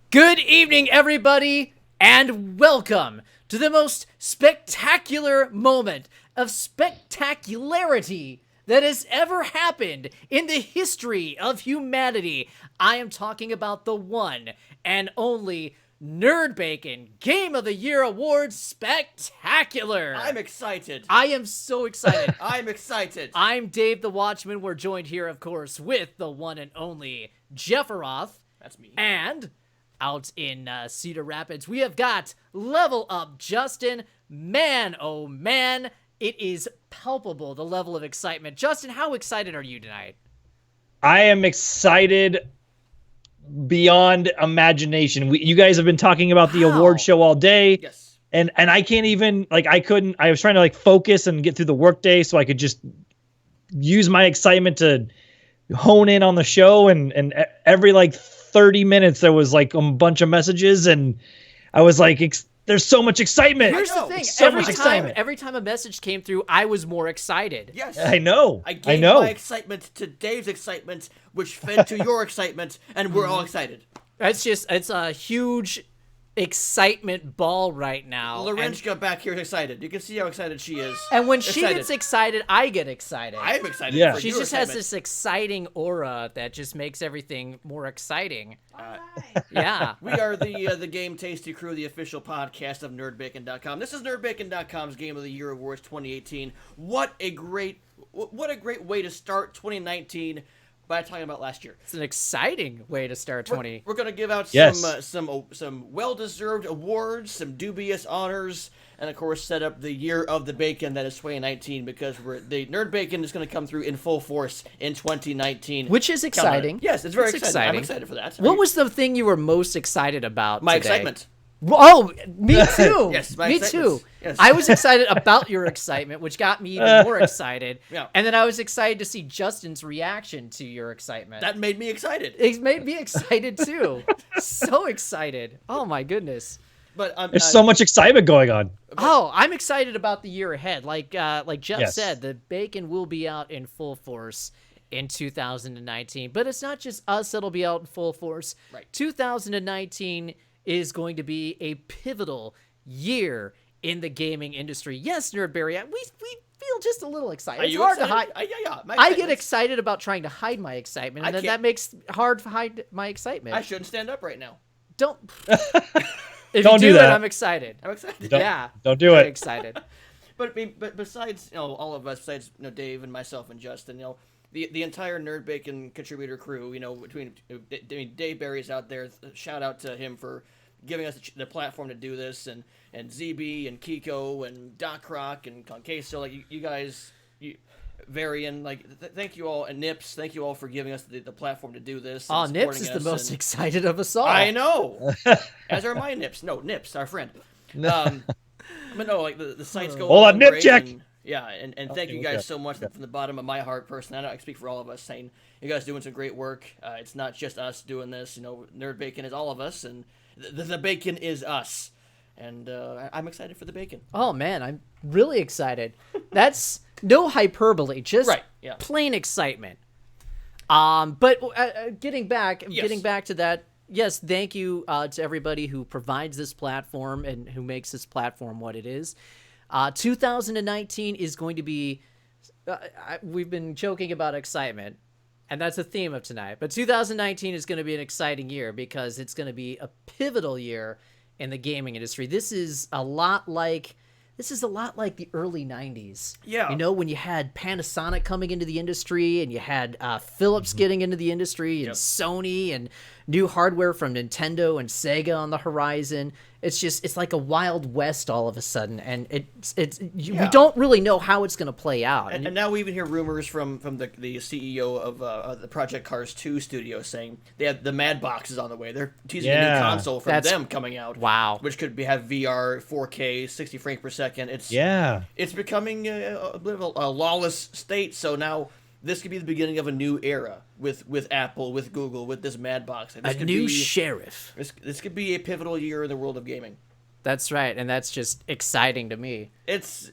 Good evening, everybody, and welcome to the most spectacular moment of spectacularity that has ever happened in the history of humanity. I am talking about the one and only NerdBacon Game of the Year Awards Spectacular. I'm excited. I am so excited. I'm excited. I'm Dave the Watchman. We're joined here, of course, with the one and only Jefferoth. That's me. And out in Cedar Rapids, we have got Level Up Justin. Man, oh man, it is palpable, the level of excitement. Justin, how excited are you tonight? I am excited beyond imagination. You guys have been talking about the award show all day. Yes. And I can't even, I was trying to focus and get through the workday so I could just use my excitement to hone in on the show. And every 30 minutes there was a bunch of messages and I was there's so much excitement. Here's the thing. Every time a message came through, I was more excited. Yes. I know. I gave my excitement to Dave's excitement, which fed to your excitement, and we're all excited. It's a huge excitement ball right now. Lorenchka back here is excited. You can see how excited she is. And when she gets excited, I get excited. I'm excited for She your just excitement. has this exciting aura that just makes everything more exciting. Yeah. We are the Game Tasty Crew, the official podcast of NerdBacon.com. This is NerdBacon.com's Game of the Year Awards 2018. What a great way to start 2019 by talking about last year. It's an exciting way to start 20. We're going to give out some well-deserved awards, some dubious honors, and of course set up the year of the bacon that is 2019 because the Nerd Bacon is going to come through in full force in 2019. Which is exciting. Yes, it's very exciting. I'm excited for that. What was the thing you were most excited about my today? excitement. Oh, me too. Yes, me too. Yes. I was excited about your excitement, which got me even more excited. Yeah. And then I was excited to see Justin's reaction to your excitement. That made me excited. It made me excited too. So excited. Oh my goodness. But there's so much excitement going on. I'm excited about the year ahead. Like Jeff said, the bacon will be out in full force in 2019. But it's not just us that'll be out in full force. Right. 2019 is going to be a pivotal year in the gaming industry. Yes, Nerdberry, we feel just a little excited. It's hard to hide. I get excited about trying to hide my excitement, and then that makes it hard to hide my excitement. I shouldn't stand up right now. Don't. If don't you do that. I'm excited. I'm excited. Don't do it. I'm excited. But besides all of us, besides Dave and myself and Justin, the entire Nerd Bacon contributor crew, between Dave Barry's out there. Shout out to him for giving us the platform to do this, and ZB and Kiko and Doc Rock and Conquesto, you guys, Varian, thank you all, and Nips, thank you all for giving us the platform to do this. Oh, Nips is the most excited of us all. I know. As are my Nips. No, Nips, our friend. But no, the sites go. Hold on, Nip check. And thank you guys so much from the bottom of my heart, personally. I know I speak for all of us, saying you guys doing some great work. It's not just us doing this. Nerd Bacon is all of us, and the bacon is us. And I'm excited for the bacon. Oh man, I'm really excited. That's no hyperbole, just plain excitement. But getting back to that. Yes, thank you to everybody who provides this platform and who makes this platform what it is. 2019 is going to be, we've been joking about excitement, and that's the theme of tonight. But 2019 is going to be an exciting year because it's going to be a pivotal year in the gaming industry. This is a lot like the early 90s. Yeah. When you had Panasonic coming into the industry and you had Philips getting into the industry and Sony and new hardware from Nintendo and Sega on the horizon. It's like a Wild West all of a sudden, and we don't really know how it's going to play out. And now we even hear rumors from the CEO of the Project Cars 2 studio saying they have the Mad Boxes on the way. They're teasing a new console from them coming out. Wow. Which could have VR, 4K, 60 frames per second. It's becoming a bit of a lawless state, so now this could be the beginning of a new era with Apple, with Google, with this Mad Box. A new sheriff. This could be a pivotal year in the world of gaming. That's right, and that's just exciting to me.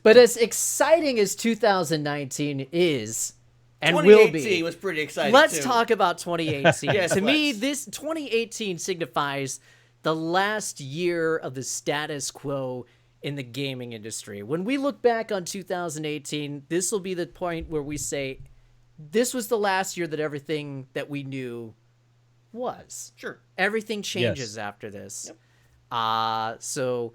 But as exciting as 2019 is, and will be. 2018 was pretty exciting. Let's too. talk about 2018. Yes, to me, this 2018 signifies the last year of the status quo in the gaming industry. When we look back on 2018, this will be the point where we say, this was the last year that everything that we knew was. Sure. Everything changes after this. So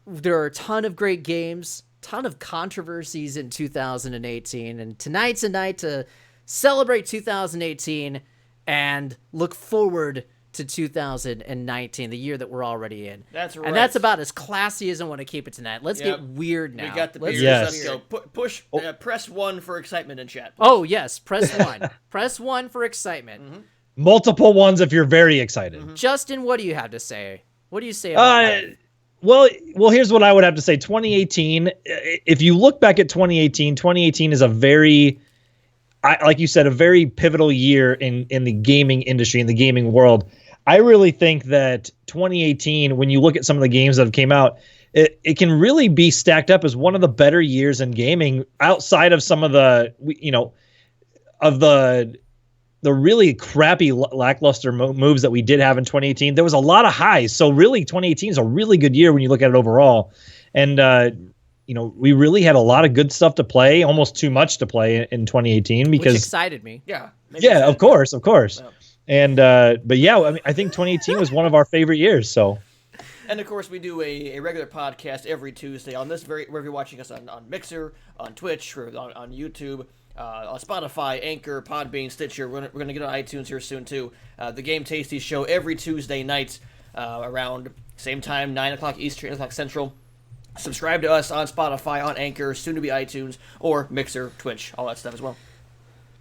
there are a ton of great games, ton of controversies in 2018, and tonight's a night to celebrate 2018 and look forward to 2019, the year that we're already in. That's right. And that's about as classy as I want to keep it tonight. Let's get weird now. We got the beers. Yes. Let's go. Press 1 for excitement in chat. Oh, yes. Press 1. Press 1 for excitement. Mm-hmm. Multiple ones if you're very excited. Mm-hmm. Justin, what do you have to say? What do you say about that? Well, here's what I would have to say. 2018, if you look back at 2018 is a very, like you said, a very pivotal year in the gaming industry, in the gaming world. I really think that 2018, when you look at some of the games that have came out, it can really be stacked up as one of the better years in gaming outside of some of the, of the really crappy lackluster moves that we did have in 2018. There was a lot of highs. So really 2018 is a really good year when you look at it overall. And, we really had a lot of good stuff to play, almost too much to play in 2018 because which excited me. Yeah. Of course. Yeah. And, but yeah, I mean, I think 2018 was one of our favorite years. So. And of course, we do a regular podcast every Tuesday on this wherever you're watching us on Mixer, on Twitch, or on YouTube. On Spotify, Anchor, Podbean, Stitcher. We're going to get on iTunes here soon, too. The Game Tasty Show every Tuesday night around same time, 9 o'clock Eastern, 8 o'clock Central. Subscribe to us on Spotify, on Anchor, soon to be iTunes, or Mixer, Twitch, all that stuff as well.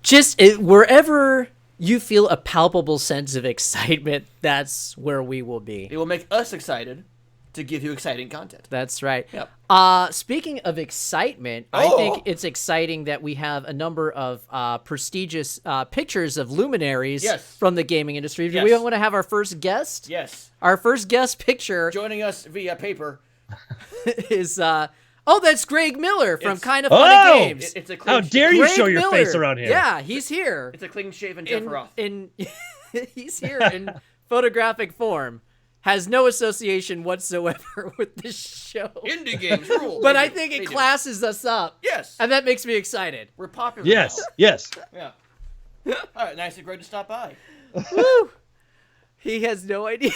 Just wherever you feel a palpable sense of excitement, that's where we will be. It will make us excited to give you exciting content. That's right. Yep. Speaking of excitement, I think it's exciting that we have a number of prestigious pictures of luminaries from the gaming industry. Do we want to have our first guest? Yes. Our first guest picture. Joining us via paper is, that's Greg Miller from Kind of Funny Games. It's a How dare you show your face around here? Yeah, he's here. It's a clean-shaven Jeff Roth. He's here in photographic form. Has no association whatsoever with this show. Indie games rule. But I think it classes us up. Yes. And that makes me excited. We're popular Yes. now. Yes. Yeah. All right, nice and great to stop by. Woo! He has no idea.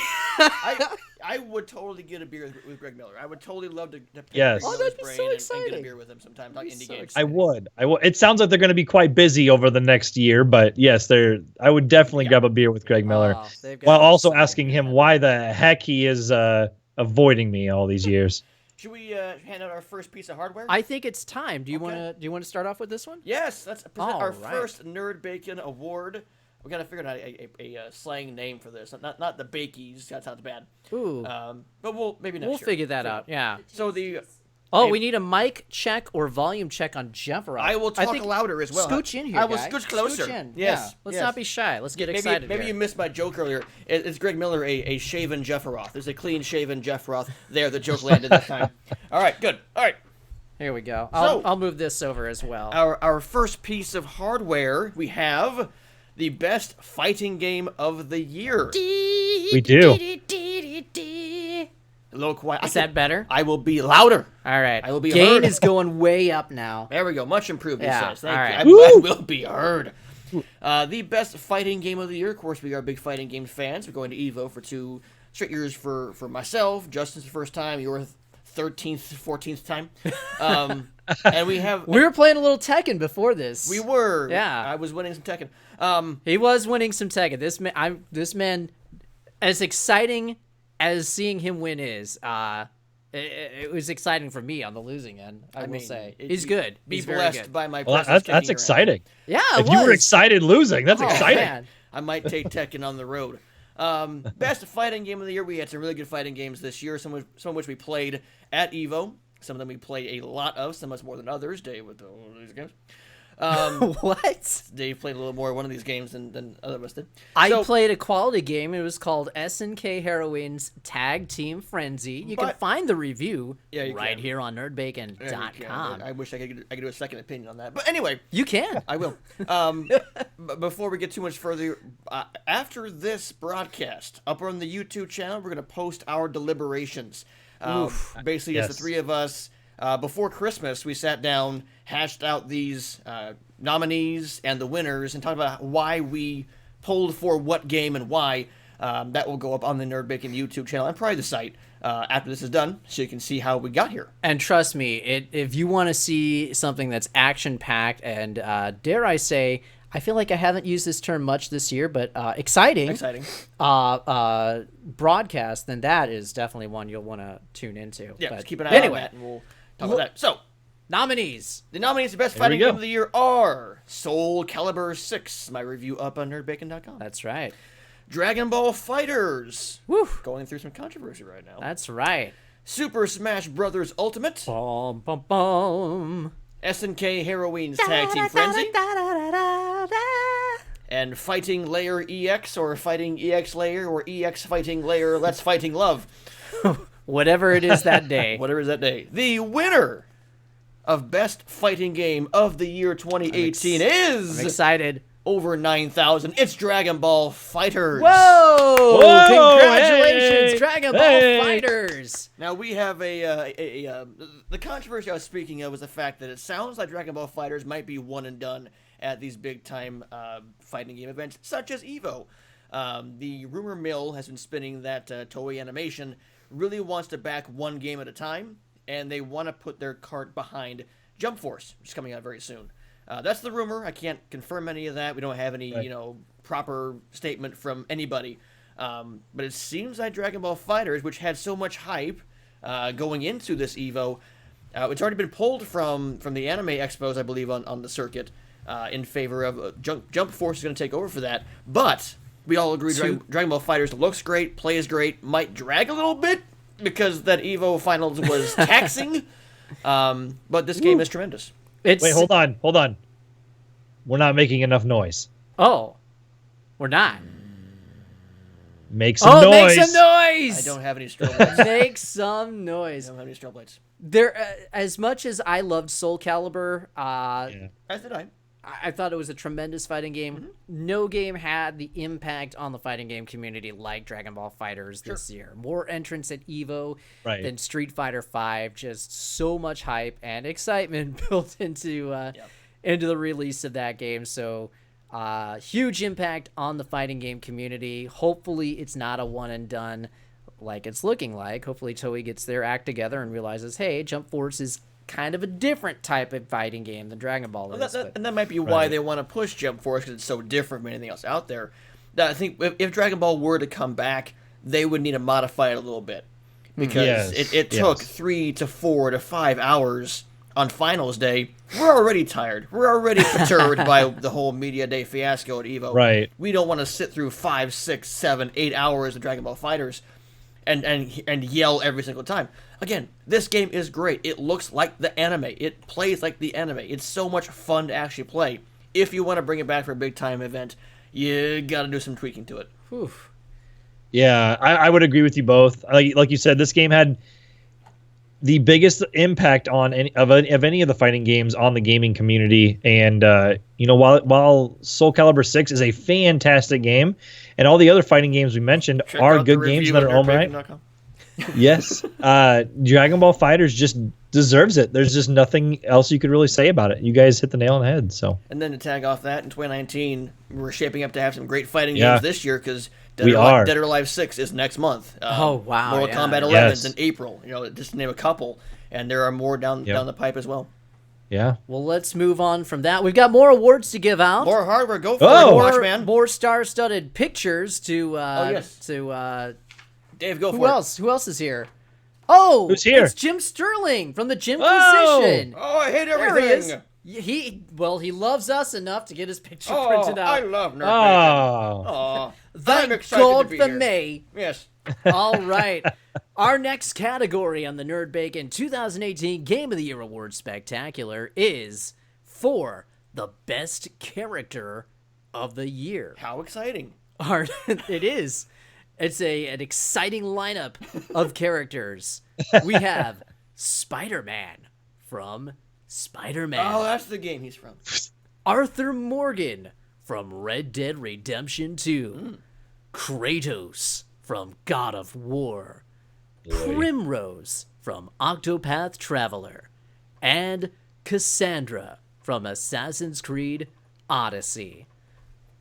I would totally get a beer with Greg Miller. I would totally love to pick Yes. Greg Miller's that'd be brain so and exciting. get a beer with him sometime, talk indie games. I would. It sounds like they're going to be quite busy over the next year, but yes, I would definitely grab a beer with Greg Miller while also asking him why the heck he is avoiding me all these years. Should we hand out our first piece of hardware? I think it's time. Do you want to start off with this one? Yes, let's present our first Nerd Bacon award. We gotta figure out a slang name for this. Not the Bakies. That sounds bad. Ooh. But we'll maybe next year. We'll figure that out. Yeah. So the. We need a mic check or volume check on Jeffro. I will talk louder as well. Scooch in here, I will guy. scooch closer. Scooch in. Yes. Yeah. Let's not be shy. Let's get excited. Maybe you missed my joke earlier. It's Greg Miller, a shaven Jeff Roth. There's a clean shaven Jeff Roth. There, the joke landed this time. All right, good. All right. Here we go. I'll move this over as well. Our first piece of hardware, we have the best fighting game of the year. We do. A little quiet. Is that better? I will be louder. All right. I will be Gain heard. is going way up now. There we go. Much improved, he says. Thank all right. you. I will be heard. The best fighting game of the year. Of course, we are big fighting game fans. We're going to EVO for 2 straight years for myself. Justin's first time. Your 13th, 14th time. And we were playing a little Tekken before this. We were. Yeah. I was winning some Tekken. He was winning some Tekken. This man, as exciting as seeing him win is, it was exciting for me on the losing end. I will say he's good. Be he's blessed very good. by my Well, presence. that's exciting. Yeah, if you were excited losing, that's exciting. Man. I might take Tekken on the road. Best fighting game of the year. We had some really good fighting games this year. Some of which we played at EVO. Some of them we played a lot of. Some of us more than others. Dave with all these games. What? Dave played a little more one of these games than other of us did. I played a quality game. It was called SNK Heroines Tag Team Frenzy. You can find the review right here on NerdBacon.com. I wish I could do a second opinion on that. But anyway. You can. I will. Before we get too much further, after this broadcast, up on the YouTube channel, we're going to post our deliberations. Basically, just the three of us. Before Christmas, we sat down, hashed out these nominees and the winners, and talked about why we pulled for what game and why. That will go up on the NerdBacon YouTube channel and probably the site after this is done, so you can see how we got here. And trust me, if you want to see something that's action-packed and, dare I say, I feel like I haven't used this term much this year, but exciting broadcast, then that is definitely one you'll want to tune into. Yeah, but keep an eye on that, and we'll talk about that. So, nominees. The nominees for Best Fighting Game of the Year are Soul Calibur 6, my review up on NerdBacon.com. That's right. Dragon Ball FighterZ. Woo. Going through some controversy right now. That's right. Super Smash Bros. Ultimate. Bum, bum, bum. SNK Heroines Tag Team Frenzy. And Fighting Layer EX, or Fighting EX Layer, or EX Fighting Layer Let's Fighting Love. Whatever it is that day. Whatever it is that day. The winner of Best Fighting Game of the Year 2018 is... I'm excited. Over 9,000. It's Dragon Ball FighterZ. Whoa! Congratulations, hey! Dragon Ball FighterZ. Now we have the controversy I was speaking of was the fact that it sounds like Dragon Ball FighterZ might be one and done at these big time fighting game events, such as EVO. The rumor mill has been spinning that Toei Animation really wants to back one game at a time, and they want to put their cart behind Jump Force, which is coming out very soon. That's the rumor. I can't confirm any of that. We don't have any, proper statement from anybody. But it seems like Dragon Ball FighterZ, which had so much hype going into this EVO, it's already been pulled from the anime expos, I believe, on the circuit in favor of Jump Force is going to take over for that. But we all agree Dragon Ball FighterZ looks great, plays great, might drag a little bit because that EVO Finals was taxing. But this game is tremendous. Wait, hold on. We're not making enough noise. Oh, we're not. Make some noise. Make some noise. I don't have any strobe lights. Make some noise. I don't have any strobe lights. As much as I loved Soul Calibur, as did I. I thought it was a tremendous fighting game. Mm-hmm. No game had the impact on the fighting game community like Dragon Ball FighterZ this year. More entrants at EVO than Street Fighter V. Just so much hype and excitement built into the release of that game. So huge impact on the fighting game community. Hopefully it's not a one and done like it's looking like. Hopefully Toei gets their act together and realizes, hey, Jump Force is kind of a different type of fighting game than Dragon Ball is. And that might be why they want to push Jump Force, because it's so different from anything else out there. I think if Dragon Ball were to come back, they would need to modify it a little bit, because it took 3 to 4 to 5 hours on finals day. We're already tired. We're already perturbed by the whole media day fiasco at EVO. Right. We don't want to sit through 5, 6, 7, 8 hours of Dragon Ball FighterZ and yell every single time. Again, this game is great. It looks like the anime. It plays like the anime. It's so much fun to actually play. If you want to bring it back for a big time event, you got to do some tweaking to it. Whew. Yeah, I would agree with you both. Like you said, this game had the biggest impact on any of the fighting games on the gaming community. And while Soul Calibur 6 is a fantastic game, and all the other fighting games we mentioned are good games that are own right. Yes, Dragon Ball FighterZ just deserves it. There's just nothing else you could really say about it. You guys hit the nail on the head. So, and then to tag off that, in 2019, we're shaping up to have some great fighting games this year, because Dead or Alive 6 is next month. Oh wow! Mortal Kombat 11 is in April. Just to name a couple, and there are more down the pipe as well. Yeah. Well, let's move on from that. We've got more awards to give out. More hardware. Go for it, Watchman. More star-studded pictures to. Dave, go for it. Who else is here? Oh, who's here? It's Jim Sterling from the Gymquisition. Oh, I hate everything. He loves us enough to get his picture printed out. I love NerdBacon. Oh, thank God for me. Yes. All right. Our next category on the NerdBacon 2018 Game of the Year Awards Spectacular is for the best character of the year. How exciting. It is. It's an exciting lineup of characters. We have Spider-Man from Spider-Man. Oh, that's the game he's from. Arthur Morgan from Red Dead Redemption 2. Kratos from God of War. Primrose from Octopath Traveler. And Cassandra from Assassin's Creed Odyssey.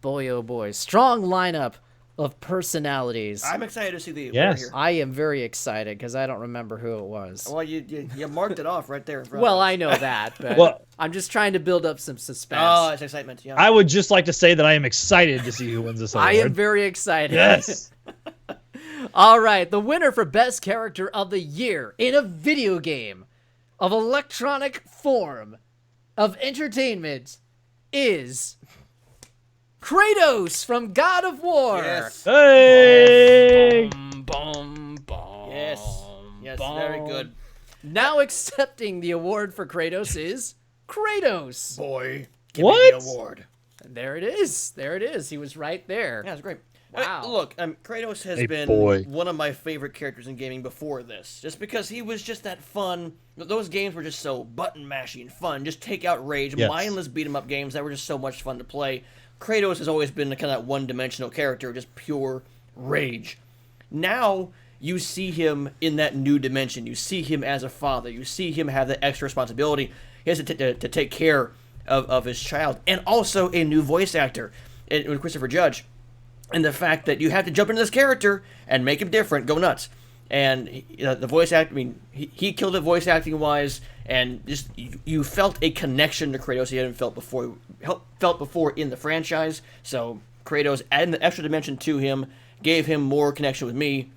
Boy, oh boy. Strong lineup of personalities. I'm excited to see the yes. here. I am very excited because I don't remember who it was. Well, you marked it off right there in front Well, of us. I know that, but I'm just trying to build up some suspense. Oh, it's excitement, yeah. I would just like to say that I am excited to see who wins this award. I am very excited. Yes. All right, the winner for Best Character of the Year in a video game of electronic form of entertainment is Kratos from God of War. Yes. Hey! Yes, very good. Now accepting the award for Kratos is Kratos. Boy, give me What? the award. And there it is. There it is. He was right there. Yeah, it's great. Wow. Look, Kratos has Hey, been boy. one of my favorite characters in gaming before this, just because he was just that fun. Those games were just so button mashy and fun. Just take out rage, Yes. mindless beat 'em up games that were just so much fun to play. Kratos has always been the kind of one-dimensional character, just pure rage. Now you see him in that new dimension. You see him as a father. You see him have that extra responsibility. He has to take care of his child, and also a new voice actor, with Christopher Judge. And the fact that you have to jump into this character and make him different, go nuts. And the voice act, I mean, he killed it voice acting wise, and just you felt a connection to Kratos you hadn't felt before in the franchise. So Kratos adding the extra dimension to him gave him more connection with me.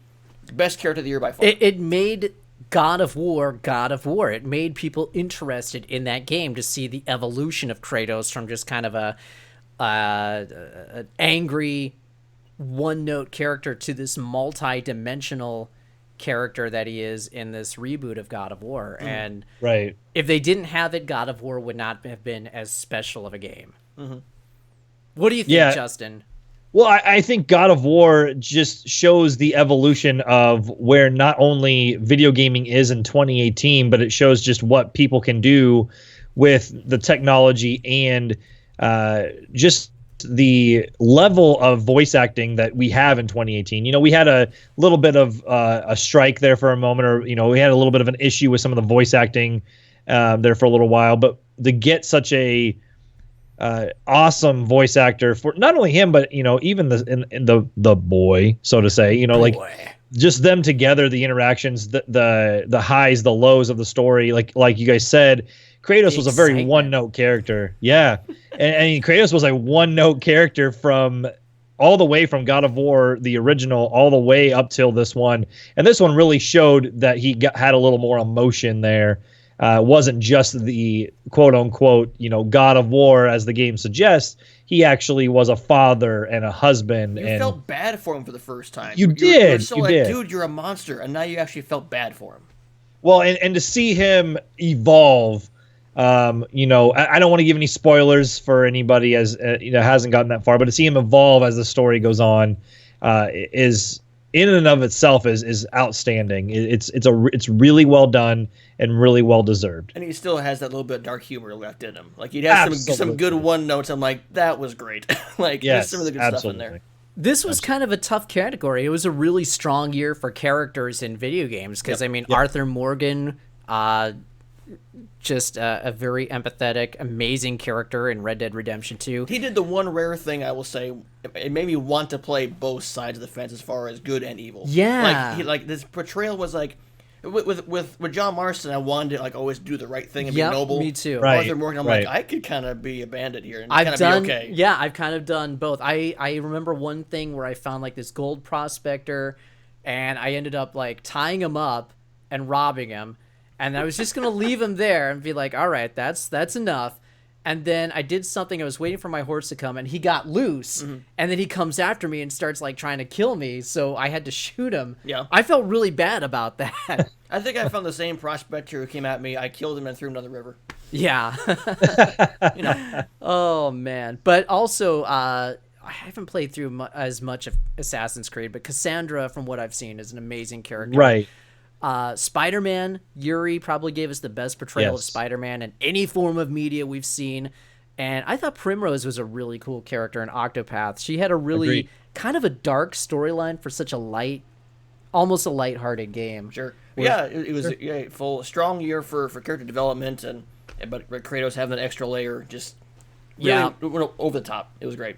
Best character of the year by far. It made God of War God of War. It made people interested in that game to see the evolution of Kratos from just kind of an angry one-note character to this multi-dimensional character that he is in this reboot of God of War. And Right. if they didn't have it, God of War would not have been as special of a game. What do you think, Justin? Well, I think God of War just shows the evolution of where not only video gaming is in 2018, but it shows just what people can do with the technology and just the level of voice acting that we have in 2018. You know, we had a little bit of a strike there for a moment, or, you know, we had a little bit of an issue with some of the voice acting there for a little while, but to get such a awesome voice actor for not only him, but, you know, even the boy, so to say, you know, like just them together, the interactions, the highs, the lows of the story, like you guys said, Kratos was a very one-note character. Yeah. and Kratos was a one-note character from all the way from God of War, the original, all the way up till this one. And this one really showed that he had a little more emotion there. It wasn't just the quote-unquote, you know, God of War, as the game suggests. He actually was a father and a husband. You felt bad for him for the first time. You did. You did. Dude, you're a monster. And now you actually felt bad for him. Well, and to see him evolve, you know, I don't want to give any spoilers for anybody as you know, hasn't gotten that far, but to see him evolve as the story goes on is in and of itself is outstanding. It's really well done and really well deserved. And he still has that little bit of dark humor left in him. Like, he has some good one notes. I'm like, that was great. Like, there's some really good stuff in there. This was kind of a tough category. It was a really strong year for characters in video games because, I mean, Arthur Morgan, just a very empathetic, amazing character in Red Dead Redemption 2. He did the one rare thing, I will say. It made me want to play both sides of the fence as far as good and evil. Yeah. Like this portrayal was like, with John Marston, I wanted to like always do the right thing and be noble. Me too. Right. Arthur Morgan, I'm like, I could kind of be a bandit here and I've done, be okay. Yeah, I've kind of done both. I remember one thing where I found like this gold prospector, and I ended up like tying him up and robbing him. And I was just going to leave him there and be like, all right, that's enough. And then I did something. I was waiting for my horse to come, and he got loose. Mm-hmm. And then he comes after me and starts like trying to kill me. So I had to shoot him. Yeah. I felt really bad about that. I think I found the same prospector who came at me. I killed him and threw him down the river. Yeah. Oh man. But also, I haven't played through as much of Assassin's Creed, but Cassandra, from what I've seen, is an amazing character. Right. Spider-Man, Yuri probably gave us the best portrayal of Spider-Man in any form of media we've seen. And I thought Primrose was a really cool character in Octopath. She had a really kind of a dark storyline for such a almost a lighthearted game. Sure. Yeah, it was a strong year for character development, but Kratos having an extra layer just really went over the top. It was great.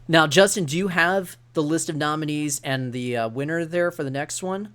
Now, Justin, do you have the list of nominees and the winner there for the next one?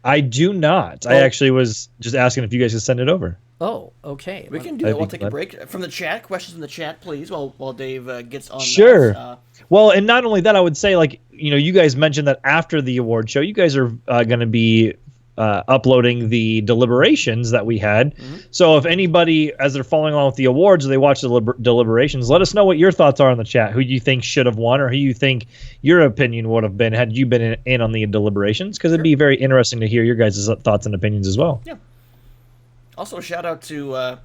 I do not. I actually was just asking if you guys could send it over. Oh, okay. We can do that. We'll take a break from the chat. Questions in the chat, please, while Dave gets on. Sure. Well, and not only that, I would say, like, you guys mentioned that after the award show, you guys are going to be uploading the deliberations that we had. Mm-hmm. So if anybody, as they're following along with the awards, or they watch the deliberations, let us know what your thoughts are in the chat. Who you think should have won, or who you think your opinion would have been had you been in on the deliberations, because it'd be very interesting to hear your guys' thoughts and opinions as well. Yeah. Also, a shout out to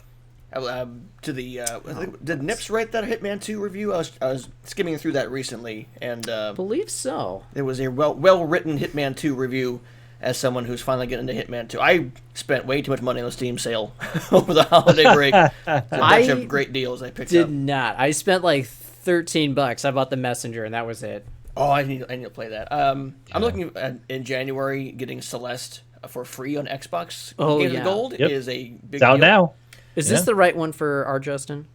the did Nips write that Hitman 2 review? I was skimming through that recently, and I believe so. It was a well written Hitman 2 review. As someone who's finally getting into Hitman 2, I spent way too much money on the Steam sale over the holiday break. A bunch of great deals I picked up. Did not. I spent like $13. I bought the Messenger, and that was it. Oh, I need to play that. I'm looking at, in January, getting Celeste for free on Xbox. Games of Gold is a big it's out deal. now. Is this the right one for our Justin?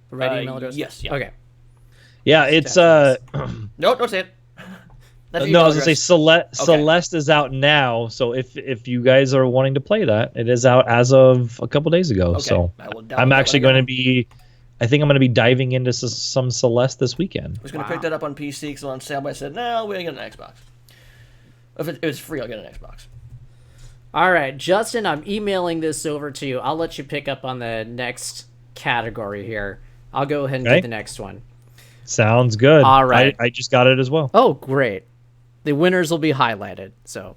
The right email address? Yes. Yeah. Okay. Yeah, it's No, don't say it. I was gonna say Celeste is out now. So if you guys are wanting to play that, it is out as of a couple days ago. Okay. So I'm actually going to be. I think I'm going to be diving into some Celeste this weekend. I was going to pick that up on PC because on sale, but I said no, we ain't getting an Xbox. If it was free, I'll get an Xbox. All right, Justin, I'm emailing this over to you. I'll let you pick up on the next category here. I'll go ahead and get the next one. Sounds good. All right. I just got it as well. Oh, great. The winners will be highlighted. So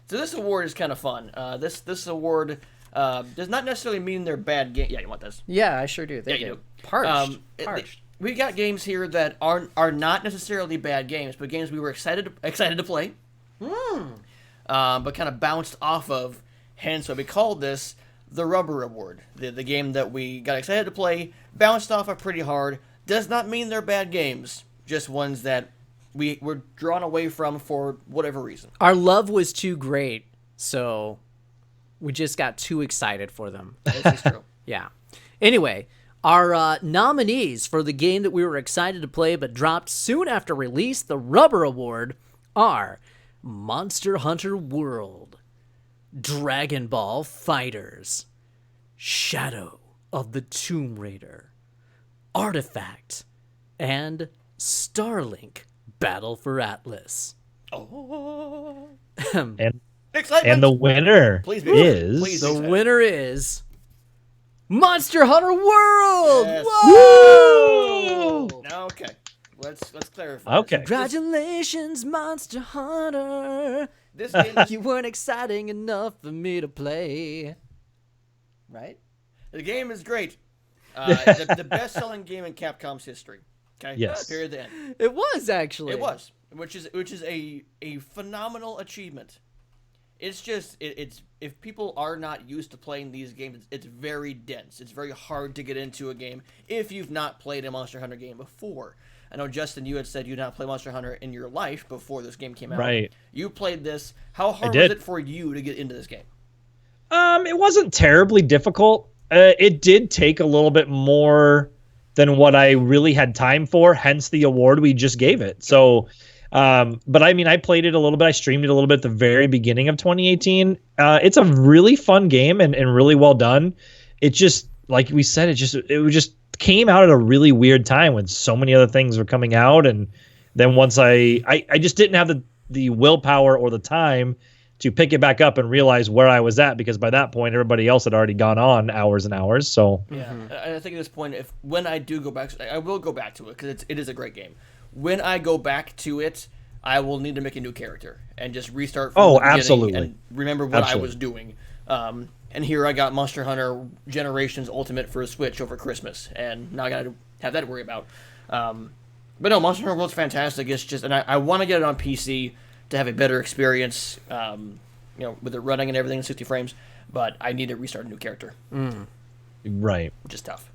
this award is kind of fun. This award does not necessarily mean they're bad games. Yeah, you want this? Yeah, I sure do. You do. Parched. We got games here that are not necessarily bad games, but games we were excited to play. But kind of bounced off of. Hence, why we called this the Rubber Award. The game that we got excited to play, bounced off of pretty hard. Does not mean they're bad games. Just ones that we were drawn away from for whatever reason. Our love was too great, so we just got too excited for them. This is true. Yeah. Anyway, our nominees for the game that we were excited to play but dropped soon after release, the Rubber Award, are Monster Hunter World, Dragon Ball FighterZ, Shadow of the Tomb Raider, Artifact, and Starlink Battle for Atlas. Oh. And excitement. And the winner winner is Monster Hunter World. Yes. Whoa! Okay. Let's clarify. Okay. Congratulations, Monster Hunter. This game you weren't exciting enough for me to play. Right? The game is great. The best-selling game in Capcom's history. Okay. Yes. Period. The end. It was actually. It was, which is a phenomenal achievement. It's just it's if people are not used to playing these games, it's very dense. It's very hard to get into a game if you've not played a Monster Hunter game before. I know, Justin, you had said you did not play Monster Hunter in your life before this game came out. Right. You played this. How hard was it for you to get into this game? It wasn't terribly difficult. It did take a little bit more than what I really had time for, hence the award we just gave it. So, but I mean, I played it a little bit. I streamed it a little bit at the very beginning of 2018. It's a really fun game and really well done. It just, like we said, it just came out at a really weird time when so many other things were coming out. And then once I just didn't have the willpower or the time to pick it back up and realize where I was at, because by that point everybody else had already gone on hours and hours. So yeah, I think at this point, when I do go back, I will go back to it because it is a great game. When I go back to it, I will need to make a new character and just restart from the beginning absolutely. and remember what I was doing. and here I got Monster Hunter Generations Ultimate for a Switch over Christmas, and now I gotta have that to worry about. But no, Monster Hunter World's fantastic. It's just, and I want to get it on PC to have a better experience, with it running and everything in 60 frames. But I need to restart a new character. Right. Which is tough.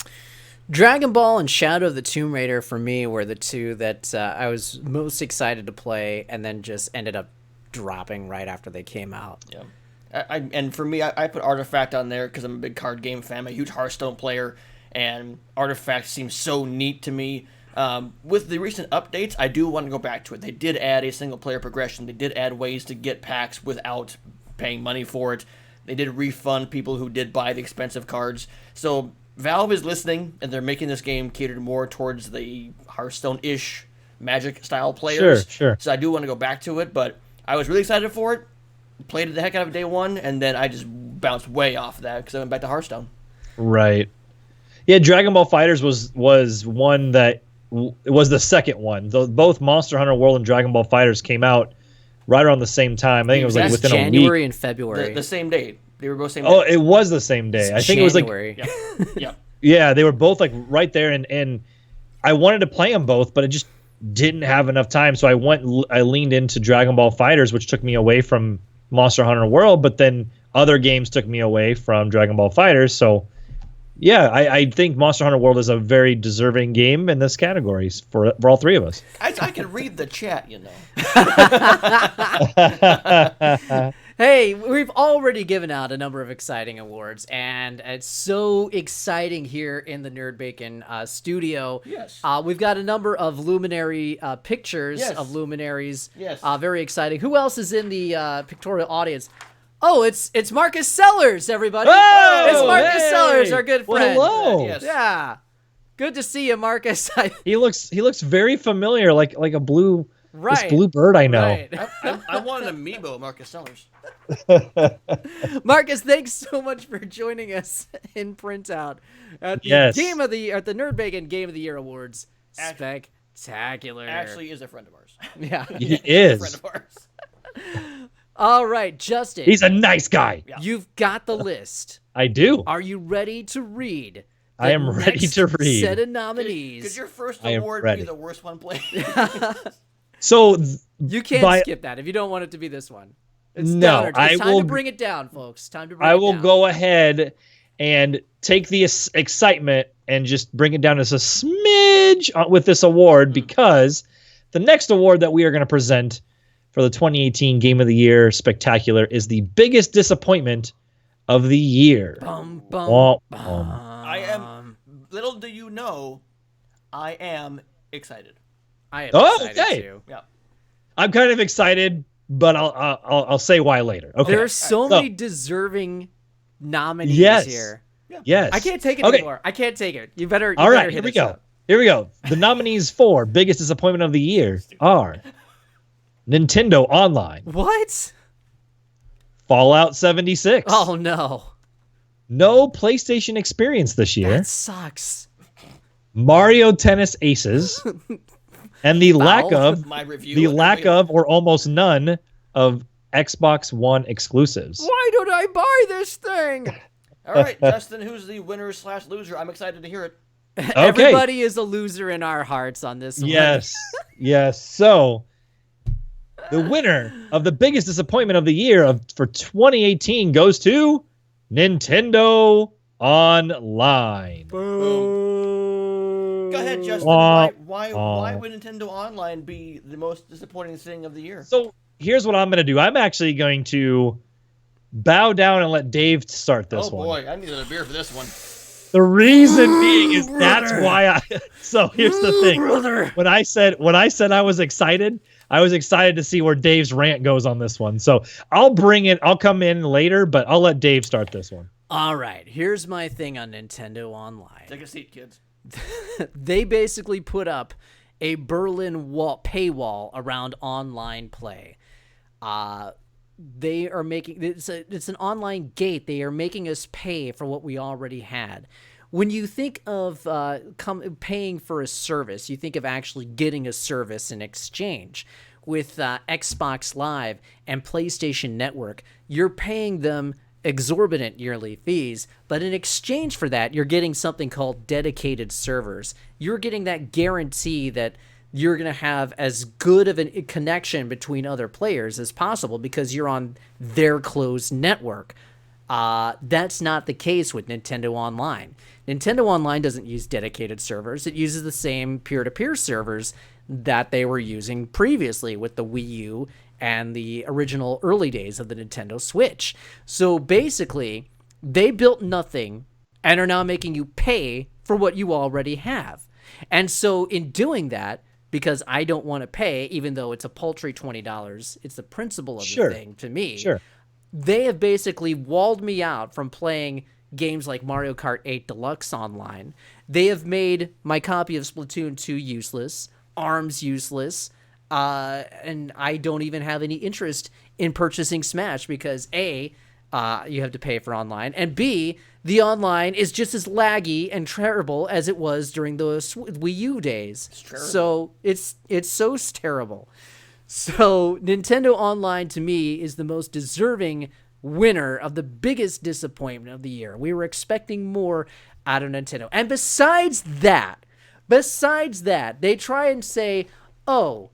Dragon Ball and Shadow of the Tomb Raider for me were the two that I was most excited to play, and then just ended up dropping right after they came out. Yeah. And for me, I put Artifact on there because I'm a big card game fan. I'm a huge Hearthstone player, and Artifact seems so neat to me. With the recent updates, I do want to go back to it. They did add a single-player progression. They did add ways to get packs without paying money for it. They did refund people who did buy the expensive cards. So Valve is listening, and they're making this game catered more towards the Hearthstone-ish Magic-style players. Sure. So I do want to go back to it, but I was really excited for it. Played it the heck out of day one, and then I just bounced way off of that because I went back to Hearthstone. Right. Yeah, Dragon Ball FighterZ was one that it was the second one. Both Monster Hunter World and Dragon Ball FighterZ came out right around the same time. I think it was like within a week. January and February. The same day. They were both same day. Oh, it was the same day. I think January. It was like Yeah. Yeah, they were both like right there, and I wanted to play them both, but I just didn't have enough time. So I leaned into Dragon Ball FighterZ, which took me away from Monster Hunter World, but then other games took me away from Dragon Ball FighterZ. So yeah, I think Monster Hunter World is a very deserving game in this category for all three of us. I can read the chat, Hey, we've already given out a number of exciting awards, and it's so exciting here in the NerdBacon studio. Yes. We've got a number of luminary pictures of luminaries. Yes. Very exciting. Who else is in the pictorial audience? Oh, it's Marcus Sellers, everybody. Oh, it's Marcus Sellers, our good friend. Well, hello. Yes. Yeah. Good to see you, Marcus. He looks very familiar, like a blue Right. This blue bird I know. Right. I want an amiibo, Marcus Sellers. Marcus, thanks so much for joining us in printout at the at the NerdBacon Game of the Year Awards. Spectacular. Actually, is a friend of ours. Yeah, he is a friend of ours. All right, Justin. He's a nice guy. Yeah. You've got the list. I do. Are you ready to read? I am ready to read. Set of nominees. Could your first award be the worst one played? So you can't skip that if you don't want it to be this one. It's no, it's time to bring it down, folks. Time to bring it down. I will go ahead and take the excitement and just bring it down as a smidge with this award because the next award that we are going to present for the 2018 Game of the Year Spectacular is the biggest disappointment of the year. Bum, bum, womp, bum. I am, little do you know, I am excited. I am excited too. Yeah. I'm kind of excited, but I'll say why later. Okay. There are so many deserving nominees here. Yeah. Yes. I can't take it anymore. I can't take it. You better. All right. Here we go. Here we go. The nominees for biggest disappointment of the year are Nintendo Online. What? Fallout 76. Oh no. No PlayStation experience this year. That sucks. Mario Tennis Aces. And the lack of or almost none of Xbox One exclusives. Why don't I buy this thing? All right, Justin, who's the winner/loser? I'm excited to hear it. Okay. Everybody is a loser in our hearts on this one. Yes. Yes. So the winner of the biggest disappointment of the year for 2018 goes to Nintendo Online. Boom. Go ahead, Justin. Why would Nintendo Online be the most disappointing thing of the year? So here's what I'm going to do. I'm actually going to bow down and let Dave start this one. Oh boy, I needed a beer for this one. The reason being is that's why so here's the thing. When I said I was excited to see where Dave's rant goes on this one. So I'll come in later, but I'll let Dave start this one. All right, here's my thing on Nintendo Online. Take a seat, kids. They basically put up a Berlin paywall around online play. They are making it's an online gate. They are making us pay for what we already had. When you think of paying for a service, you think of actually getting a service in exchange. With Xbox Live and PlayStation Network, you're paying them exorbitant yearly fees, but in exchange for that, you're getting something called dedicated servers. You're getting that guarantee that you're going to have as good of a connection between other players as possible because you're on their closed network. That's not the case with Nintendo Online. Nintendo Online doesn't use dedicated servers. It uses the same peer-to-peer servers that they were using previously with the Wii U and the original early days of the Nintendo Switch. So basically, they built nothing and are now making you pay for what you already have. And so in doing that, because I don't want to pay, even though it's a paltry $20, it's the principle of the thing to me. Sure. They have basically walled me out from playing games like Mario Kart 8 Deluxe online. They have made my copy of Splatoon 2 useless, ARMS useless, and I don't even have any interest in purchasing Smash because A, you have to pay for online, and B, the online is just as laggy and terrible as it was during the Wii U days. So it's so terrible. So Nintendo Online to me is the most deserving winner of the biggest disappointment of the year. We were expecting more out of Nintendo. And besides that, they try and say, oh,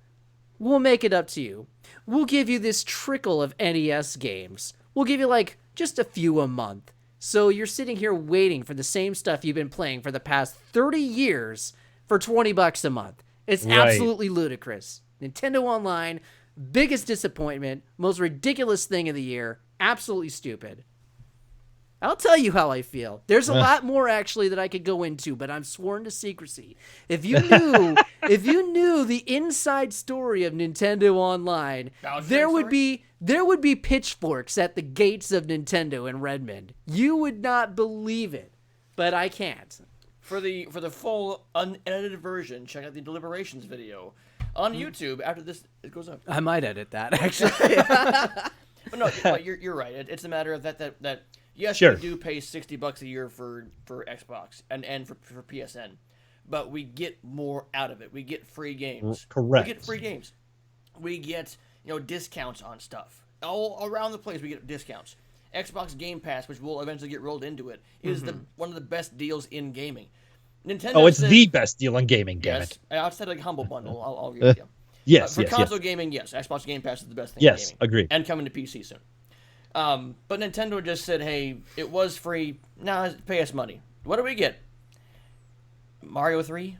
we'll make it up to you. We'll give you this trickle of NES games. We'll give you like just a few a month. So you're sitting here waiting for the same stuff you've been playing for the past 30 years for $20 a month. It's absolutely ludicrous. Nintendo Online, biggest disappointment, most ridiculous thing of the year, absolutely stupid. I'll tell you how I feel. There's a lot more actually that I could go into, but I'm sworn to secrecy. If you knew the inside story of Nintendo Online, there would be pitchforks at the gates of Nintendo in Redmond. You would not believe it, but I can't. For the full unedited version, check out the Deliberations video on YouTube after this it goes up. I might edit that actually. But no, you're right. It's a matter of that. Yes, sure. We do pay $60 a year for Xbox and for PSN, but we get more out of it. We get free games. Correct. We get free games. We get discounts on stuff all around the place. We get discounts. Xbox Game Pass, which will eventually get rolled into it, is one of the best deals in gaming. Nintendo. Oh, it's the best deal in gaming. Damn it. Outside of Humble Bundle, I'll agree with you. Yes, for console gaming, yes, Xbox Game Pass is the best thing. Yes, in gaming. agreed. And coming to PC soon. But Nintendo just said, "Hey, it was free. Now pay us money. What do we get? Mario 3?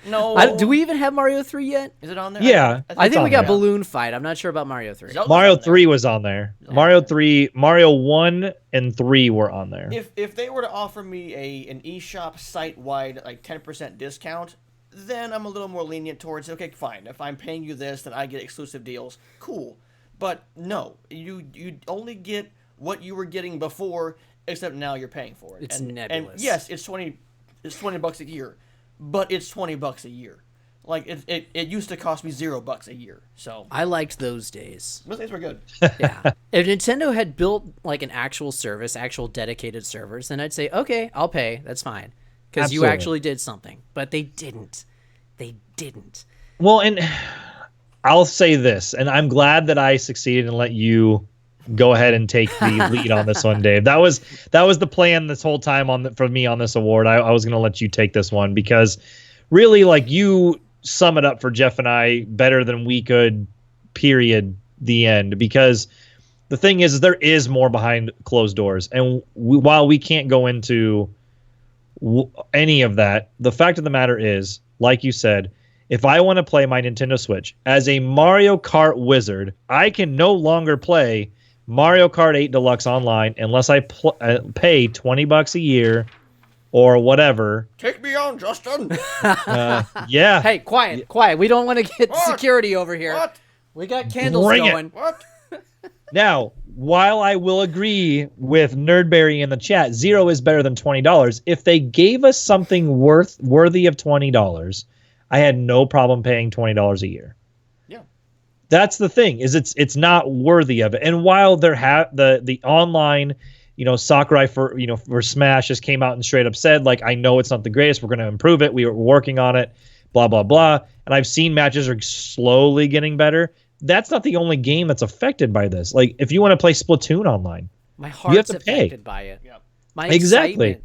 No. Do we even have Mario 3 yet? Is it on there? Yeah, I think we got Balloon Fight. I'm not sure about Mario 3. Mario 3 was on there. Mario 3, Mario 1 and 3 were on there. If they were to offer me an eShop site-wide like 10% discount, then I'm a little more lenient towards, okay, fine. If I'm paying you this, then I get exclusive deals. Cool. But no, you only get what you were getting before, except now you're paying for it. It's nebulous. And yes, it's $20 a year, but it's $20 a year. Like it used to cost me $0 a year. So I liked those days. Those days were good. Yeah. If Nintendo had built like an actual service, actual dedicated servers, then I'd say, okay, I'll pay. That's fine. Because you actually did something. But they didn't. They didn't. Well, and I'll say this, and I'm glad that I succeeded and let you go ahead and take the lead on this one, Dave. That was the plan this whole time for me on this award. I was going to let you take this one because really, like, you sum it up for Jeff and I better than we could, period, the end. Because the thing is there is more behind closed doors. And while we can't go into any of that, the fact of the matter is, like you said, if I want to play my Nintendo Switch as a Mario Kart wizard, I can no longer play Mario Kart 8 Deluxe online unless I pay $20 a year or whatever. Take me on, Justin. Yeah. Hey, quiet. We don't want to get security over here. What? We got candles going. What? Now, while I will agree with Nerdberry in the chat, 0 is better than $20. If they gave us something worthy of $20, I had no problem paying $20 a year. Yeah, that's the thing. Is it's not worthy of it. And while there the online, Sakurai for Smash just came out and straight up said, like, I know it's not the greatest. We're going to improve it. We were working on it. Blah blah blah. And I've seen matches are slowly getting better. That's not the only game that's affected by this. Like, if you want to play Splatoon online, My heart's affected by it. Yep. My exactly. excitement.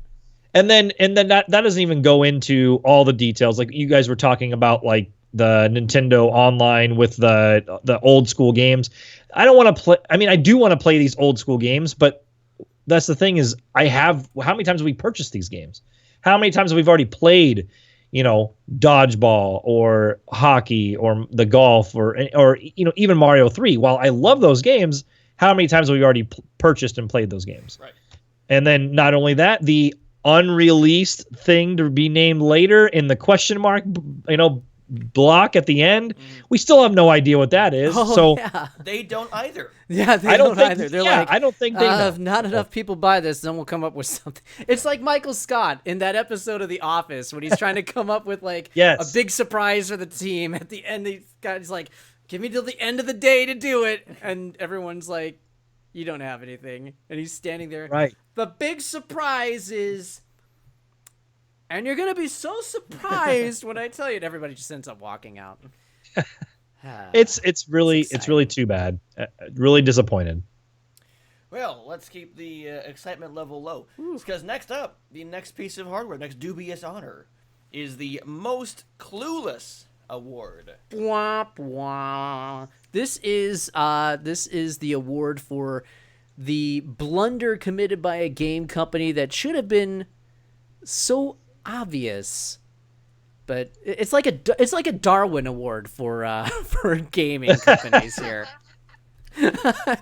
And then that doesn't even go into all the details. Like you guys were talking about, like the Nintendo Online with the old school games. I don't want to play. I mean, I do want to play these old school games, but that's the thing is, how many times have we purchased these games? How many times have we already played, dodgeball or hockey or the golf or even Mario 3? While I love those games, how many times have we already purchased and played those games? Right. And then not only that, the unreleased thing to be named later in the question mark, block at the end. We still have no idea what that is. They don't either. Yeah, they don't either. They're I don't think they know. If not enough people buy this, then we'll come up with something. It's like Michael Scott in that episode of The Office when he's trying to come up with a big surprise for the team. At the end, he's like, "Give me till the end of the day to do it," and everyone's like, "You don't have anything," and he's standing there. Right. The big surprise is, and you're gonna be so surprised when I tell you, and everybody just ends up walking out. It's really too bad. Really disappointed. Well, let's keep the excitement level low, because next up, the next piece of hardware, next dubious honor, is the Most Clueless Award. Bwah, bwah. This is the award for the blunder committed by a game company that should have been so obvious, but it's like a Darwin Award for gaming companies here.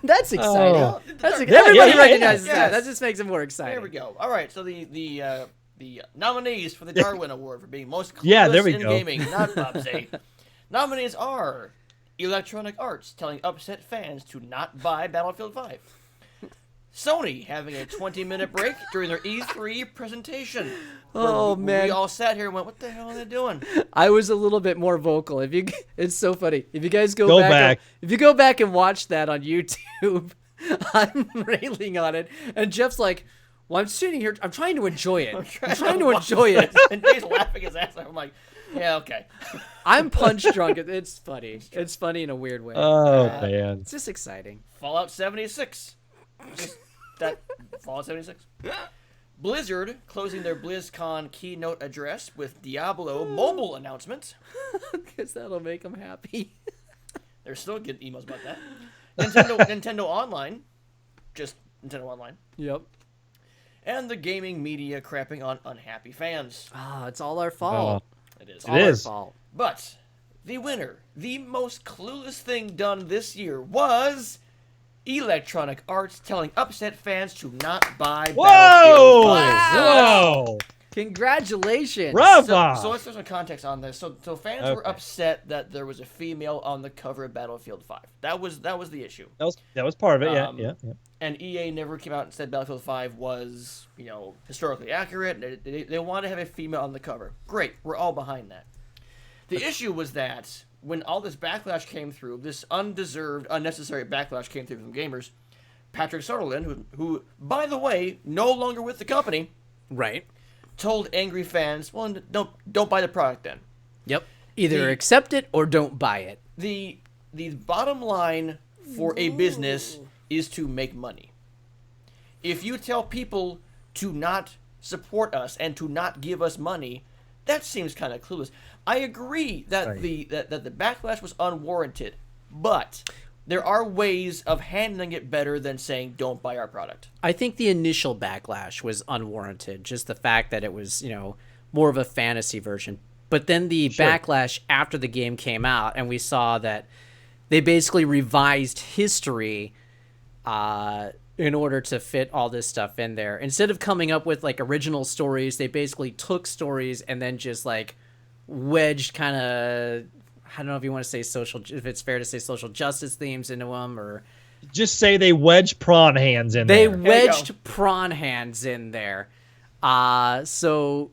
That's exciting. Everybody recognizes that. That just makes it more exciting. There we go. All right, so the nominees for the Darwin Award for being most clueless in gaming, not Bobsy. Nominees are Electronic Arts telling upset fans to not buy Battlefield 5. Sony having a 20-minute break during their E3 presentation. Oh, man. We all sat here and went, what the hell are they doing? I was a little bit more vocal. It's so funny. If you guys go back. If you go back and watch that on YouTube, I'm railing on it. And Jeff's like, well, I'm sitting here. I'm trying to enjoy it. I'm trying to enjoy it. And Dave's laughing his ass off. I'm like, yeah, okay. I'm punch drunk. It's funny. It's funny in a weird way. Oh, man. It's just exciting. Fallout 76. Just that Fallout 76. Blizzard closing their BlizzCon keynote address with Diablo mobile announcement. Because that'll make them happy. They're still getting emails about that. Nintendo Online. Just Nintendo Online. Yep. And the gaming media crapping on unhappy fans. It's all our fault. It is. All our fault. But the winner, the most clueless thing done this year was Electronic Arts telling upset fans to not buy Battlefield 5. Whoa! Congratulations! Bravo! So let's throw some context on this. So fans were upset that there was a female on the cover of Battlefield 5. That was the issue. That was part of it. Yeah. And EA never came out and said Battlefield 5 was, historically accurate. They wanted to have a female on the cover. Great, we're all behind that. The issue was that when all this backlash came through, this undeserved, unnecessary backlash came through from gamers, Patrick Sutherland, who by the way, no longer with the company, right, told angry fans, well, don't buy the product then. Yep. Either accept it or don't buy it. The bottom line for a business is to make money. If you tell people to not support us and to not give us money, that seems kind of clueless. I agree that the backlash was unwarranted, but there are ways of handling it better than saying don't buy our product. I think the initial backlash was unwarranted, just the fact that it was, more of a fantasy version. But then the backlash after the game came out and we saw that they basically revised history in order to fit all this stuff in there. Instead of coming up with original stories, they basically took stories and then just wedged kind of, I don't know if you want to say if it's fair to say social justice themes into them, or just say they wedged prawn hands in there. They wedged prawn hands in there. So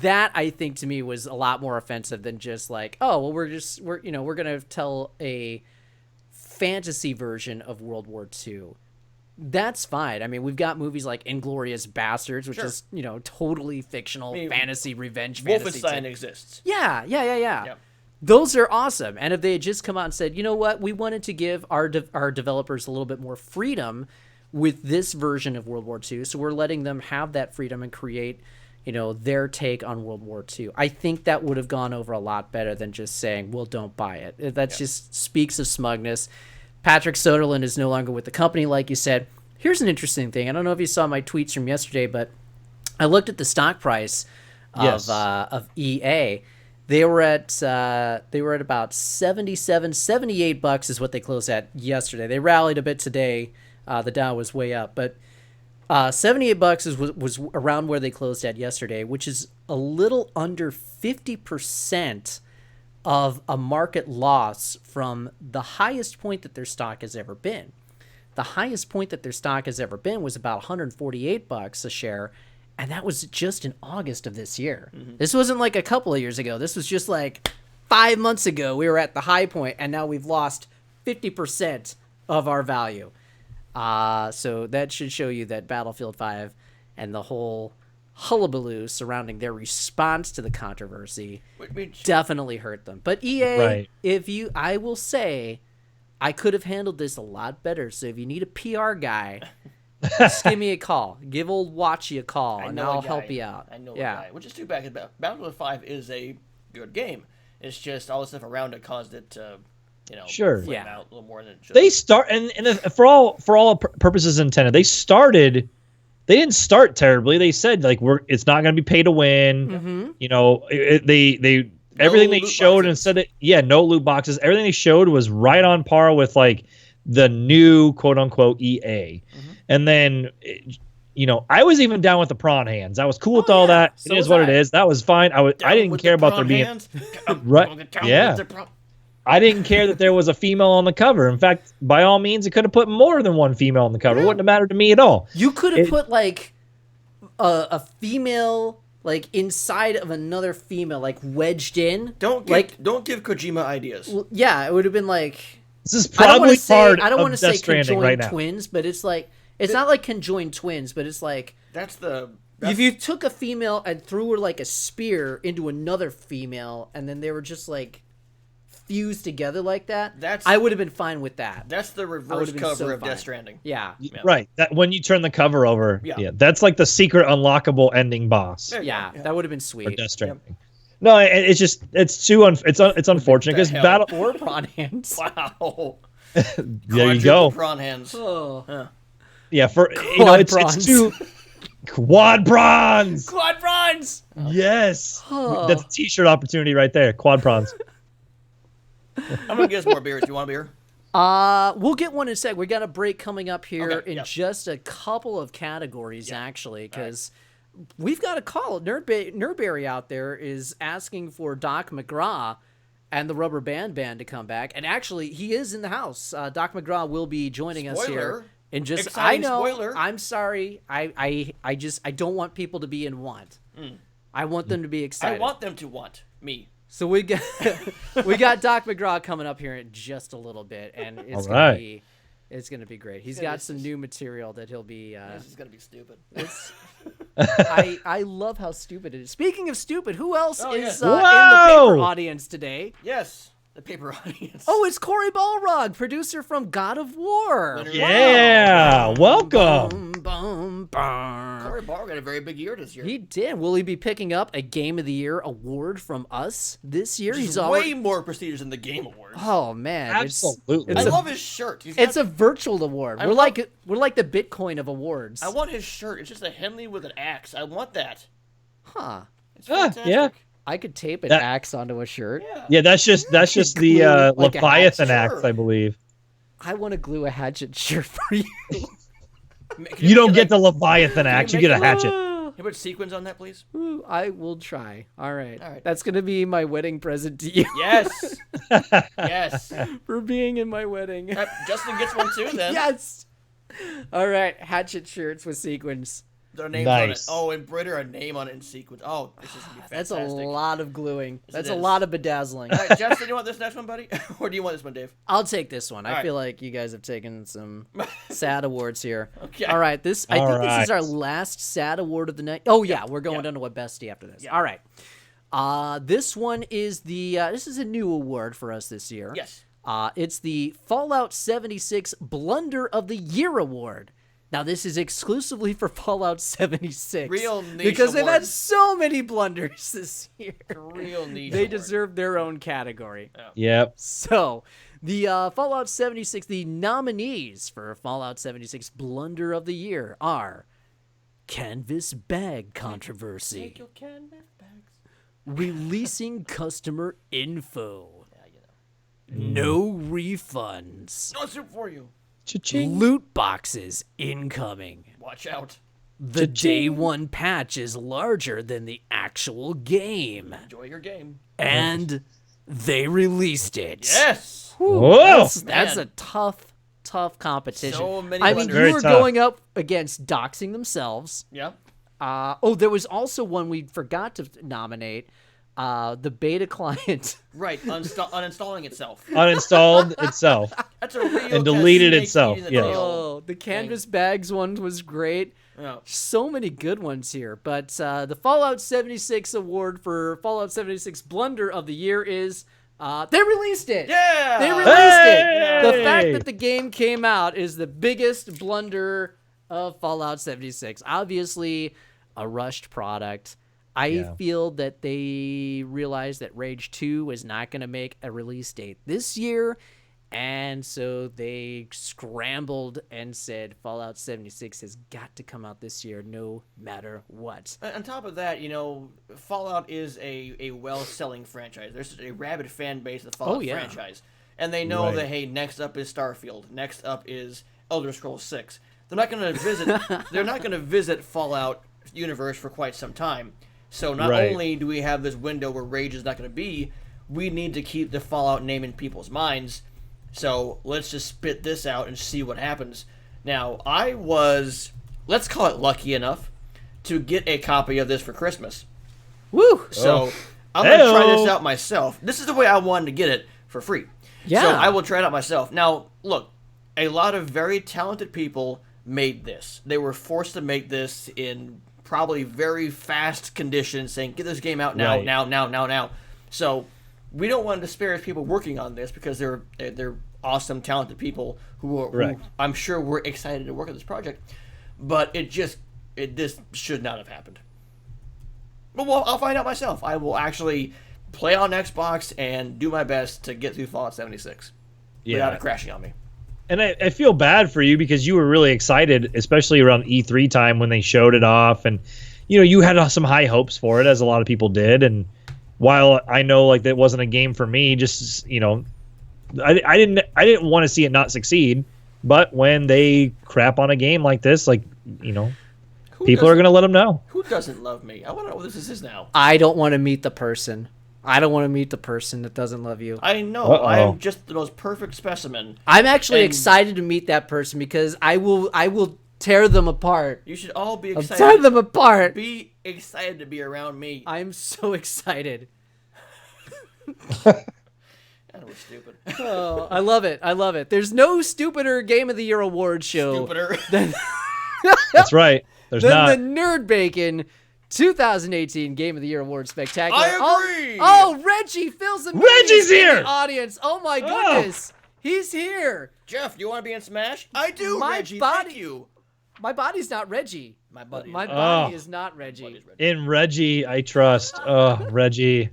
that, I think, to me was a lot more offensive than just we're going to tell a fantasy version of World War II. That's fine. I mean, we've got movies like Inglourious Bastards, which is, totally fictional fantasy revenge fantasy. Wolfenstein exists. Yeah. Yep. Those are awesome. And if they had just come out and said, you know what, we wanted to give our developers a little bit more freedom with this version of World War II. So we're letting them have that freedom and create, their take on World War II. I think that would have gone over a lot better than just saying, well, don't buy it. That just speaks of smugness. Patrick Soderlund is no longer with the company, like you said. Here's an interesting thing. I don't know if you saw my tweets from yesterday, but I looked at the stock price of EA. They were at about $78 is what they closed at yesterday. They rallied a bit today. The Dow was way up, but $78 was around where they closed at yesterday, which is a little under 50% of a market loss from the highest point that their stock has ever been. The highest point that their stock has ever been was about $148 a share, and that was just in August of this year. Mm-hmm. This wasn't like a couple of years ago. This was just like 5 months ago. We were at the high point, and now we've lost 50% of our value. So that should show you that Battlefield 5 and the whole hullabaloo surrounding their response to the controversy definitely hurt them. But EA, I will say, I could have handled this a lot better. So if you need a PR guy, just give me a call. Give old Watchy a call, and I'll help you out. I know a guy, which is too bad. Battlefield 5 is a good game. It's just all the stuff around it caused it to, flame out a little more than it should. They start, and for all purposes intended, they didn't start terribly. They said it's not going to be pay to win. Mm-hmm. Everything they showed and said no loot boxes. Everything they showed was right on par with the new quote unquote EA. Mm-hmm. And then, I was even down with the prawn hands. I was cool with all that. So it is what it is. That was fine. I didn't care about there being right. Yeah. I didn't care that there was a female on the cover. In fact, by all means, it could have put more than one female on the cover. It wouldn't have mattered to me at all. You could have put a female inside of another female, wedged in. Don't give Kojima ideas. Well, yeah, it would have been this is probably part I don't want to say conjoined right now. twins, but it's it's not like conjoined twins, but it's if you took a female and threw her like a spear into another female, and then they were just fused together like that, I would have been fine with that. That's the reverse cover of Death Stranding. Yeah. Right. That when you turn the cover over, that's like the secret unlockable ending boss. Yeah, that would have been sweet. For Death Stranding. Yep. No, it's just it's unfortunate because battle or prawn hands. Wow. There you go. Prawn hands. Oh. Yeah, it's two quad prawns. Quad prawns. Yes. Oh. That's a t-shirt opportunity right there. Quad prawns. I'm gonna get us more beers. Do you want a beer? We'll get one in a sec. We got a break coming up here in just a couple of categories, actually, because we've got a call. Nerdberry out there is asking for Doc McGraw and the Rubber Band Band to come back, and actually, he is in the house. Doc McGraw will be joining us here. And Exciting spoiler. I'm sorry. I don't want people to be in want. I want them to be excited. I want them to want me. So we got Doc McGraw coming up here in just a little bit, and it's gonna be great. He's got some new material that he'll be. This is gonna be stupid. I love how stupid it is. Speaking of stupid, who else is in the paper audience today? Yes. The paper audience. Oh, it's Corey Balrog, producer from God of War. Yeah, welcome. Corey Balrog had a very big year this year. He did. Will he be picking up a Game of the Year award from us this year? He's way more prestigious than the Game Awards. Oh man, absolutely! I love his shirt. It's a virtual award. We're like the Bitcoin of awards. I want his shirt. It's just a Henley with an axe. I want that. Huh? It's fantastic. Yeah. I could tape an axe onto a shirt. Yeah, that's just the Leviathan axe, I believe. I want to glue a hatchet shirt for you. You don't get the Leviathan axe, you get a hatchet. Can you put sequins on that, please? Ooh, I will try. All right. That's going to be my wedding present to you. Yes. Yes. For being in my wedding. Justin gets one too, then. Yes. All right. Hatchet shirts with sequins. Their names on it. Oh, embroider a name on it in sequins. Oh, this is going to be fantastic. That's a lot of gluing. That's a lot of bedazzling. All right, Justin, do you want this next one, buddy? Or do you want this one, Dave? I'll take this one. I feel like you guys have taken some sad awards here. Okay. All right. I think this is our last sad award of the night. Oh, yeah. We're going down to What Bestie after this. Yeah. All right. This one is this is a new award for us this year. Yes. It's the Fallout 76 Blunder of the Year Award. Now, this is exclusively for Fallout 76. Real niche because they've had award. so many blunders this year. Real niche They award. deserve their own category. Yep. So, the Fallout 76, the nominees for Fallout 76 Blunder of the Year are Canvas Bag Controversy, Take your canvas bags. Releasing Customer Info, Yeah, you know. No Refunds, No soup for you. Cha-ching. Loot Boxes Incoming, Watch out. the Day 1 patch is larger than the actual game, Enjoy your game. and they released it. Yes. Whoa! That's Man. a tough competition. So many I mean, blunders. you Very were tough. going up against doxing themselves. Yeah. There was also one we forgot to nominate. The beta client. Right. Uninstalling itself. Uninstalled itself. That's a real And deleted snake itself, eating the yes. tail. Oh, the Canvas Bags one was great. Yeah. So many good ones here. But the Fallout 76 award for Fallout 76 Blunder of the Year is they released it. Yeah. They released it. The Hey! fact that the game came out is the biggest blunder of Fallout 76. Obviously, a rushed product. I feel that they realized that Rage 2 is not going to make a release date this year, and so they scrambled and said Fallout 76 has got to come out this year no matter what. On top of that, you know, Fallout is a well-selling franchise. There's a rabid fan base of the Fallout franchise. And they know that, hey, next up is Starfield. Next up is Elder Scrolls 6. They're not going to visit Fallout universe for quite some time. So not only do we have this window where Rage is not going to be, we need to keep the Fallout name in people's minds. So let's just spit this out and see what happens. Now, I was, let's call it lucky enough, to get a copy of this for Christmas. Woo! So I'm going to try this out myself. This is the way I wanted to get it for free. Yeah. So I will try it out myself. Now, look, a lot of very talented people made this. They were forced to make this in probably very fast conditions, saying, get this game out now, now. So we don't want to disparage people working on this because they're awesome, talented people who I'm sure were excited to work on this project. But this should not have happened. But well, I'll find out myself. I will actually play on Xbox and do my best to get through Fallout 76 without it crashing on me. And I feel bad for you because you were really excited, especially around E3 time when they showed it off, and you had some high hopes for it, as a lot of people did. And while I know like that wasn't a game for me, just I didn't want to see it not succeed. But when they crap on a game like this, like people are gonna let them know. Who doesn't love me? I want to know what this is now. I don't want to meet the person. I don't want to meet the person that doesn't love you. I know. I am just the most perfect specimen. I'm actually excited to meet that person because I will tear them apart. You should all be I'll excited. tear them apart. Be excited to be around me. I'm so excited. That was stupid. Oh, I love it. I love it. There's no stupider Game of the Year award show Stupider. That's right. There's than not. the NerdBacon 2018 Game of the Year award spectacular. I agree. Oh, Reggie fills the Reggie's in here. the audience. Oh my goodness, he's here. Jeff, do you want to be in Smash? I do, My Reggie. body- Thank you. My body's not Reggie. My buddy. My body is not Reggie. In Reggie, I trust. Oh, Reggie.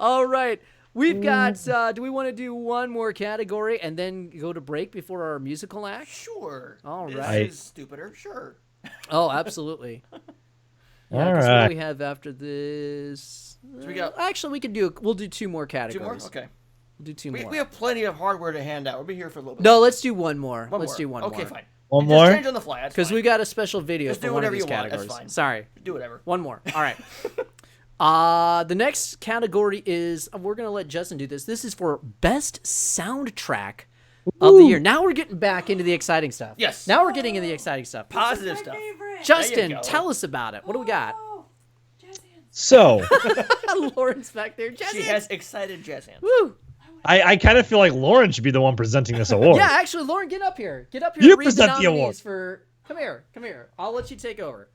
All right. We've got, do we want to do one more category and then go to break before our musical act? Sure. All This right. is stupider. Sure. Oh, absolutely. All 'cause What right. do we have after this? So we got Actually, we'll do two more two more. categories. Okay. We'll do two We more. have plenty of hardware to hand out. We'll be here for a little bit. No, let's do one more. Let's more. do one more. Okay, fine. One Just more? change on the fly. That's Because fine. we got a special video Just for do one of whatever these you want, that's categories. fine. Sorry. Do whatever. One more. All right. The next category is, we're going to let Justin do this. This is for best soundtrack of the year. Now we're getting back into the exciting stuff. Yes. Now we're getting into the exciting stuff. Positive stuff. Justin, go. tell us about it. What do we got? So Lauren's back there. Justin. She has excited jazz hands. Woo. I kind of feel like Lauren should be the one presenting this award. Yeah, actually, Lauren, get up here. Get up here. You and read present the nominees award. For. Come here. I'll let you take over.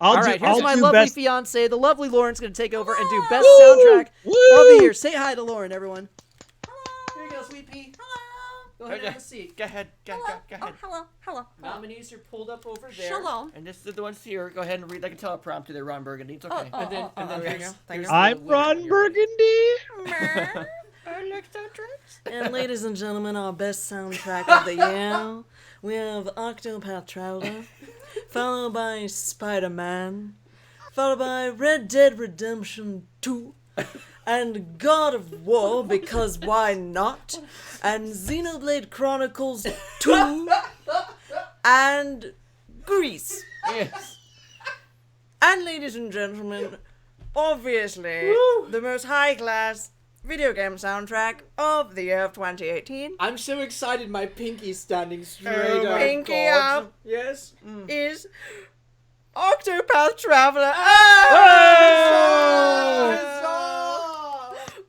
I'll All do, right, here's I'll my do lovely best. fiance. The lovely Lauren's going to take over and do best Woo! soundtrack of Woo! the year. Say hi to Lauren, everyone. Here you go, sweet pea. Go ahead and have a seat. Go ahead. Go ahead. Hello. Nominees are pulled up over there. Shalom. And this is the ones here. Go ahead and read like a teleprompter there, Ron Burgundy. It's okay. And then thank you. Thank you. I'm Ron Burgundy. I like soundtracks. And ladies and gentlemen, our best soundtrack of the year, we have Octopath Traveler, followed by Spider-Man, followed by Red Dead Redemption 2, and God of War, because why not, and Xenoblade Chronicles 2, and Grease. Yes. And ladies and gentlemen, obviously, the most high-class video game soundtrack of the year of 2018. I'm so excited my pinky's standing straight Oh up. my Pinky God. up Yes. is Octopath Traveler.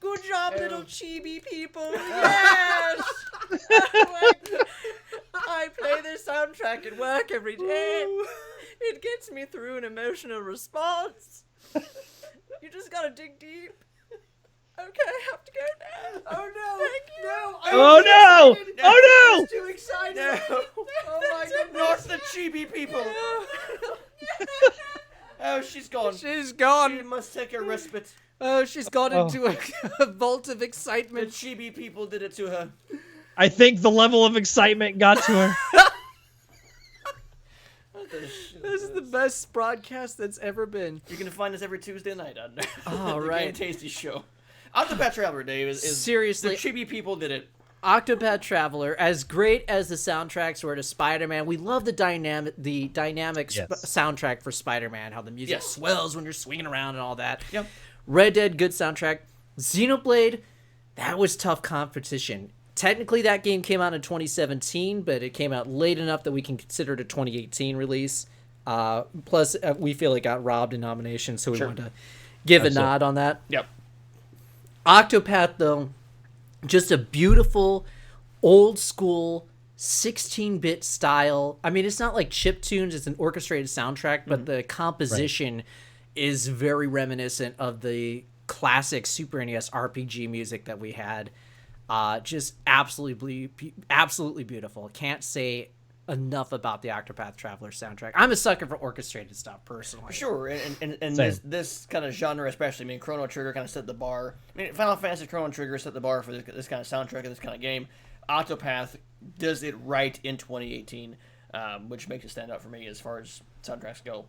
Good job, little chibi people. Yes. I play this soundtrack at work every day. It gets me through an emotional response. You just gotta dig deep. Okay, I have to go now. Oh no! Thank you. No! Oh no! Oh no! Too excited! No. Oh my goodness! Not the chibi people. Oh, she's gone. She's She gone. must take a respite. Oh, she's gone into a vault of The excitement. chibi people did it to her. I think the level of excitement got to her. This is the best broadcast that's ever been. You can find us every Tuesday night on Oh, the right. Game Tasty Show. Octopath Traveler, Dave, is Seriously. the chibi people did it. Octopath Traveler, as great as the soundtracks were to Spider-Man, we love the dynamic Yes. soundtrack for Spider-Man, how the music swells when you're swinging around and all that. Yep. Red Dead, good soundtrack. Xenoblade, that was tough competition. Technically, that game came out in 2017, but it came out late enough that we can consider it a 2018 release. Plus, we feel it got robbed in nominations, so we wanted to give a nod on that. Yep. Octopath, though, just a beautiful, old-school, 16-bit style. I mean, it's not like chiptunes, it's an orchestrated soundtrack, but the composition is very reminiscent of the classic Super NES RPG music that we had. Just absolutely beautiful. Can't say enough about the Octopath Traveler soundtrack. I'm a sucker for orchestrated stuff, personally. Sure, and Same. this kind of genre especially, I mean, Chrono Trigger kind of set the bar. I mean, Final Fantasy Chrono Trigger set the bar for this kind of soundtrack and this kind of game. Octopath does it right in 2018, which makes it stand out for me as far as soundtracks go.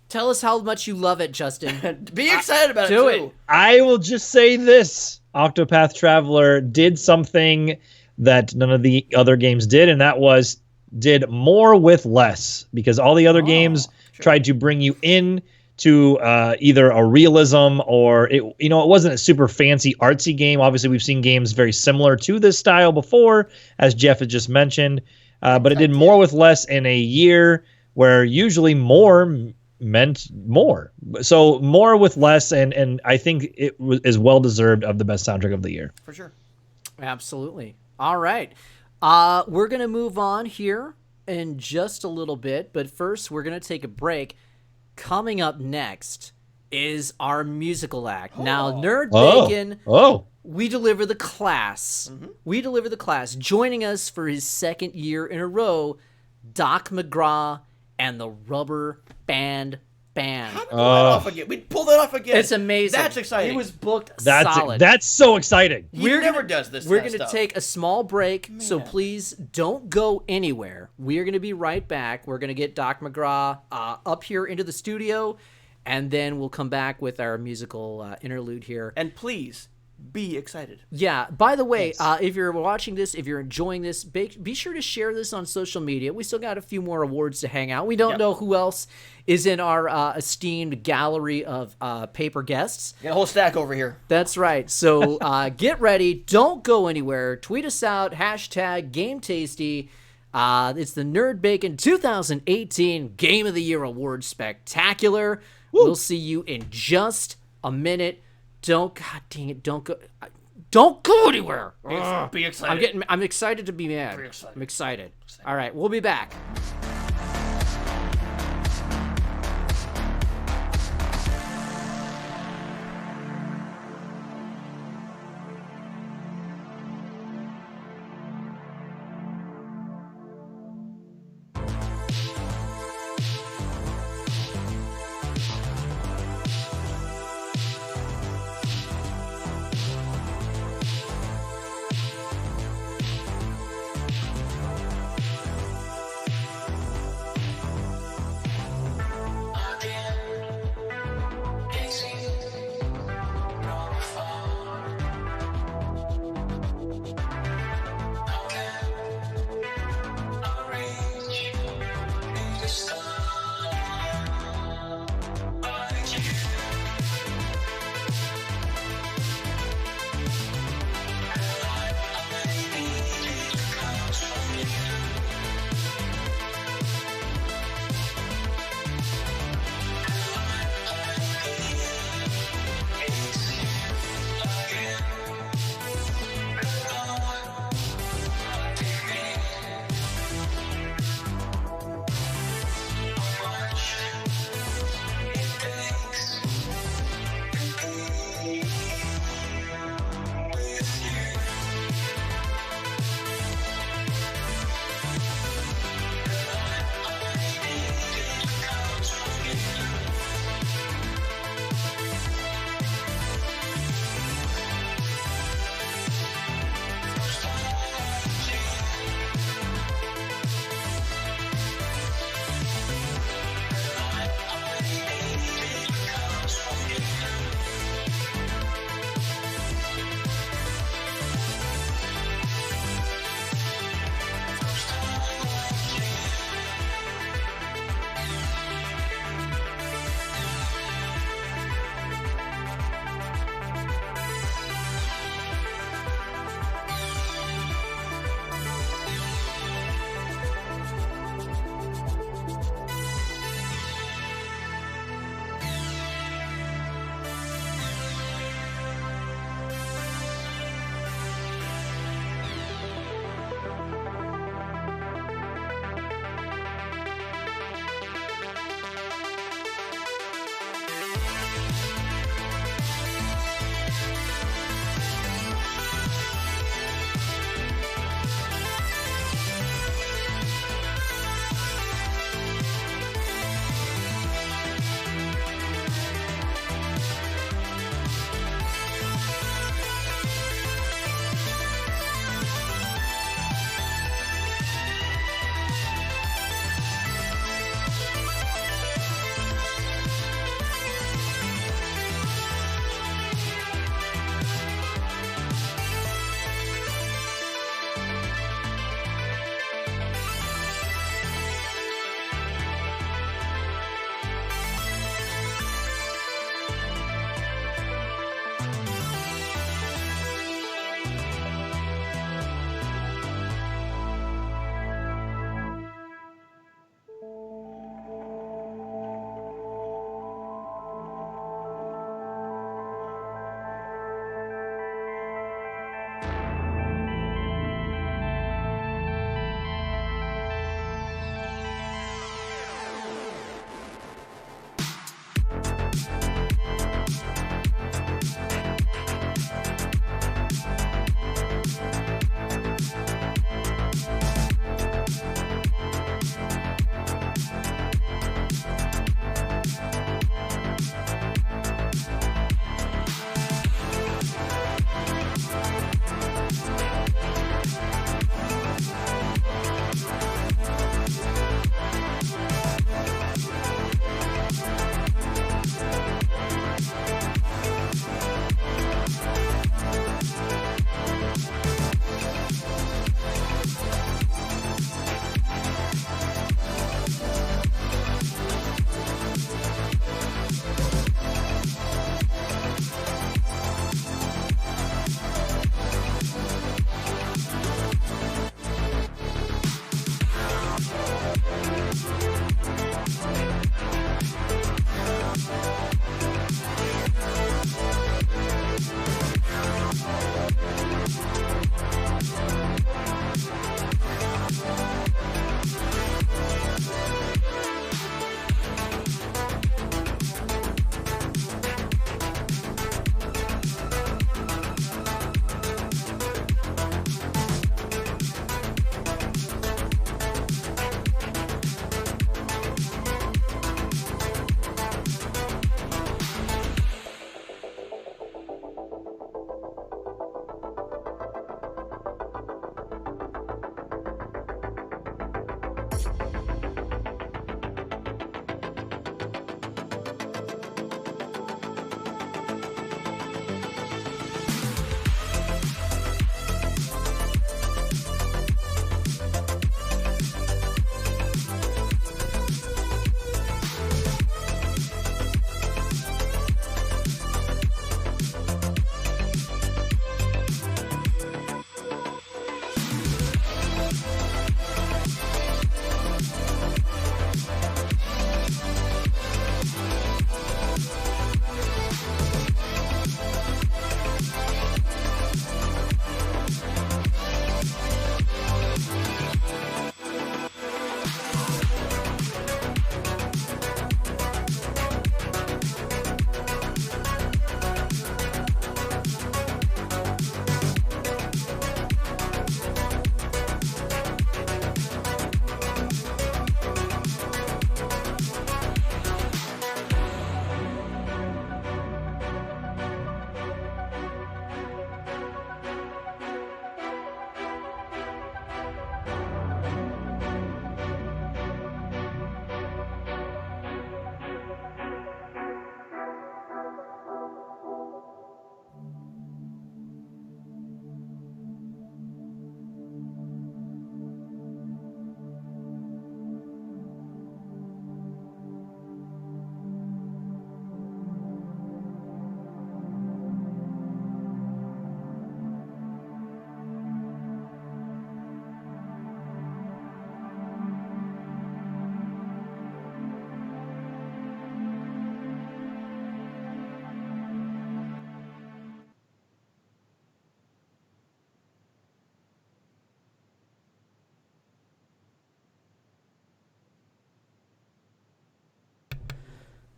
Tell us how much you love it, Justin. Be excited about it, Do too. it. I will just say this. Octopath Traveler did something that none of the other games did, and that was did more with less, because all the other games tried to bring you in to either a realism or it wasn't a super fancy artsy game. Obviously, we've seen games very similar to this style before, as Jeff had just mentioned, but it did more with less in a year where usually more meant more. So more with less, and I think it is well deserved of the best soundtrack of the year. For sure. Absolutely. All right. We're going to move on here in just a little bit, but first we're going to take a break. Coming up next is our musical act. Now, NerdBacon, we deliver the class. We deliver the class. Joining us for his second year in a row, Doc McGraw and the Rubber Band Band. How did we pull that off again? We pulled that off again. It's amazing. That's exciting. He was booked That's solid. That's so exciting. He never does this. We're kind of going to stuff. take a small break, so please don't go anywhere. We are going to be right back. We're going to get Doc McGraw up here into the studio, and then we'll come back with our musical interlude here. And please be excited. Yeah, by the way, if you're watching this, if you're enjoying this, be sure to share this on social media. We still got a few more awards to hang out. We don't know who else is in our esteemed gallery of paper guests. Got a whole stack over here. That's right. So get ready. Don't go anywhere. Tweet us out. #GameTasty. It's the NerdBacon 2018 Game of the Year Award Spectacular. We'll see you in just a minute. God dang it, don't go anywhere. Be excited. I'm excited to be mad. I'm excited. All right, we'll be back.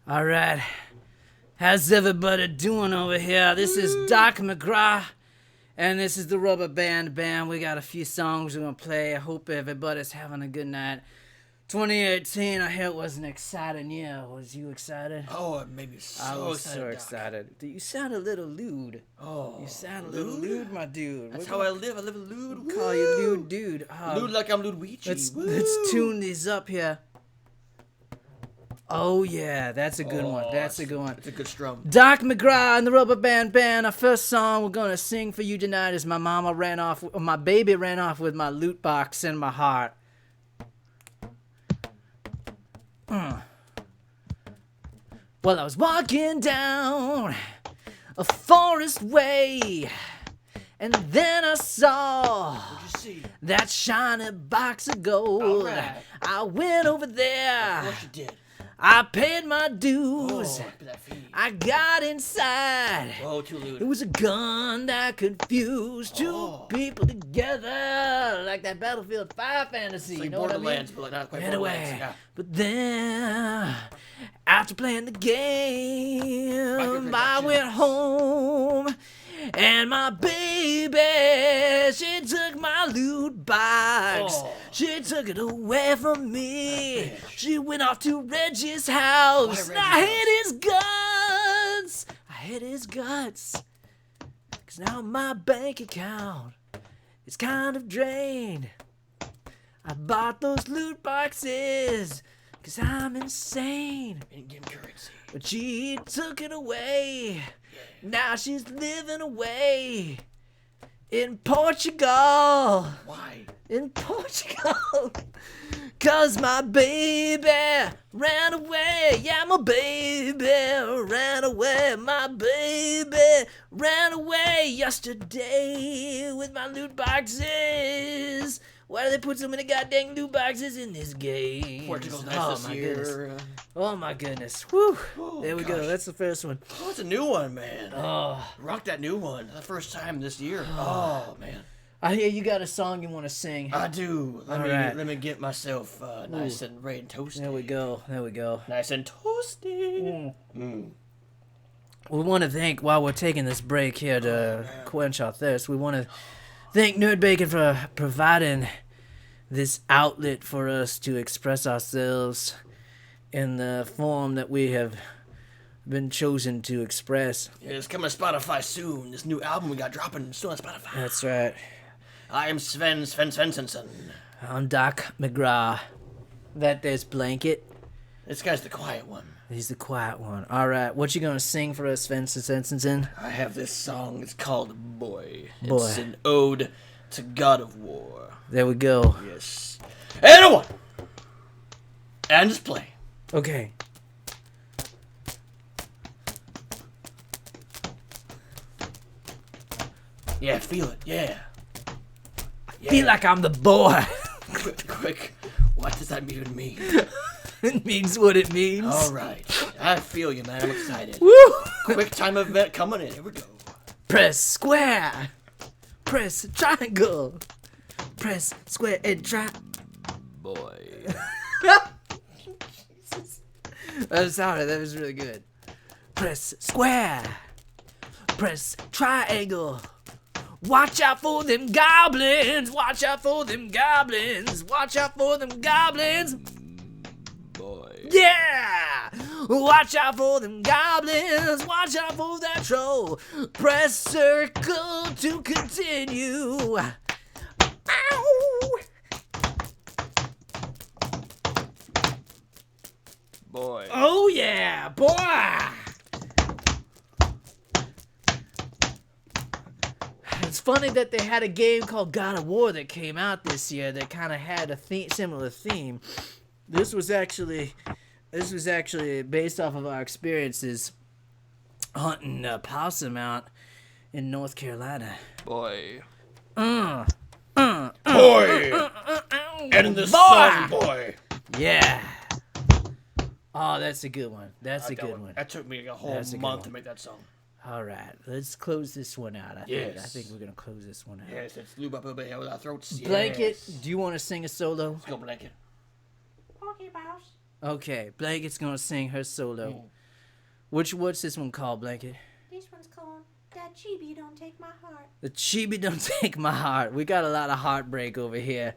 All right. How's everybody doing over here? This is Doc McGraw, and this is the Rubber Band Band. We got a few songs we're going to play. I hope everybody's having a good night. 2018, I hear it was an exciting year. Was you excited? Oh, it made me so I was excited, so Doc. excited. You sound a little lewd. Oh, You sound a little lewd, my dude. That's how I live. I live a lewd. We'll call you lewd dude. Lewd like I'm Luigi. Let's tune these up here. Oh, yeah, that's a good one. That's a good one. It's a good strum. Doc McGraw and the Rubber Band Band. Our first song we're going to sing for you tonight is my baby ran off with my loot box in my heart. Well, I was walking down a forest way, and then I saw What'd you see? that shiny box of gold. All right. I went over there. Of course you did. I paid my dues. Oh, look at that feed. I got inside. Oh, too lewd. It was a gun that confused two people together, like that Battlefield 5 fantasy. It's like you know what I mean? Borderlands, but like not quite Borderlands. Anyway, Yeah. but then after playing the game, I went home. And my baby, she took my loot box. Oh. She took it away from me. That bitch. She went off to Reggie's house. Why And I Reggie's hit his guts. I hit his guts. 'Cause now my bank account is kind of drained. I bought those loot boxes 'cause I'm insane. In-game currency. But she took it away. Now she's living away in Portugal. Why? In Portugal. 'Cause my baby ran away. Yeah, my baby ran away. My baby ran away yesterday with my loot boxes. Why do they put so many goddamn loot boxes in this game? Portugal's nice Oh this my year. goodness. Oh my goodness. Whew. Oh, There we go. gosh. That's the first one. Oh, it's a new one, man. Oh. Rock that new one. The first time this year. Oh, man. I hear you got a song you want to sing. I do. All right. Let me get myself nice and ready and toasty. There we go. There we go. Nice and toasty. Mm. We want to thank, while we're taking this break here to quench our thirst, we want to thank NerdBacon for providing this outlet for us to express ourselves in the form that we have been chosen to express. Yeah, it's coming to Spotify soon. This new album we got dropping soon on Spotify. That's right. I am Sven Svensson. I'm Doc McGraw. That there's Blanket. This guy's the quiet one. He's the quiet one. All right, what you gonna sing for us, Svensson? I have this song. It's called Boy. Boy. It's an ode to God of War. There we go. Yes. And a one. And just play. Okay. Yeah, feel it. Yeah. Feel like I'm the boy. Quick. What does that even mean? It means what it means. All right. I feel you, man. I'm excited. Woo! Quick time event coming in. Here we go. Press square. Press triangle. Press square and try. Boy. That was really good. Press square. Press triangle. Watch out for them goblins. Watch out for them goblins. Watch out for them goblins. Boy. Yeah! Watch out for them goblins. Watch out for that troll. Press circle to continue. Ow! Boy. Oh yeah, boy! It's funny that they had a game called God of War that came out this year that kind of had a similar theme. This was actually based off of our experiences hunting possum out in North Carolina. Boy. Boy! Boy. And in the song, boy. Yeah. Oh, that's a good one. That's a good one. That took me a whole That's a good month one. to make that song. All right, let's close this one out. I Yes. think we're gonna close this one out. Yes, it's lube up a bit with our throats. Blanket, Yes. do you want to sing a solo? Let's go, Blanket. Okay, Blanket's gonna sing her solo. What's this one called, Blanket? This one's called That Chibi Don't Take My Heart. The chibi don't take my heart. We got a lot of heartbreak over here.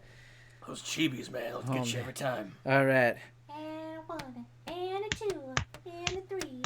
Those chibis, man. Let's get you every time. All right. And a 1, and a 2, and a 3.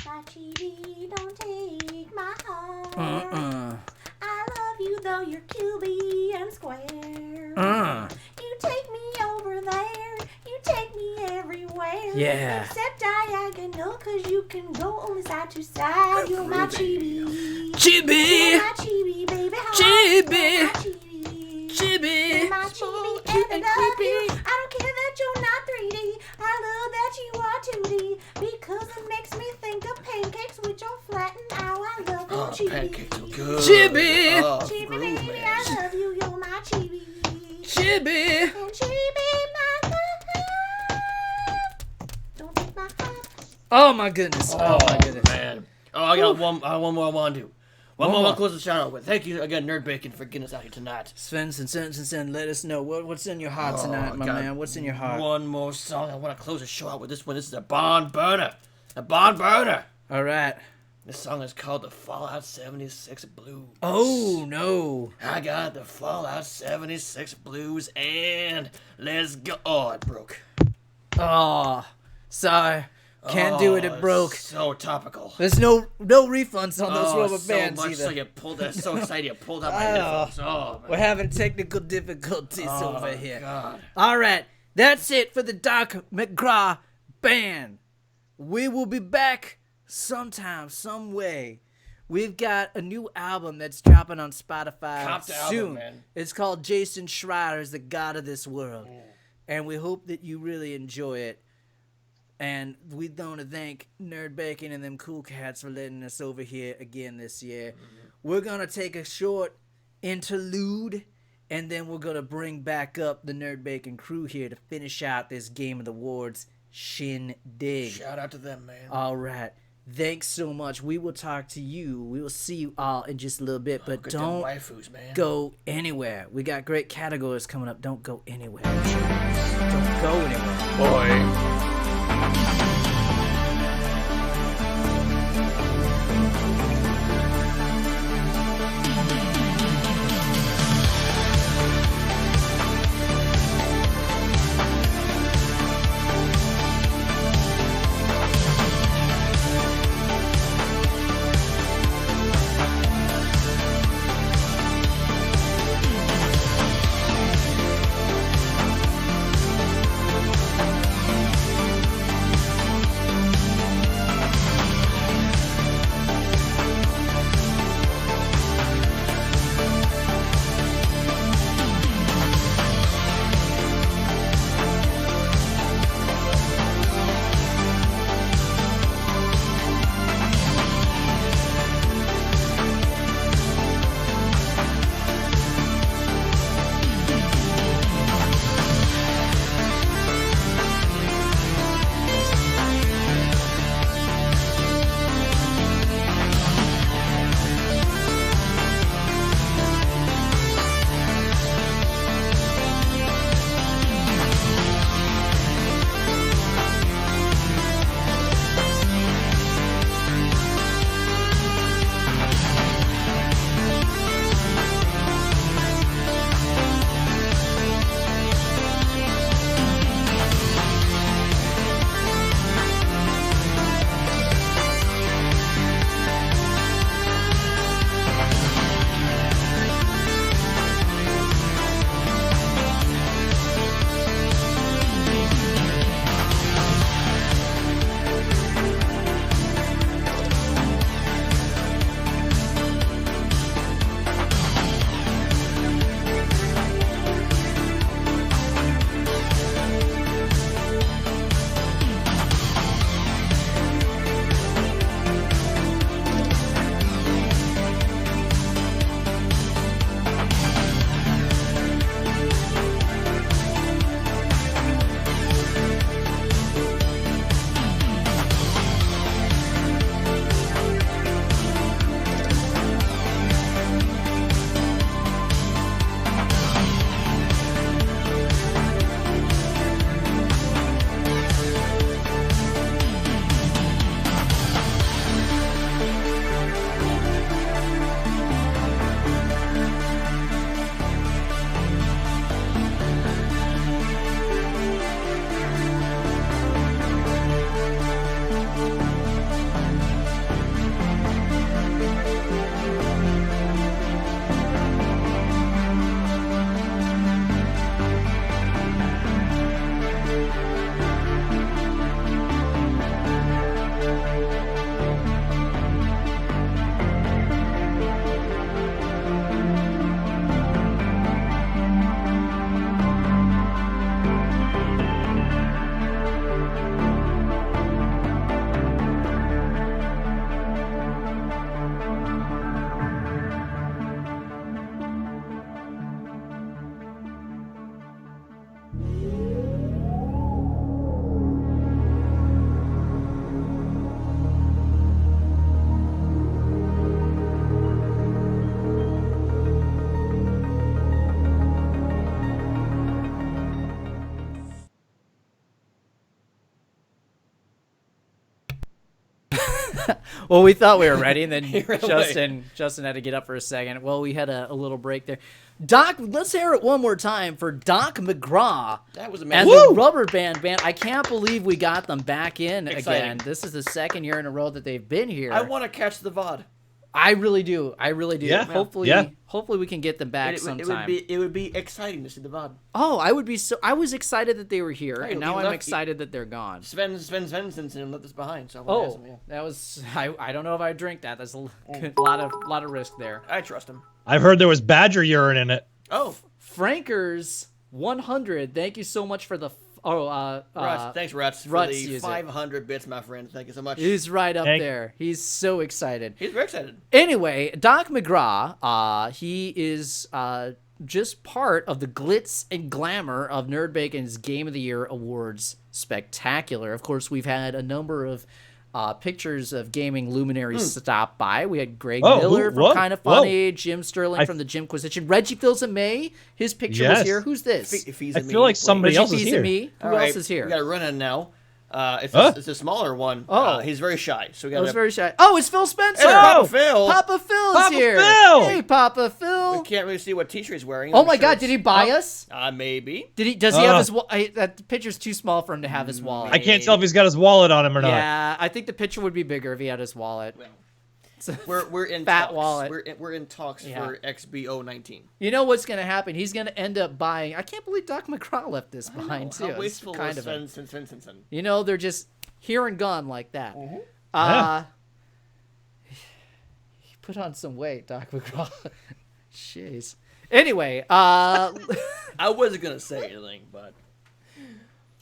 My chibi don't take my heart. I love you though you're cuby and square. You take me over there. You take me everywhere. Yeah. Except diagonal, cause you can go only side to side. You're my chibi. Chibi! You're my chibi, baby. Chibi! My chibi. Chibi! You're my chibi, and I love you. I don't care that you're not 3D. I love that you are 2D. Because it makes me think of pancakes which are flat and ow, I love them chibi. Pancakes are good. Chibi! Oh, Chibi, groove, baby, man. I love you. You're my chibi. Chibi! And chibi, my love. Don't take my heart. Oh my goodness. Oh my goodness. Man. Oh, I got one more I want to do. One more I'll close the shout out with. Thank you again, Nerd for getting us out here tonight. Svensson, let us know what's in your heart tonight, my man. What's in your heart? One more song. I want to close the show out with this one. This is a barn burner. A barn burner. All right. This song is called the Fallout 76 Blues. Oh no. I got the Fallout 76 Blues and let's go. Oh, it broke. Oh, sorry. Can't do it. It broke. So topical. There's no refunds on those rubber bands so much either. So you pulled that. So excited you pulled out my headphones. Oh, man. We're having technical difficulties over here. God. All right, that's it for the Doc McGraw Band. We will be back sometime, some way. We've got a new album that's dropping on Spotify Cop the soon. album, man. It's called Jason Schreier's The God of This World. And we hope that you really enjoy it. And we want to thank NerdBacon and them cool cats for letting us over here again this year. We're going to take a short interlude, and then we're going to bring back up the NerdBacon crew here to finish out this Game of the Awards shindig. Shout out to them, man. All right. Thanks so much. We will talk to you. We will see you all in just a little bit, but Good don't waifus, man. go anywhere. We got great categories coming up. Don't go anywhere. Don't go anywhere. Boy. Well, we thought we were ready, and then Right Justin had to get up for a second. Well, we had a little break there. Doc, let's hear it one more time for Doc McGraw. That was And amazing. the Rubber Band Band. I can't believe we got them back in Exciting. again. This is the second year in a row that they've been here. I want to catch the VOD. I really do. Yeah. Hopefully we can get them back sometime. It would be exciting to see the VOD. Oh, I was excited that they were here, Hey, and now he I'm left- excited that they're gone. Sven Svensson left us behind, so I want to ask him, yeah. That was I don't know if I drink that. That's a lot of risk there. I trust him. I've heard there was badger urine in it. Oh, Frankers 100. Thank you so much for the Ruts. Thanks, Ruts, for Ruts the used it. 500 bits, my friend. Thank you so much. He's right up Thank- there. He's so excited. He's very excited. Anyway, Doc McGraw, he is just part of the glitz and glamour of NerdBacon's Game of the Year Awards Spectacular. Of course, we've had a number of pictures of gaming luminaries stop by. We had Greg Miller from Kind of Funny, Jim Sterling from the Jimquisition, Reggie Fils-Aimé. His picture was here. Who's this? I feel like somebody else is here. Who else is here? We got a run-in now. It's a smaller one. Oh. He's very shy. So we I got was very shy. Oh, it's Phil Spencer. Hey, Papa Phil. Papa Phil's Papa here. Phil. Hey, Papa Phil. We can't really see what t-shirt he's wearing. Oh my God! Did he buy us? Maybe. Does he have his? That picture's too small for him to have his wallet. I can't tell if he's got his wallet on him or not. Yeah, I think the picture would be bigger if he had his wallet. Well, It's a we're in fat talks. wallet. We're in talks for XBO19. You know what's gonna happen? He's gonna end up buying. I can't believe Doc McGraw left this behind too. How It's wasteful kind was of. Svensson. You know, they're just here and gone like that. He put on some weight, Doc McGraw. Jeez. Anyway, I wasn't gonna say anything, but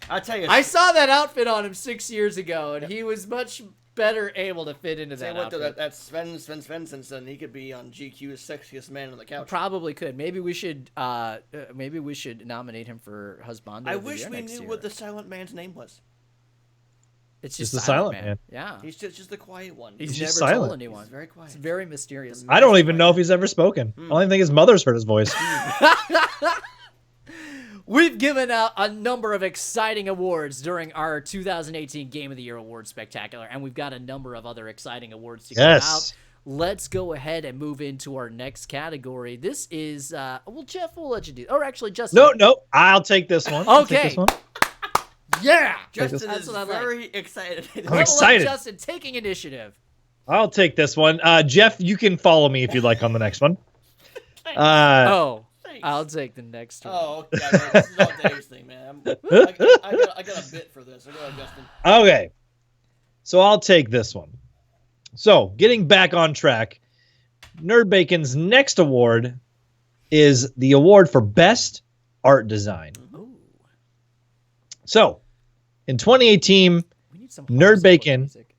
I'll tell you. I saw that outfit on him 6 years ago, and he was much better able to fit into Say that what, though, outfit. that's Sven Svensson. He could be on GQ's Sexiest Man on the Couch. Probably could. Maybe we should. Maybe we should nominate him for husband. I wish we knew what the silent man's name was. It's Just just the silent silent man. Yeah, He's just the quiet one. he's He's never just told silent. anyone. He's very quiet. It's very mysterious. I don't even know if he's ever spoken. I only think his mother's heard his voice. We've given out a number of exciting awards during our 2018 Game of the Year Awards Spectacular, and we've got a number of other exciting awards to give out. Let's go ahead and move into our next category. This is, well, Jeff, we'll let you do. Or actually, Justin. No, I'll take this one. I'll take Okay. this one. Yeah. Justin That's is what I like. very excited. I'm excited. Justin taking initiative. I'll take this one. Jeff, you can follow me if you'd like on the next one. Oh, Thanks. I'll take the next one. Oh, okay. This is all Dave's thing, man. I got a bit for this. Go ahead, Justin. Okay. So I'll take this one. So, getting back on track, NerdBacon's next award is the award for Best Art Design. Ooh, So, in 2018, we need some NerdBacon. music.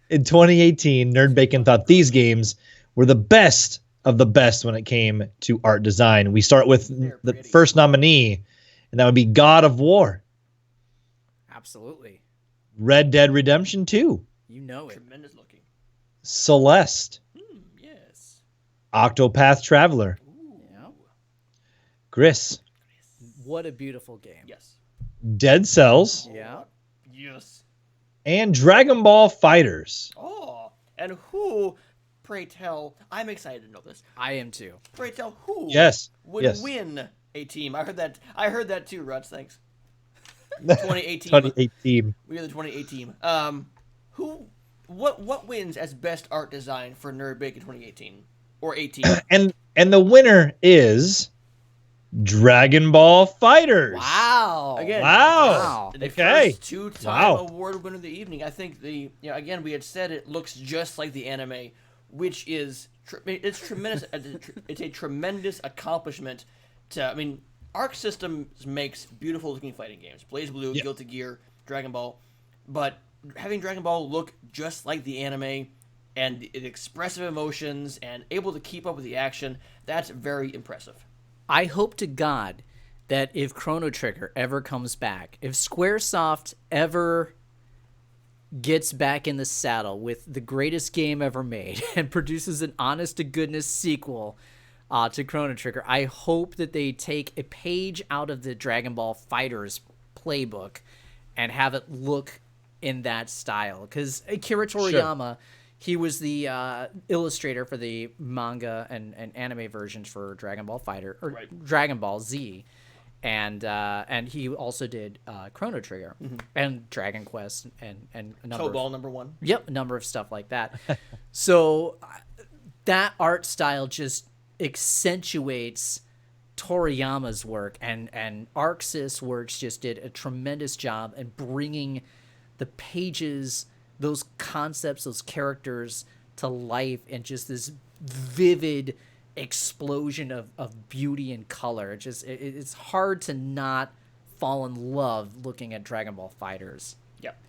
In 2018, NerdBacon thought these games were the best of the best when it came to art design. We start with the first nominee, and that would be God of War, Absolutely. Red Dead Redemption 2, You know it. Tremendous looking. Celeste, Yes. Octopath Traveler, Yeah. Gris, What a beautiful game. Yes. Dead Cells, Yeah. Yes. and Dragon Ball Fighters. Oh, and who, pray tell, I'm excited to know this. I am too. Pray tell, who Yes. would yes. win a team? I heard that too, Ruts. Thanks. 2018. 2018. We are the 2018. What wins as best art design for NerdBacon 2018 or 18? And the winner is Dragon Ball Fighters. Wow. Again, Wow. the Okay. first two-time Wow. award winner of the evening. I think again we had said it looks just like the anime, which is it's tremendous. It's a tremendous accomplishment. Arc Systems makes beautiful looking fighting games. BlazBlue, Yeah. Guilty Gear, Dragon Ball, but having Dragon Ball look just like the anime and the expressive emotions and able to keep up with the action, that's very impressive. I hope to God that if Chrono Trigger ever comes back, if Squaresoft ever gets back in the saddle with the greatest game ever made and produces an honest-to-goodness sequel to Chrono Trigger, I hope that they take a page out of the Dragon Ball Fighters playbook and have it look in that style. Because Akira Toriyama, he was the illustrator for the manga and anime versions for Dragon Ball Fighter or Dragon Ball Z, and he also did Chrono Trigger and Dragon Quest and a number Toe-Ball #1. Yep, a number of stuff like that. So that art style just accentuates Toriyama's work, and Arxis Works just did a tremendous job in bringing the pages, those concepts, those characters to life in just this vivid explosion of beauty and color. It's hard to not fall in love looking at Dragon Ball Fighters. Yep.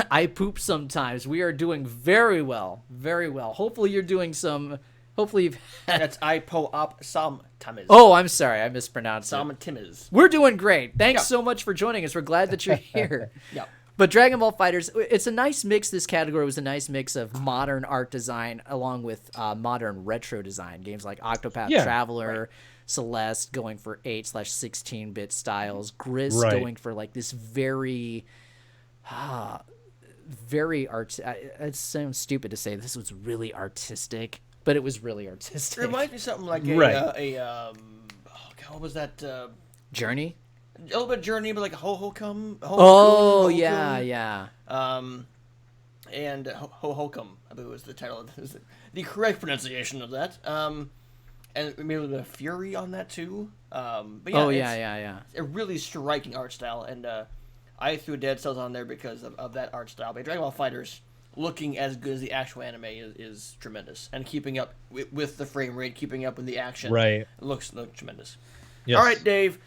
I poop sometimes. We are doing very well. Very well. Hopefully you're doing some... Hopefully you've had... That's I-po-op Sam-tamiz. Oh, I'm sorry. I mispronounced it. Sam-timiz. We're doing great. Thanks so much for joining us. We're glad that you're here. Yeah. But Dragon Ball Fighters, it's a nice mix. This category was a nice mix of modern art design along with modern retro design. Games like Octopath Traveler, Celeste going for 8/16-bit styles, Gris going for like this very it sounds stupid to say this was really artistic, but it was really artistic. It reminds me of something like what was that? Journey? A little bit Journey, but like Ho-Ho-Cum. Yeah. And Ho-Ho-Cum, I believe was the title. Was the correct pronunciation of that. And maybe a little bit of Fury on that too. But yeah, it's a really striking art style, and I threw Dead Cells on there because of that art style. But Dragon Ball Fighters, looking as good as the actual anime, is tremendous, and keeping up with the frame rate, keeping up with the action, looks tremendous. Yes. All right, Dave.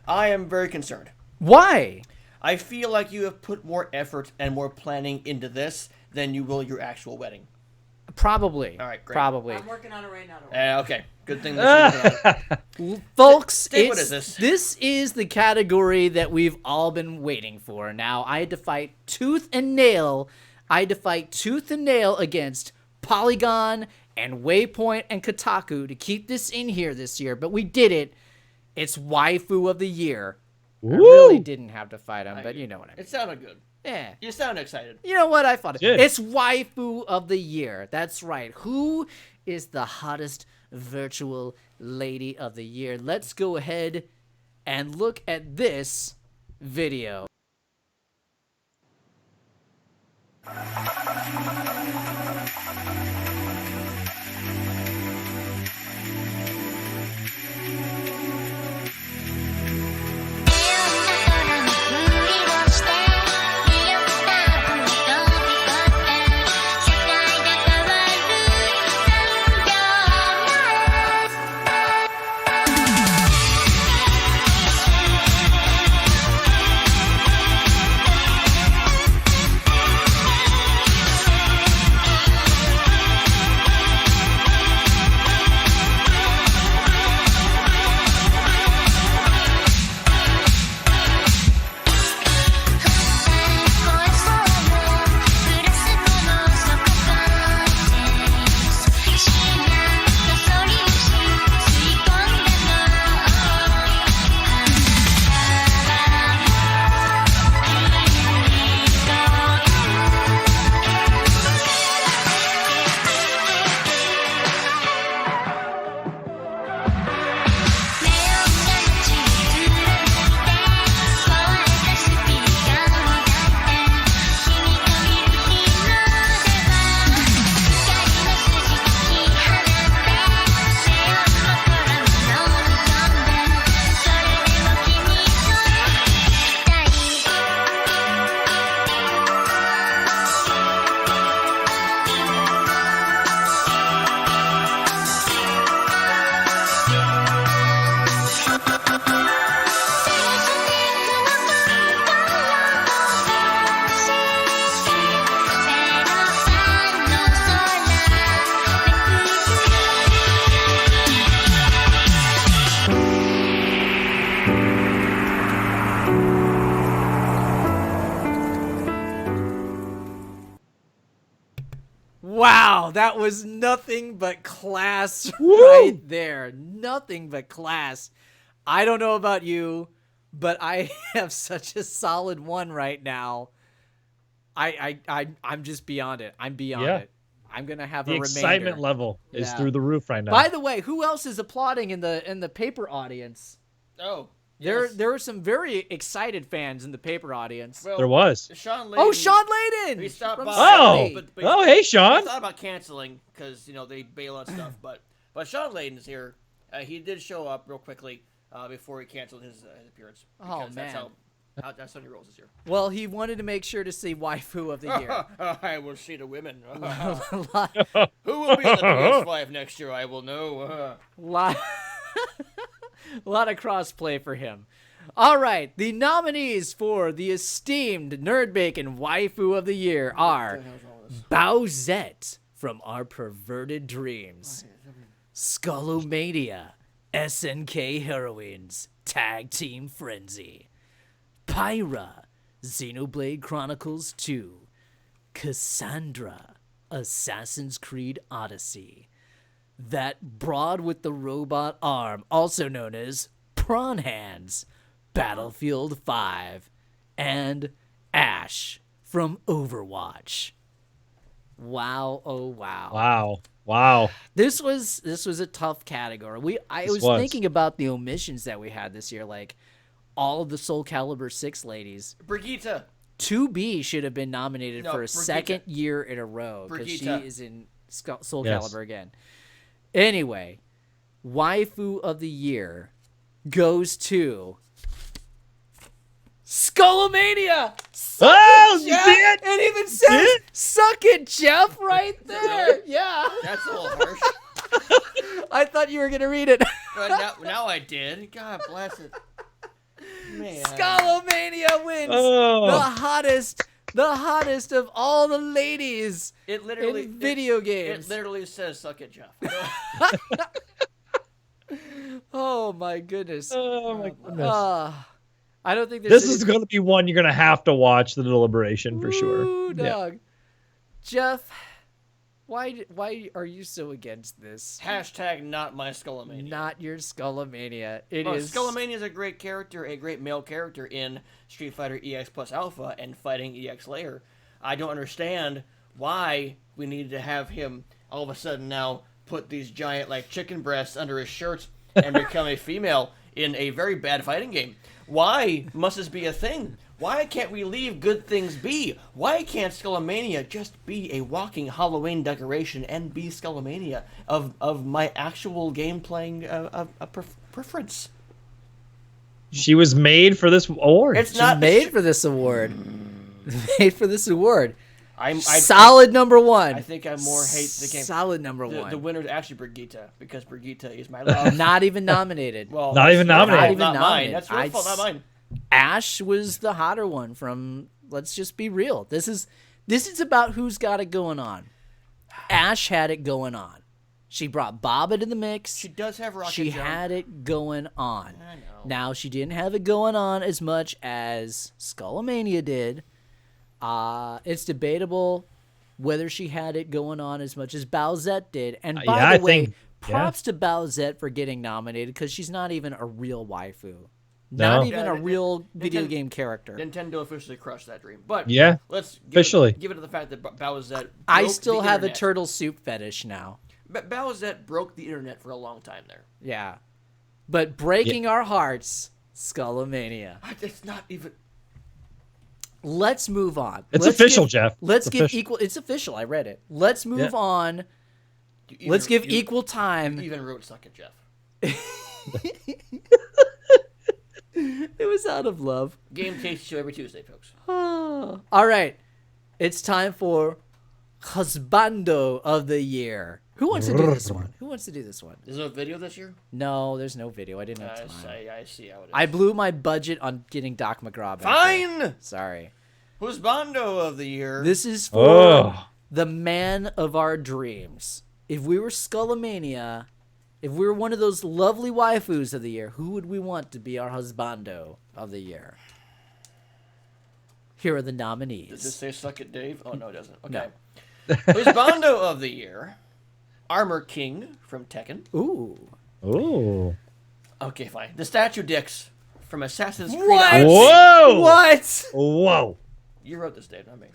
I am very concerned. Why? I feel like you have put more effort and more planning into this than you will your actual wedding. Probably. All right, great. Probably. I'm working on it right now. Okay, good thing. That Folks, Dave, what is this? This is the category that we've all been waiting for. Now, I had to fight tooth and nail. Against Polygon and Waypoint and Kotaku to keep this in here this year, but we did it. It's Waifu of the Year. Woo! I really didn't have to fight him, but you know what I mean. It sounded good. Yeah. You sound excited. You know what? I thought it. It's Waifu of the Year. That's right. Who is the hottest virtual lady of the year? Let's go ahead and look at this video. Wow, that was nothing but class right there. Nothing but class. I don't know about you, but I have such a solid one right now I'm just beyond it. I'm beyond it. I'm gonna have the a excitement remainder. level is through the roof right now. By the way, who else is applauding in the paper audience? Oh, there yes. were some very excited fans in the paper audience. Well, there was. Sean Layden. Oh, Sean Layden! He stopped by. Oh, But hey, Sean. I thought about canceling because they bail out stuff, but Sean Layden's here. He did show up real quickly before he canceled his appearance. Because that's how he rolls this year. Well, he wanted to make sure to see waifu of the year. I will see the women. Who will be in the PS5 next year? I will know. A lot of crossplay for him. All right, the nominees for the esteemed NerdBacon waifu of the year are Bowsette from Our Perverted Dreams, Skullomania, SNK Heroines, Tag Team Frenzy, Pyra, Xenoblade Chronicles 2, Cassandra, Assassin's Creed Odyssey, That Broad with the Robot Arm, also known as Prawn Hands, Battlefield 5, and Ash from Overwatch. Wow, oh wow. Wow. This was a tough category. I was thinking about the omissions that we had this year, like all of the Soul Calibur 6 ladies. Brigitte. 2B should have been nominated for a Brigitte. second year in a row because she is in Soul Yes. Calibur again. Anyway, waifu of the year goes to Skullomania. Jeff! It even says "Suck it, Jeff" right there. Yeah. That's a little harsh. I thought you were gonna read it. Now I did. God bless it. Man. Skullomania wins the hottest of all the ladies It literally in video games. It literally says "Suck it, Jeff." Oh my goodness. Oh my goodness. I don't think there's This is going to be one you're going to have to watch the deliberation for sure. Ooh, dog. Jeff, why are you so against this? Hashtag not my Skullomania. Not your Skullomania. Skullomania is a great character, a great male character in Street Fighter EX Plus Alpha and Fighting EX Layer. I don't understand why we needed to have him all of a sudden now put these giant chicken breasts under his shirts and become a female in a very bad fighting game. Why must this be a thing? Why can't we leave good things be? Why can't Skullomania just be a walking Halloween decoration and be Skullomania of my actual game playing preference? She was made for this award. It's not made for this award. Made for this award. Solid number one. I think I more hate the game. Solid number one. The winner is actually Brigitte because Brigitte is my love. Not even nominated. Well, not even nominated. Not mine. That's your fault, not mine. Ash was the hotter one from. Let's just be real. This is about who's got it going on. Ash had it going on. She brought Bob into the mix. She does have rocket She jump. had it going on. I know. Now she didn't have it going on as much as Skullomania did. It's debatable whether she had it going on as much as Bowsette did. And by the way, props to Bowsette for getting nominated because she's not even a real waifu. Not even a real video game character. Nintendo officially crushed that dream. But let's give it to the fact that Bowsette I still have a turtle soup fetish now. Bowsette broke the internet for a long time there. Yeah. But breaking our hearts, Skullomania. It's not even... Let's move on. It's official, Jeff. Let's give equal... It's official. I read it. Let's move on. Let's give equal time. You even wrote "Suck it, Jeff." It was out of love. Game Taste Show every Tuesday, folks. All right. It's time for Husbando of the Year. Who wants to do this one? Is there a video this year? No, there's no video. I didn't have time. I see how it is. I blew my budget on getting Doc McGraw back. Fine! Sorry. Husbando of the Year. This is for the man of our dreams. If we were Skullomania, if we were one of those lovely waifus of the year, who would we want to be our husbando of the year? Here are the nominees. Does this say "Suck it, Dave"? Oh, no, it doesn't. Okay. No. Husbando of the Year. Armor King from Tekken. Ooh. Okay, fine. The Statue Dicks from Assassin's Creed. What? Whoa! What? Whoa. You wrote this, Dave, not me.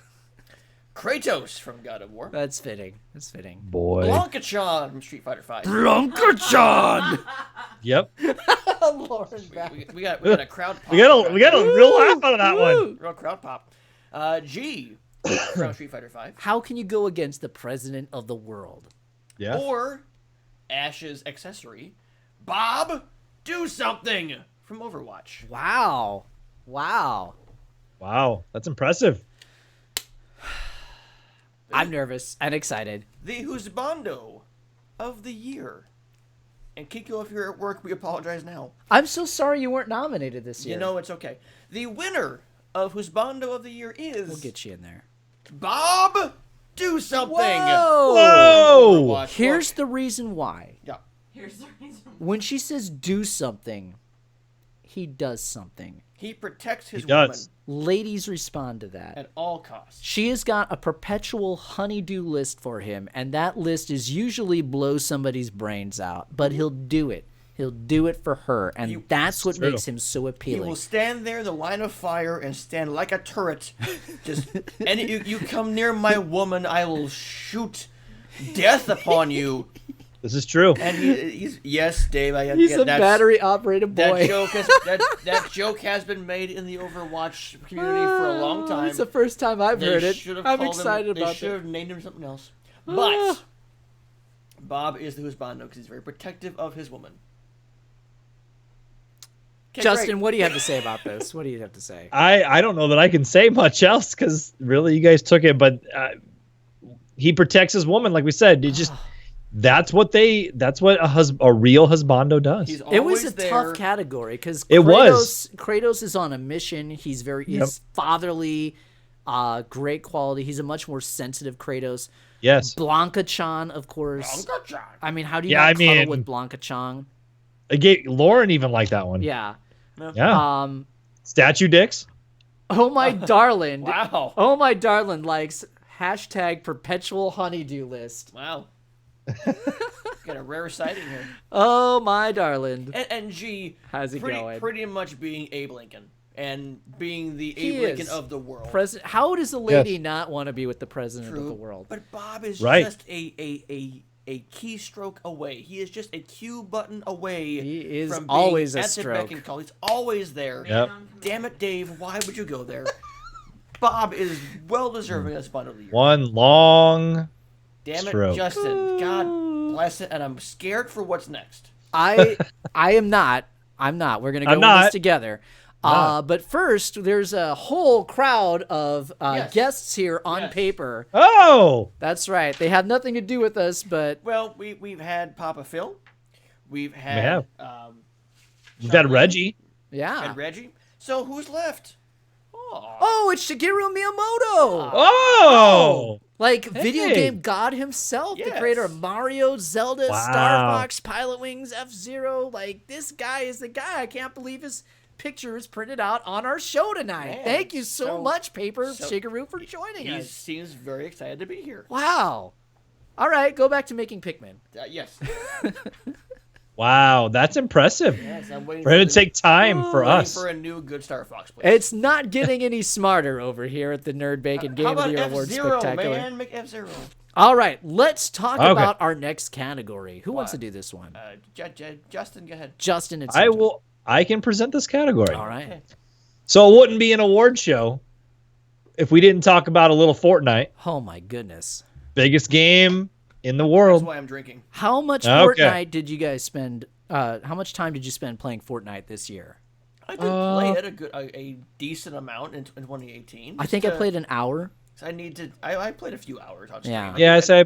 Kratos from God of War. That's fitting. That's fitting. Boy. Blanca-chan from Street Fighter V. Blanca-chan! Yep. Lauren back. We got a crowd pop. We got a real laugh out of that one. Real crowd pop. G from Street Fighter V. How can you go against the president of the world? Yeah. Or Ash's accessory, Bob, do something from Overwatch. Wow. Wow. That's impressive. I'm nervous and excited. The Husbando of the year. And Kiko, if you're at work, we apologize now. I'm so sorry you weren't nominated this year. You know, it's okay. The winner of Husbando of the year is... We'll get you in there. Bob, do something. Whoa! Here's the reason why. Yeah. Here's the reason. When she says do something, he does something. He protects his He woman does. Ladies respond to that. at all costs. She has got a perpetual honey-do list for him, and that list is usually blow somebody's brains out, but he'll do it. He'll do it for her, and that's what true. makes him so He appealing. will stand there in the line of fire and stand like a turret. Just and you come near my woman, I will shoot death upon you. This is true. And he's yes, Dave. He's a battery-operated boy. That joke has been made in the Overwatch community for a long time. It's the first time I've heard it. should have I'm called excited him, about They should it. have named him something else. But Bob is the husbando because he's very protective of his woman. Okay, Justin, great. what do you have to say about this? What do you have to say? I don't know that I can say much else because really you guys took it, but he protects his woman, like we said. It just that's what a real husbando does. He's It was always a there. tough category because Kratos is on a mission. He's he's fatherly, great quality. He's a much more sensitive Kratos. Yes. Blanca-chan, of course. Blanca-chan. I mean, how do you not cuddle with Blanca-chan? Lauren even liked that one. Yeah. Yeah. Statue dicks. Oh my darling. Wow. Oh my darling likes hashtag perpetual honeydew list. Wow. Got a rare sighting here. Oh my darling. And G, how's it going? Pretty much being Abe Lincoln and being the He Abe Lincoln is. of the world. How does a lady not want to be with the president of the world? But Bob is Right. just a keystroke away. He is just a cue button away. He is from being always a at stroke. the beck and call. He's always there. Yep. Damn it, Dave. Why would you go there? Bob is well deserving of Spot of the Year. One long Damn it, stroke. Justin. God bless it. And I'm scared for what's next. I am not. I'm not. We're gonna go I'm with not. this together. But first, there's a whole crowd of Yes. guests here on Yes. paper. Oh! That's right. They have nothing to do with us, but Well, we've had Papa Phil. We've had have. We've had Reggie. yeah. and Reggie. So who's left? Oh, it's Shigeru Miyamoto. Oh! Like video Hey. game god himself, the Yes. creator of Mario, Zelda, Wow. Star Fox, Pilot Wings, F-Zero. Like, this guy is the guy. I can't believe his picture is printed out on our show tonight. Man, Thank you so so- much, Paper so Shigeru, for joining He us. seems very excited to be here. Wow. All right, go back to making Pikmin. Yes. Wow, that's impressive. Yes, I'm waiting For him to the- take time for waiting us. for a new good Star Fox player. It's not getting any smarter over here at the Nerd Bacon Game How of about the Year Award F-Zero, Spectacular. man? Make F-Zero. All right, let's talk Okay. about our next category. Who wants to do this one? Justin, go ahead. Justin and I Santa. will. I can present this category. All right. So it wouldn't be an award show if we didn't talk about a little Fortnite. Oh my goodness. Biggest game in the That's world. why I'm drinking. How much Okay. Fortnite did you guys spend? How much time did you spend playing Fortnite this year? I did play it a decent amount in 2018. I think I played an hour. I need to. I played a few hours on stream. Yeah. Yeah, so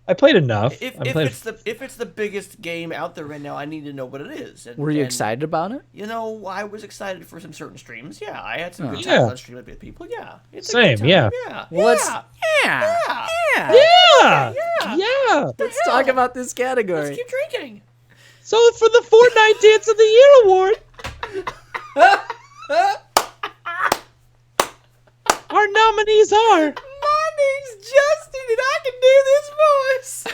I played enough. If I played, it's the biggest game out there right now, I need to know what it is. And, Were you and, excited about it? You know, I was excited for some certain streams. Yeah, I had some good times Yeah. on stream with people. Yeah, it's a Same, good time. yeah. Yeah. Well, let's Yeah. yeah. Let's talk about this category. Let's keep drinking. So for the Fortnite Dance of the Year award, our nominees are My name's Justin, and I can do this voice.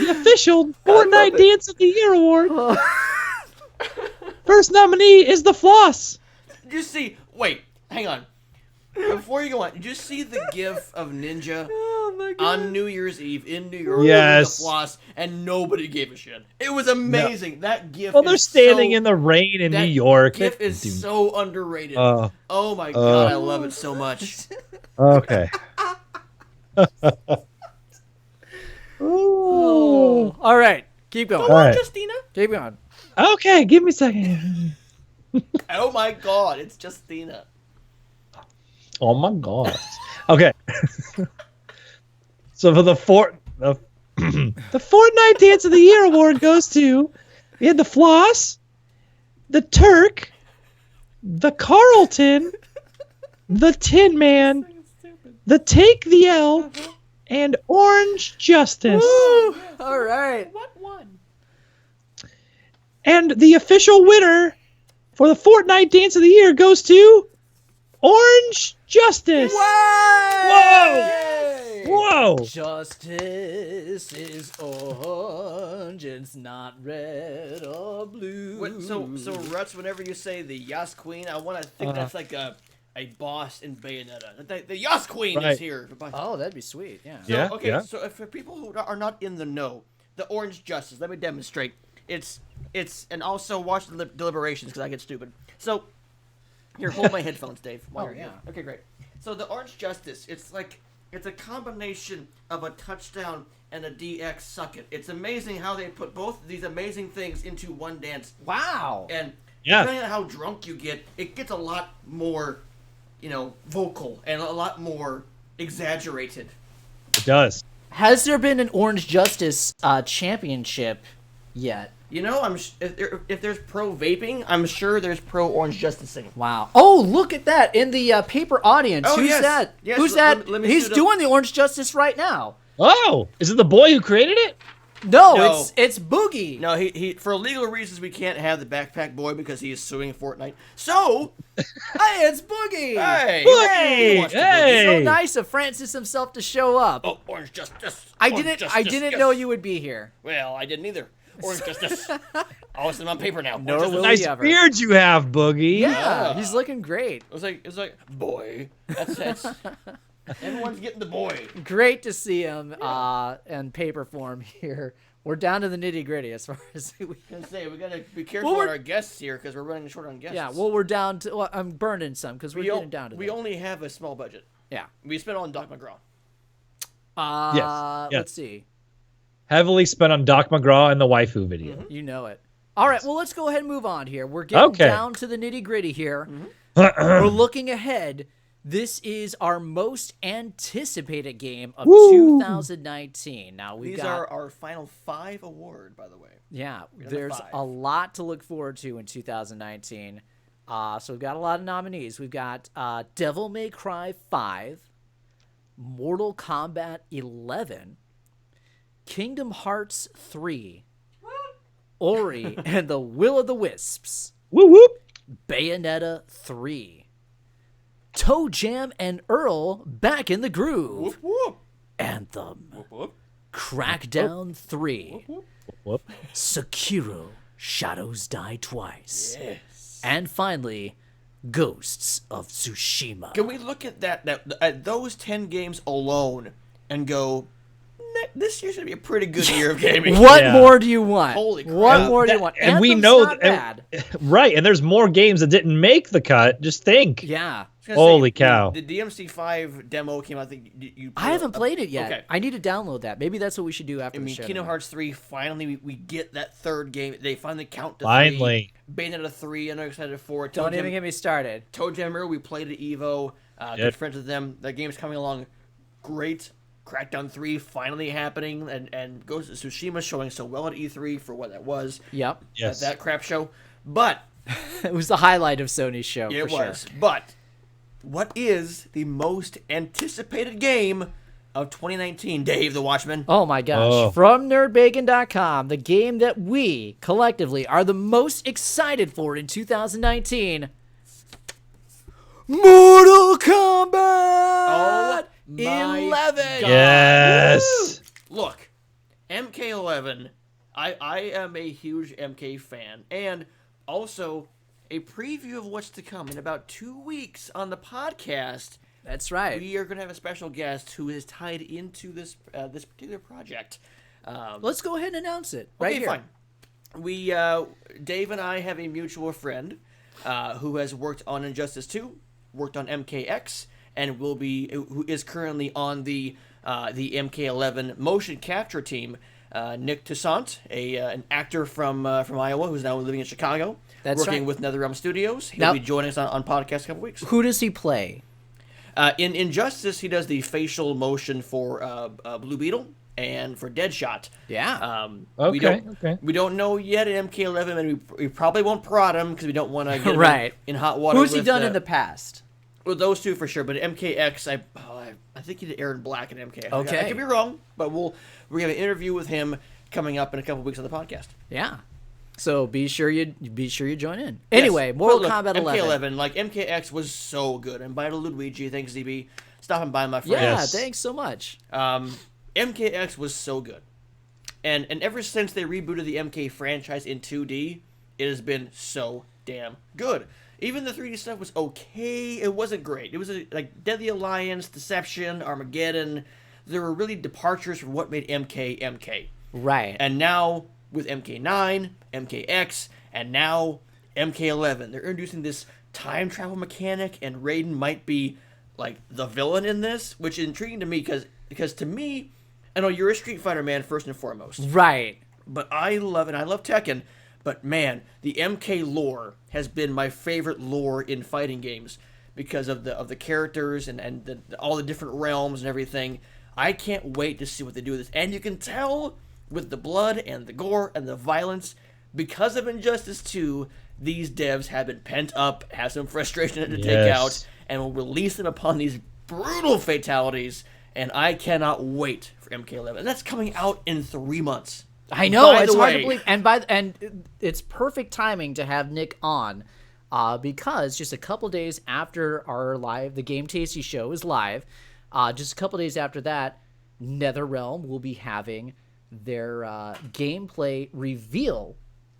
the official Fortnite Dance of the Year award. First nominee is the Floss. You see, wait, hang on. Before you go on, did you see the GIF of Ninja on New Year's Eve in New York Yes. with the floss, and nobody gave a shit? It was amazing. No. That GIF. Well, they're standing in the rain in New York. GIF is so underrated. Oh my god, I love it so much. Okay. Oh, all right. Keep going. Come on, right. Justina. Keep going. Okay, give me a second. Oh my god, it's Justina. Oh my god. Okay. So for the Fortnite Dance of the Year award goes to, we had the Floss, the Turk, the Carlton, the Tin Man, the Take the L, and Orange Justice. Woo! All right. What one? And the official winner for the Fortnite Dance of the Year goes to Orange Justice. Whoa! Whoa! Justice is orange, it's not red or blue. So Ruts, whenever you say the Yas Queen, I want to think that's like a boss in Bayonetta. The Yas Queen is here. Oh, that'd be sweet. Yeah. Yeah. Okay, so for people who are not in the know, the Orange Justice. Let me demonstrate. It's and also watch the deliberations because I get stupid. So here, hold my headphones, Dave. While you're here. Okay, great. So the Orange Justice, it's a combination of a touchdown and a DX suck it. It's amazing how they put both of these amazing things into one dance. Wow. And depending on how drunk you get, it gets a lot more, vocal and a lot more exaggerated. It does. Has there been an Orange Justice championship yet? If there's pro vaping, I'm sure there's pro Orange Justicing. Wow. Oh, look at that in the paper audience. Oh, Who's yes. that? Yes, Who's that? let me He's shoot up. doing the Orange Justice right now. Oh, is it the boy who created it? No. It's Boogie. No, he for legal reasons we can't have the Backpack Boy because he is suing Fortnite. So, Hey, it's Boogie. hey, Boogie! he wants to Hey! So nice of Francis himself to show up. Oh, Orange Justice. I Orange didn't Justice, know yes. you would be here. Well, I didn't either. Orange Justice. I'll send him on paper now. Nor Orange will Justice. Nice ever. beard you have, Boogie. Yeah, he's looking great. It's like boy. That's everyone's getting the boy. Great to see him in paper form here. We're down to the nitty gritty as far as we I say we gotta be careful with our guests here because we're running short on guests. Yeah, well, we're down to. Well, I'm burning some because we're getting down to. We only have a small budget. Yeah. We spent on Doc McGraw. Yes. Let's see. Heavily spent on Doc McGraw and the waifu video. Mm-hmm. You know it. All right, well, let's go ahead and move on here. We're getting down to the nitty gritty here. We're looking ahead. This is our most anticipated game of 2019. Now These are our final 5 award, by the way. Yeah, there's a lot to look forward to in 2019. So we've got a lot of nominees. We've got Devil May Cry 5, Mortal Kombat 11, Kingdom Hearts 3, Ori and the Will of the Wisps, Whoop whoop. Bayonetta 3, Toe Jam and Earl Back in the Groove, Whoop. Anthem, Whoop. Crackdown 3, Whoop. Sekiro Shadows Die Twice, Yes. and finally, Ghosts of Tsushima. Can we look at at those 10 games alone and go, this year's gonna be a pretty good year of gaming. What Yeah. more do you want? Holy crap. What more do you want? And we Anthem's know not that, bad. right? And there's more games that didn't make the cut. Just think. Yeah. I was gonna Holy say, cow. The DMC5 demo came out. I think you I haven't played it yet. Okay. I need to download that. Maybe that's what we should do after I the mean, show. Kingdom tonight. Hearts 3, finally we get that third game. They finally count to Finally. 3. Bayonetta 3, I'm excited for. Don't even get me started. Toe Jammer, we played at EVO. Yep. Good friends with them. That game's coming along great. Crackdown 3 finally happening, and Ghost of Tsushima showing so well at E3 for what that was. Yep. Yes. That crap show. But It was the highlight of Sony's show. it for was. Sure. But what is the most anticipated game of 2019, Dave the Watchman? Oh my gosh. Oh. From NerdBacon.com, the game that we collectively are the most excited for in 2019, Mortal Kombat Oh my 11. God. Yes. Look, MK11, I am a huge MK fan, and also a preview of what's to come in about 2 weeks on the podcast. That's right. We are going to have a special guest who is tied into this this particular project. Let's go ahead and announce it right here. Fine. We, Dave and I have a mutual friend who has worked on Injustice 2, worked on MKX, and who is currently on the MK11 motion capture team. Nick Toussaint, an actor from Iowa who's now living in Chicago, working with NetherRealm Studios. He'll be joining us on podcast in a couple weeks. Who does he play? In Injustice, he does the facial motion for Blue Beetle and for Deadshot. Yeah. We don't know yet in MK11, and we probably won't prod him because we don't want to get him in hot water. Who's he done in the past? Well, those two for sure, but MKX, I think he did Aaron Black in MKX. Okay. I could be wrong, but we're gonna have an interview with him coming up in a couple weeks on the podcast. Yeah. So be sure you join in. Anyway, Mortal Kombat 11. MK11, like MKX was so good, and Vital Luigi, thanks DB, stopping by my friend. Yeah, thanks so much. MKX was so good, and ever since they rebooted the MK franchise in 2D, it has been so damn good. Even the 3D stuff was okay. It wasn't great. It was like Deadly Alliance, Deception, Armageddon. There were really departures from what made MK. Right. And now with MK9, MKX, and now MK11, they're introducing this time travel mechanic, and Raiden might be like the villain in this, which is intriguing to me because to me, I know you're a Street Fighter man first and foremost. Right. But I love it. I love Tekken. But man, the MK lore has been my favorite lore in fighting games because of the characters and all the different realms and everything. I can't wait to see what they do with this. And you can tell with the blood and the gore and the violence, because of Injustice 2, these devs have been pent up, have some frustration to take out, and will release them upon these brutal fatalities. And I cannot wait for MK11. And that's coming out in 3 months. I know, it's hard to believe, and it's perfect timing to have Nick on, because just a couple days after the Game Tasty show is live, just a couple days after that, NetherRealm will be having their gameplay reveal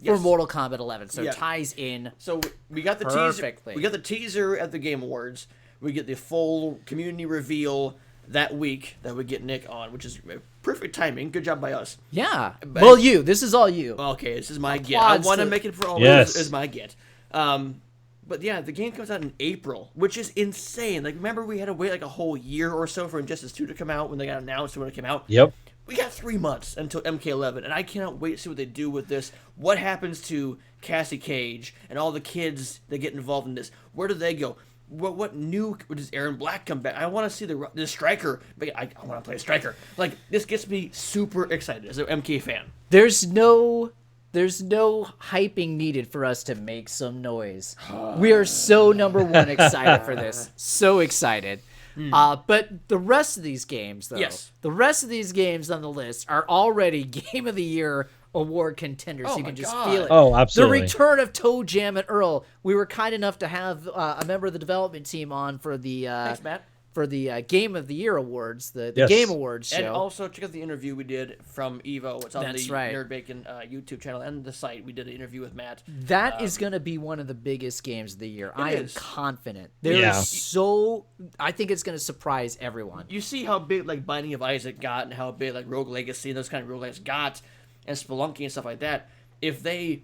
for Mortal Kombat 11, so it ties in. So we got the perfectly. We got the teaser at the Game Awards. We get the full community reveal that week that we get Nick on, which is perfect timing. Good job by us. Yeah. Well, this is all you. Okay, this is my get. I want to make it for all is my get. But yeah, the game comes out in April, which is insane. Like, remember we had to wait like a whole year or so for Injustice 2 to come out when they got announced when it came out? Yep. We got 3 months until MK11, and I cannot wait to see what they do with this. What happens to Cassie Cage and all the kids that get involved in this? Where do they go? What new does Aaron Black come back? I want to see the Striker. I want to play a Striker. Like, this gets me super excited as an MK fan. There's no hyping needed for us to make some noise. We are so number one excited for this. So excited. But the rest of these games, though, the rest of these games on the list are already Game of the Year award contenders. You can just feel it. Oh, absolutely. The return of Toe Jam and Earl. We were kind enough to have a member of the development team on for the Thanks, Matt. For the Game of the Year awards, the Game Awards show. And also check out the interview we did from Evo. It's on the right. NerdBacon YouTube channel and the site. We did an interview with Matt. That is going to be one of the biggest games of the year. I am confident. I think it's going to surprise everyone. You see how big like Binding of Isaac got and how big like Rogue Legacy and those kind of roguelikes got, and Spelunky and stuff like that. If they,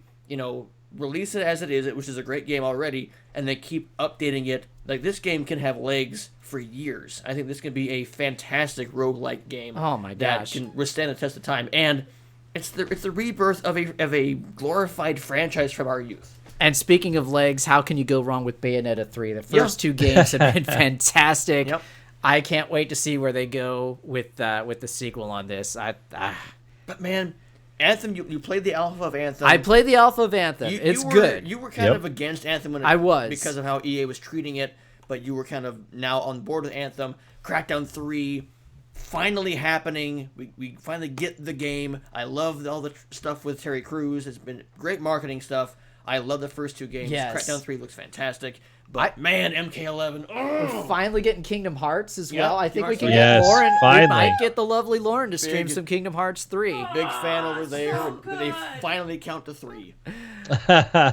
release it as it is, which is a great game already, and they keep updating it, like this game can have legs for years. I think this can be a fantastic roguelike game. Oh my gosh. That can withstand the test of time. And it's the rebirth of a glorified franchise from our youth. And speaking of legs, how can you go wrong with Bayonetta 3? The first two games have been fantastic. Yep. I can't wait to see where they go with the sequel on this. But man, Anthem, you played the alpha of Anthem. I played the alpha of Anthem. It's good. You were kind of against Anthem when I was because of how EA was treating it, but you were kind of now on board with Anthem. Crackdown 3 finally happening. We finally get the game. I love all the stuff with Terry Crews. It's been great marketing stuff. I love the first two games. Yes. Crackdown 3 looks fantastic. But man, MK11. We're finally getting Kingdom Hearts as well. I think we can get more, and finally. we might get the lovely Lauren to stream some Kingdom Hearts 3. Big fan over there. so good. They finally count to 3.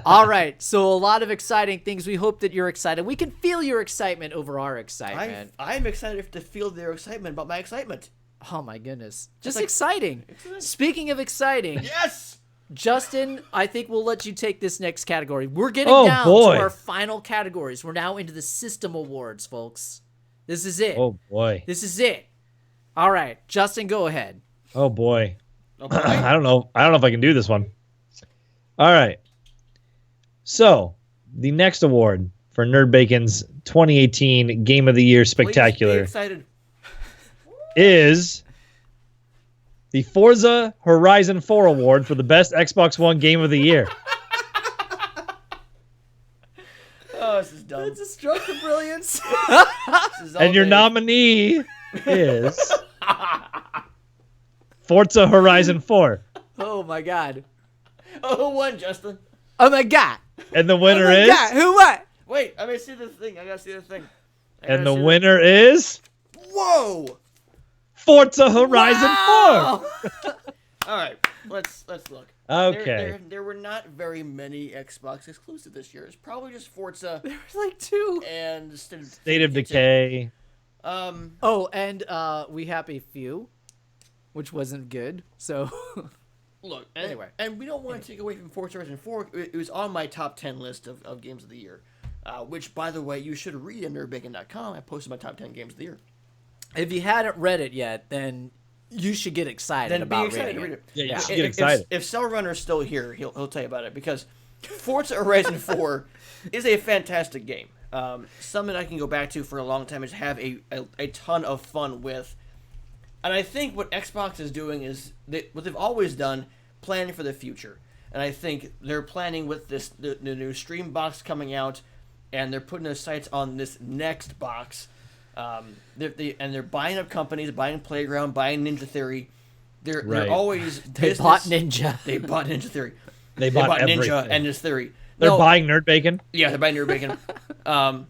All right, so a lot of exciting things. We hope that you're excited. We can feel your excitement over our excitement. I'm excited to feel their excitement about my excitement. Oh my goodness. Just exciting. Speaking of exciting. Yes! Justin, I think we'll let you take this next category. We're getting down to our final categories. We're now into the System Awards, folks. This is it. Oh, boy. This is it. All right, Justin, go ahead. Oh, boy. I don't know if I can do this one. All right. So, the next award for NerdBacon's 2018 Game of the Year Spectacular excited. is the Forza Horizon 4 Award for the best Xbox One Game of the Year. Oh, this is dumb. It's a stroke of brilliance. And your nominee is Forza Horizon 4. Oh my god. Oh, who won, Justin? Oh my god. And the winner is... Yeah, who what? Wait, I gotta see the thing. And the winner is... Whoa! Forza Horizon 4. All right, let's look. Okay. There were not very many Xbox exclusive this year. It's probably just Forza. There was like 2. And State of Decay. Oh, and We Happy Few, which wasn't good. So look, anyway, and we don't want to take away from Forza Horizon 4. It was on my top 10 list of games of the year, which, by the way, you should read at NerdBacon.com. I posted my top 10 games of the year. If you hadn't read it yet, then you should get excited about reading it. Yeah, you should get excited. If Cell Runner's still here, he'll tell you about it, because Forza Horizon 4 is a fantastic game. Something I can go back to for a long time, is have a ton of fun with. And I think what Xbox is doing is what they've always done, planning for the future. And I think they're planning with the new Stream box coming out, and they're putting their sights on this next box. They're buying up companies, buying Playground, buying Ninja Theory. They're always They bought Ninja. They bought Ninja Theory. They bought Ninja and Ninja Theory. They're buying NerdBacon. Yeah, they're buying NerdBacon.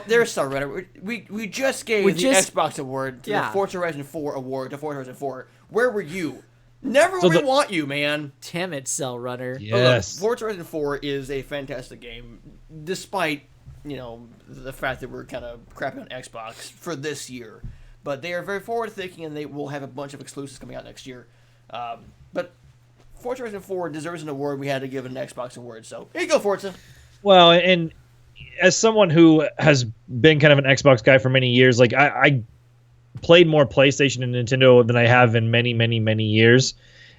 There's Star Runner. We just gave the Xbox award to the Forza Horizon 4 award to Forza Horizon 4. Where were you? Never we want you, man. Damn it, Cell Runner. Yes. Forza Horizon 4 is a fantastic game, despite the fact that we're kind of crapping on Xbox for this year. But they are very forward-thinking, and they will have a bunch of exclusives coming out next year. But Forza Horizon 4 deserves an award. We had to give it an Xbox award. So here you go, Forza. Well, and as someone who has been kind of an Xbox guy for many years, like I played more PlayStation and Nintendo than I have in many, many, many years.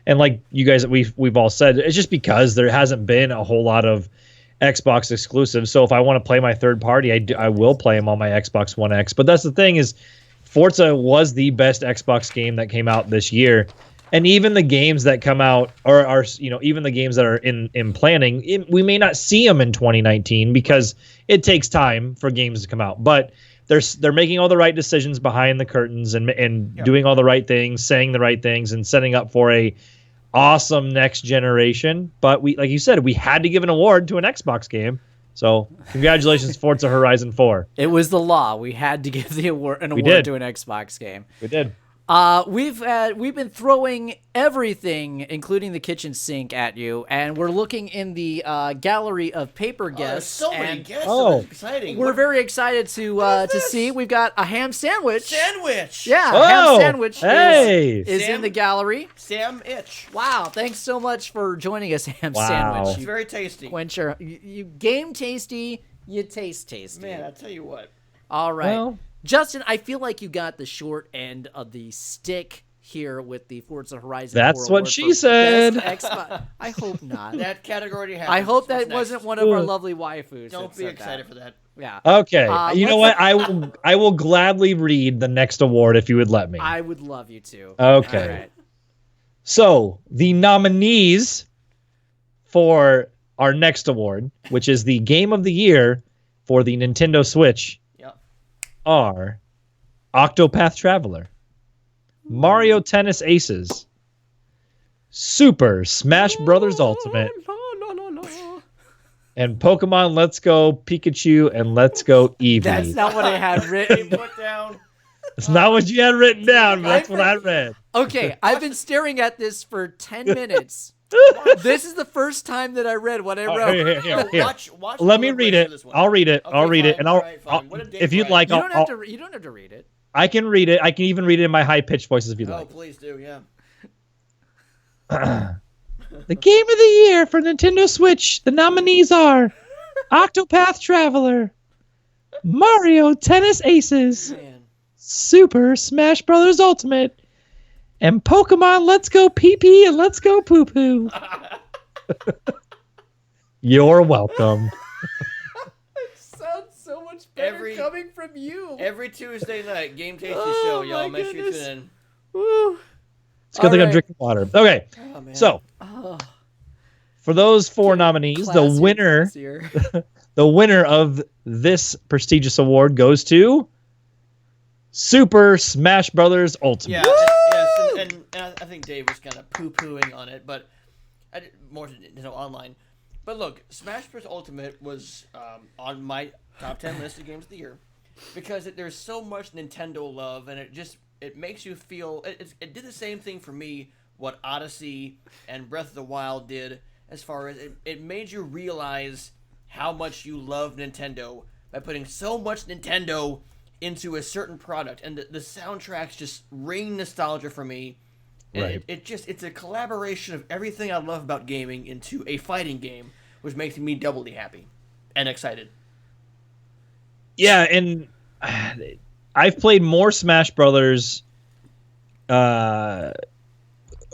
And like you guys, we've all said, it's just because there hasn't been a whole lot of Xbox exclusives. So if I want to play my third party, I will play them on my Xbox One X. But that's the thing, is Forza was the best Xbox game that came out this year. And even the games that come out are even the games that are in planning, we may not see them in 2019 because it takes time for games to come out. But they're making all the right decisions behind the curtains and doing all the right things, saying the right things, and setting up for a awesome next generation. But like you said, we had to give an award to an Xbox game. So congratulations, Forza Horizon 4. It was the law. We had to give an award to an Xbox game. We did. We've been throwing everything, including the kitchen sink, at you, and we're looking in the gallery of paper guests. So many guests. That's exciting. We're very excited to see. We've got a ham sandwich. Yeah, ham sandwich is in the gallery. Sam Itch. Wow, thanks so much for joining us, ham Wow. sandwich. It's very tasty. Quencher, you game tasty, you taste tasty. Man, I'll tell you what. All right. Well, Justin, I feel like you got the short end of the stick here with the Forza Horizon. That's 4 what award she for said. best Xbox. I hope not. That category happens. I hope that What's wasn't next? one of our lovely waifus. Don't be excited for that. Yeah. Okay. You know what? I will gladly read the next award if you would let me. I would love you to. Okay. All right. So the nominees for our next award, which is the Game of the Year for the Nintendo Switch, are Octopath Traveler, Mario Tennis Aces, Super Smash Bros. Ultimate, and Pokemon Let's Go Pikachu and Let's Go Eevee. That's not what I had written. Put down. It's not what you had written down, but that's what I read. Okay, I've been staring at this for 10 minutes. This is the first time that I read what I wrote. Here. Watch Let me read it. I'll read it. Okay, I'll read it, fine, and if you'd like, You don't have to read it. I can read it. I can even read it in my high pitched voices if you'd like. Oh, please do, yeah. The game of the year for Nintendo Switch. The nominees are Octopath Traveler, Mario Tennis Aces, Man. Super Smash Bros. Ultimate, and Pokemon Let's Go Pee Pee and Let's Go Poo Poo. You're welcome. Sounds so much better coming from you. Every Tuesday night, Game Tasting Show, y'all. Make sure you tune in. Woo. It's a good thing I'm drinking water. Okay, so for those 4 nominees, the winner of this prestigious award goes to Super Smash Brothers Ultimate. Yeah, and I think Dave was kind of poo-pooing on it, but more online. But look, Smash Bros. Ultimate was on my top 10 list of games of the year because there's so much Nintendo love, and it makes you feel. It did the same thing for me what Odyssey and Breath of the Wild did, as far as it made you realize how much you love Nintendo by putting so much Nintendo into a certain product, and the soundtracks just ring nostalgia for me. And right. It's a collaboration of everything I love about gaming into a fighting game, which makes me doubly happy and excited. Yeah, and I've played more Smash Brothers. This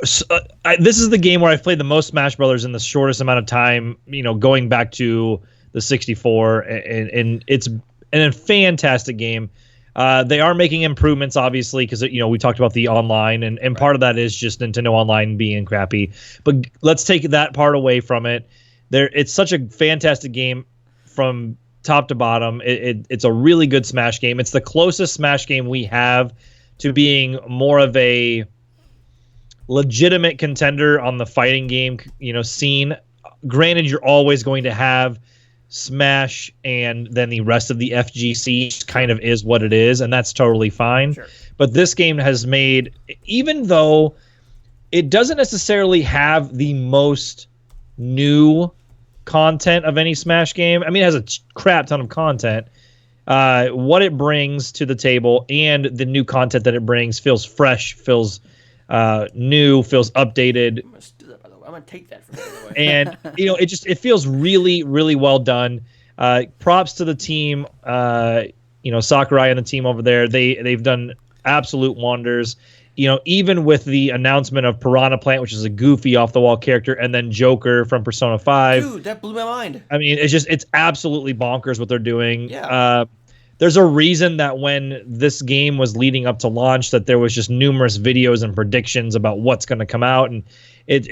is the game where I've played the most Smash Brothers in the shortest amount of time. Going back to the 64, and it's a fantastic game. They are making improvements, obviously, because we talked about the online, and part of that is just Nintendo Online being crappy. But let's take that part away from it. It's such a fantastic game from top to bottom. It's a really good Smash game. It's the closest Smash game we have to being more of a legitimate contender on the fighting game scene. Granted, you're always going to have Smash and then the rest of the FGC kind of is what it is, and that's totally fine. Sure. But this game has made, even though it doesn't necessarily have the most new content of any Smash game, it has a crap ton of content. What it brings to the table and the new content that it brings feels fresh, feels new, feels updated. I'm gonna take that from you, by the way. And it feels really, really well done. Props to the team, Sakurai and the team over there. They've done absolute wonders. Even with the announcement of Piranha Plant, which is a goofy off the wall character, and then Joker from Persona 5. Dude, that blew my mind. It's absolutely bonkers what they're doing. Yeah. There's a reason that when this game was leading up to launch, that there was just numerous videos and predictions about what's going to come out, and it's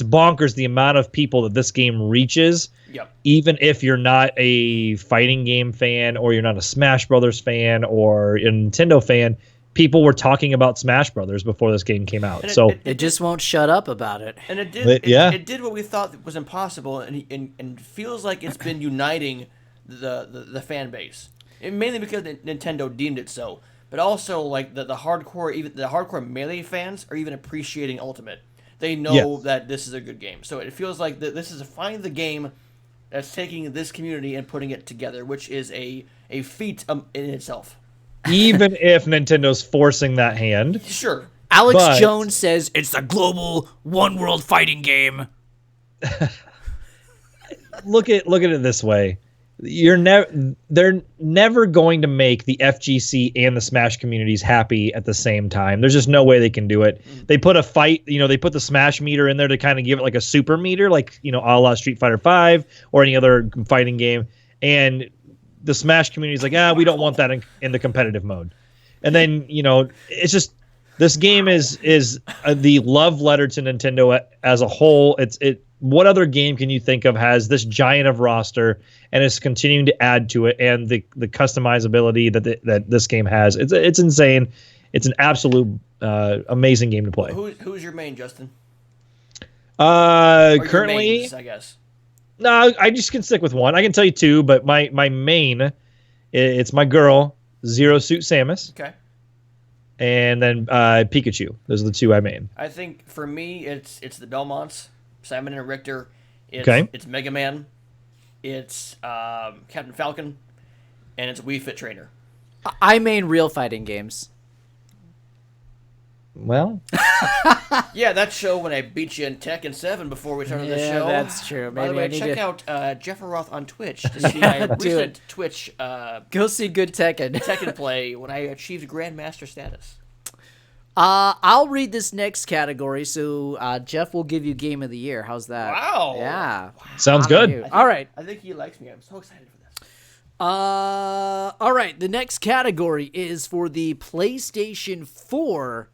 bonkers the amount of people that this game reaches. Yep. Even if you're not a fighting game fan, or you're not a Smash Brothers fan, or a Nintendo fan, people were talking about Smash Brothers before this game came out. It just won't shut up about it. And it did. It did what we thought was impossible, and feels like it's been uniting the fan base. Mainly because Nintendo deemed it so, but also like the hardcore Melee fans are even appreciating Ultimate. They know that this is a good game, so it feels like this is finally the game that's taking this community and putting it together, which is a feat in itself. Even if Nintendo's forcing that hand, sure. Alex Jones says it's a global one world fighting game. Look at it this way. They're never going to make the FGC and the Smash communities happy at the same time. There's just no way they can do it. They put a fight, they put the Smash meter in there to kind of give it like a super meter, like, a la Street Fighter 5 or any other fighting game. And the Smash community is like, we don't want that in the competitive mode. And then, it's just, this game is the love letter to Nintendo as a whole. What other game can you think of has this giant of roster and is continuing to add to it, and the customizability that this game has? It's insane. It's an absolute amazing game to play. Who's your main, Justin? Currently, mains, I guess. No, I just can stick with one. I can tell you two, but my main, it's my girl, Zero Suit Samus. Okay. And then Pikachu. Those are the two I main. I think for me, it's the Belmonts. Simon and Richter. It's Mega Man. It's Captain Falcon, and it's Wii Fit Trainer. I main real fighting games. Well, yeah, that show when I beat you in Tekken 7 before we started the show. Yeah, that's true. Maybe By the way, check out Jeff Roth on Twitch to see my recent Twitch. Go see good Tekken play when I achieved Grandmaster status. I'll read this next category, so Jeff will give you Game of the Year. How's that? Wow. Yeah. Sounds good. All right. I think he likes me. I'm so excited for this. All right. The next category is for the PlayStation 4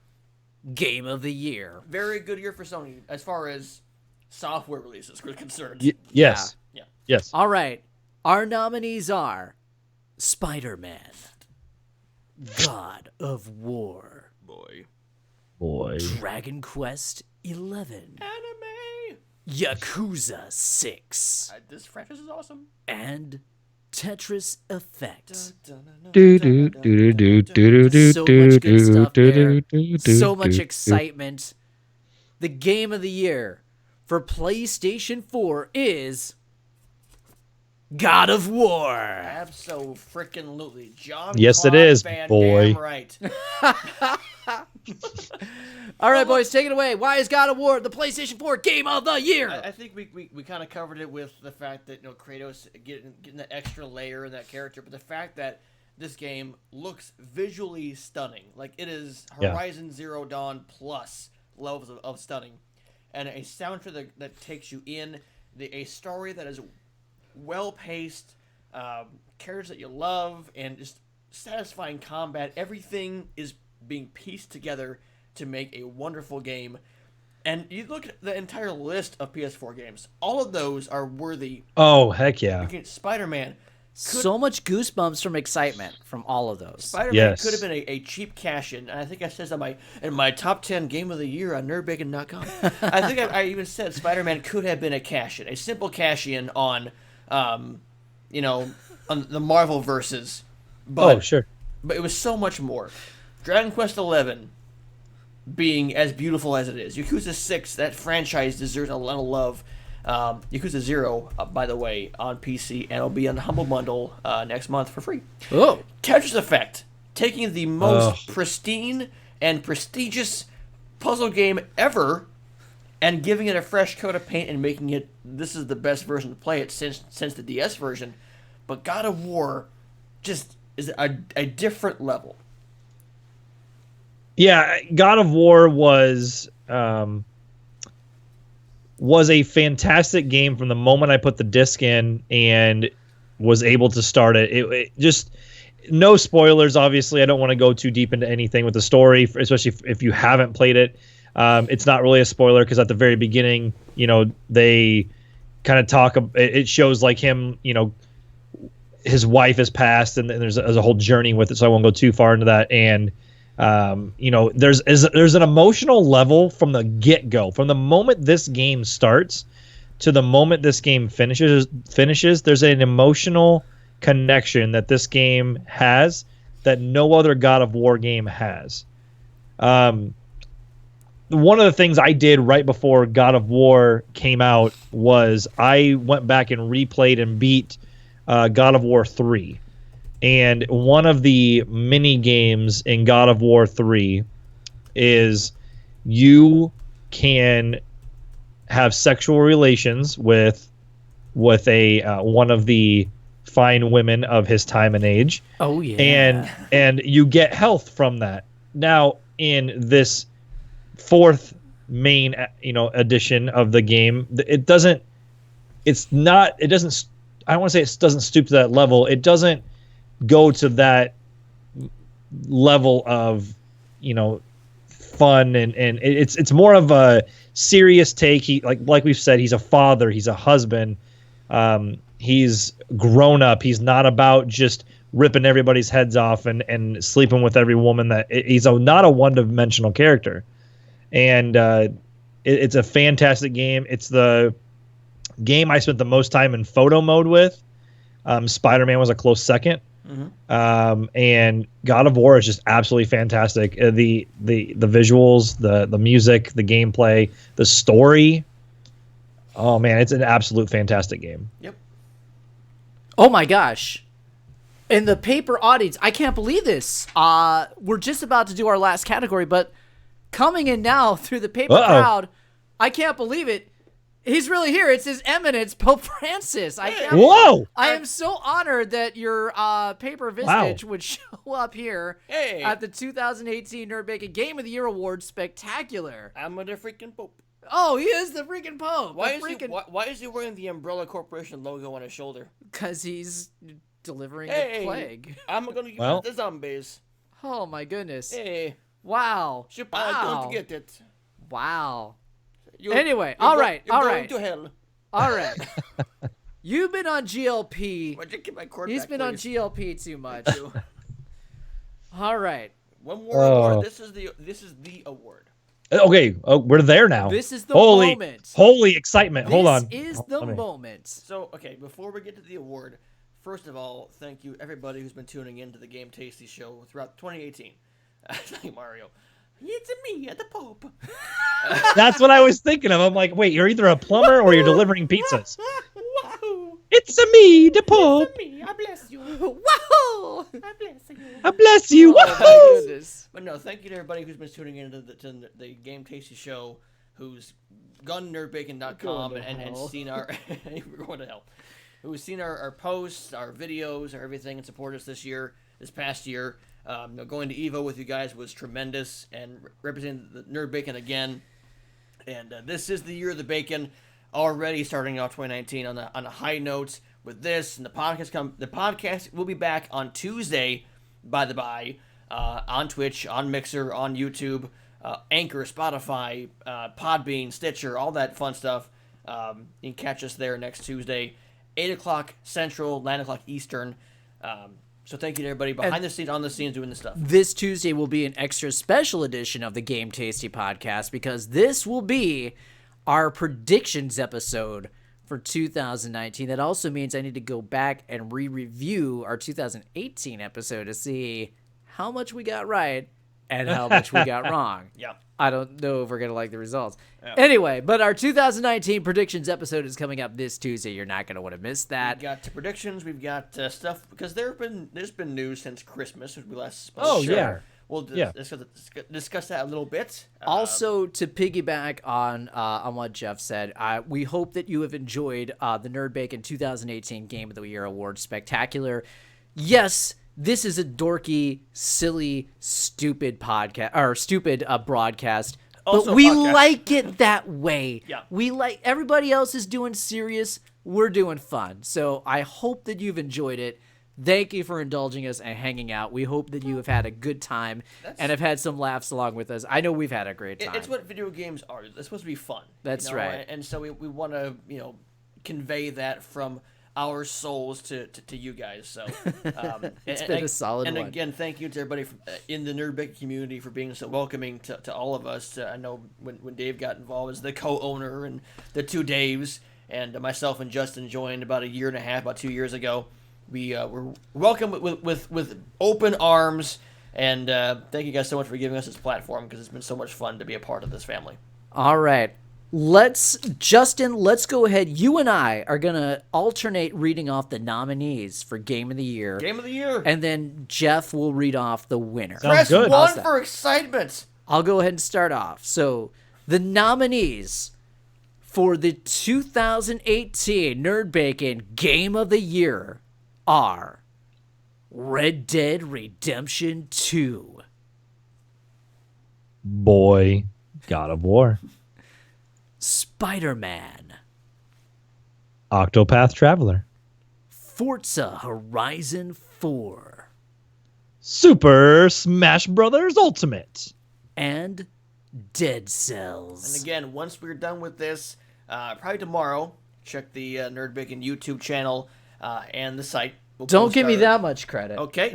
Game of the Year. Very good year for Sony as far as software releases are concerned. Yes. Yeah. Yes. All right. Our nominees are Spider-Man, God of War, Boy. Dragon Quest 11, Anime. Yakuza 6, This franchise is awesome. and Tetris Effect. So much good stuff there. So much excitement. The Game of the Year for PlayStation 4 is God of War. Abso-freaking-lutely. John Yes, Claude it is, Van boy. Damme right. All right, boys, take it away. Why is God of War the PlayStation 4 Game of the Year? I think we kind of covered it with the fact that Kratos getting that extra layer in that character, but the fact that this game looks visually stunning, like it is Horizon Zero Dawn plus levels of stunning, and a soundtrack that takes you in, a story that is well paced, characters that you love, and just satisfying combat. Everything is being pieced together to make a wonderful game. And you look at the entire list of PS4 games, all of those are worthy. Oh, heck yeah. Spider-Man. So much goosebumps from excitement from all of those. Spider-Man could have been a cheap cash-in, and I think I said that in my top 10 game of the year on NerdBacon.com. I think I even said Spider-Man could have been a cash-in, a simple cash-in on, on the Marvel verses. But, sure. But it was so much more. Dragon Quest XI being as beautiful as it is. Yakuza 6, that franchise deserves a lot of love. Yakuza 0, by the way, on PC, and it'll be on the Humble Bundle next month for free. Oh. Tetris Effect, taking the most pristine and prestigious puzzle game ever and giving it a fresh coat of paint and making it, this is the best version to play it since the DS version. But God of War just is a different level. Yeah, God of War was a fantastic game from the moment I put the disc in and was able to start it. It just, no spoilers, obviously. I don't want to go too deep into anything with the story, especially if you haven't played it. It's not really a spoiler because at the very beginning, they kind of talk. It shows like him, his wife has passed, and there's a whole journey with it. So I won't go too far into that. And there's an emotional level from the get-go, from the moment this game starts to the moment this game finishes. There's an emotional connection that this game has that no other God of War game has. One of the things I did right before God of War came out was I went back and replayed and beat God of War 3. And one of the mini games in God of War 3 is you can have sexual relations with a one of the fine women of his time and age. Oh yeah. And you get health from that. Now in this fourth main edition of the game, I don't want to say it doesn't stoop to that level. It doesn't go to that level of fun and it's more of a serious take. He like we've said, he's a father, he's a husband, he's grown up. He's not about just ripping everybody's heads off and sleeping with every woman. He's not a one-dimensional character, and it's a fantastic game. It's the game I spent the most time in photo mode with. Spider-Man was a close second. Mm-hmm. And God of War is just absolutely fantastic. The visuals, the music, the gameplay, the story. Oh man, it's an absolute fantastic game. Yep. Oh my gosh. In the paper audience, I can't believe this. We're just about to do our last category, but coming in now through the paper crowd, I can't believe it. He's really here. It's His Eminence, Pope Francis. I am so honored that your paper visage would show up here at the 2018 NerdBacon Game of the Year Award Spectacular. I'm the freaking Pope. Oh, he is the freaking Pope. Why is he wearing the Umbrella Corporation logo on his shoulder? Because he's delivering the plague. I'm going to use the zombies. Oh, my goodness. Hey. Wow. Don't get it. Wow. You're going to hell. All right. You've been on GLP. Why'd you get my cord He's back, been please? on GLP too much. All right. One more award. This is the award. Okay, we're there now. This is the moment. Holy excitement. Hold on. This is the moment. So, okay, before we get to the award, first of all, thank you everybody who's been tuning in to the Game Tasty Show throughout 2018. Thank you, Mario. It's me, the Pope. That's what I was thinking of. I'm like, wait, you're either a plumber or you're delivering pizzas. Wow. It's me, the Pope. It's me. I bless you. Wow. I bless you. I bless you. Oh, my goodness. But no, thank you to everybody who's been tuning in to the Game Tasty Show, who's gone to NerdBacon.com and seen our we're going to hell. Who's seen our posts, our videos, our everything, and supported us this past year. Going to EVO with you guys was tremendous and representing the NerdBacon again. And this is the year of the bacon, already starting off 2019 on a high note with this. And the podcast will be back on Tuesday, by the by, on Twitch, on Mixer, on YouTube, Anchor, Spotify, Podbean, Stitcher, all that fun stuff. You can catch us there next Tuesday, 8 o'clock Central, 9 o'clock Eastern. So thank you to everybody behind the scenes, on the scenes, doing this stuff. This Tuesday will be an extra special edition of the Game Tasty podcast because this will be our predictions episode for 2019. That also means I need to go back and re-review our 2018 episode to see how much we got right and how much we got wrong. Yeah. I don't know if we're going to like the results. Yeah. Anyway, but our 2019 predictions episode is coming up this Tuesday. You're not going to want to miss that. We've got predictions. We've got stuff, because there's been news since Christmas, which we last spoke. Oh, sure. Yeah. We'll discuss that a little bit. Also, to piggyback on what Jeff said, we hope that you have enjoyed the NerdBacon 2018 Game of the Year Award Spectacular. Yes, this is a dorky, silly, stupid podcast or stupid broadcast, but we like it that way. Yeah. We like everybody else is doing serious. We're doing fun. So I hope that you've enjoyed it. Thank you for indulging us and hanging out. We hope that you have had a good time and have had some laughs along with us. I know we've had a great time. It's what video games are. It's supposed to be fun. That's right. And so we want to convey that from our souls to you guys. So it's been a solid one. And again, thank you to everybody in the NerdBacon community for being so welcoming to all of us. I know when Dave got involved as the co-owner, and the two Daves, and myself and Justin joined about 2 years ago. We were welcomed with open arms, and thank you guys so much for giving us this platform, because it's been so much fun to be a part of this family. All right. Justin, let's go ahead. You and I are going to alternate reading off the nominees for Game of the Year. Game of the Year. And then Jeff will read off the winner. Press good. 1 for excitement. I'll go ahead and start off. So, the nominees for the 2018 NerdBacon Game of the Year are Red Dead Redemption 2. Boy, God of War. Spider-Man. Octopath Traveler. Forza Horizon 4. Super Smash Brothers Ultimate. And Dead Cells. And again, once we're done with this, probably tomorrow, check the NerdBacon YouTube channel and the site. Don't give me that much credit. Okay.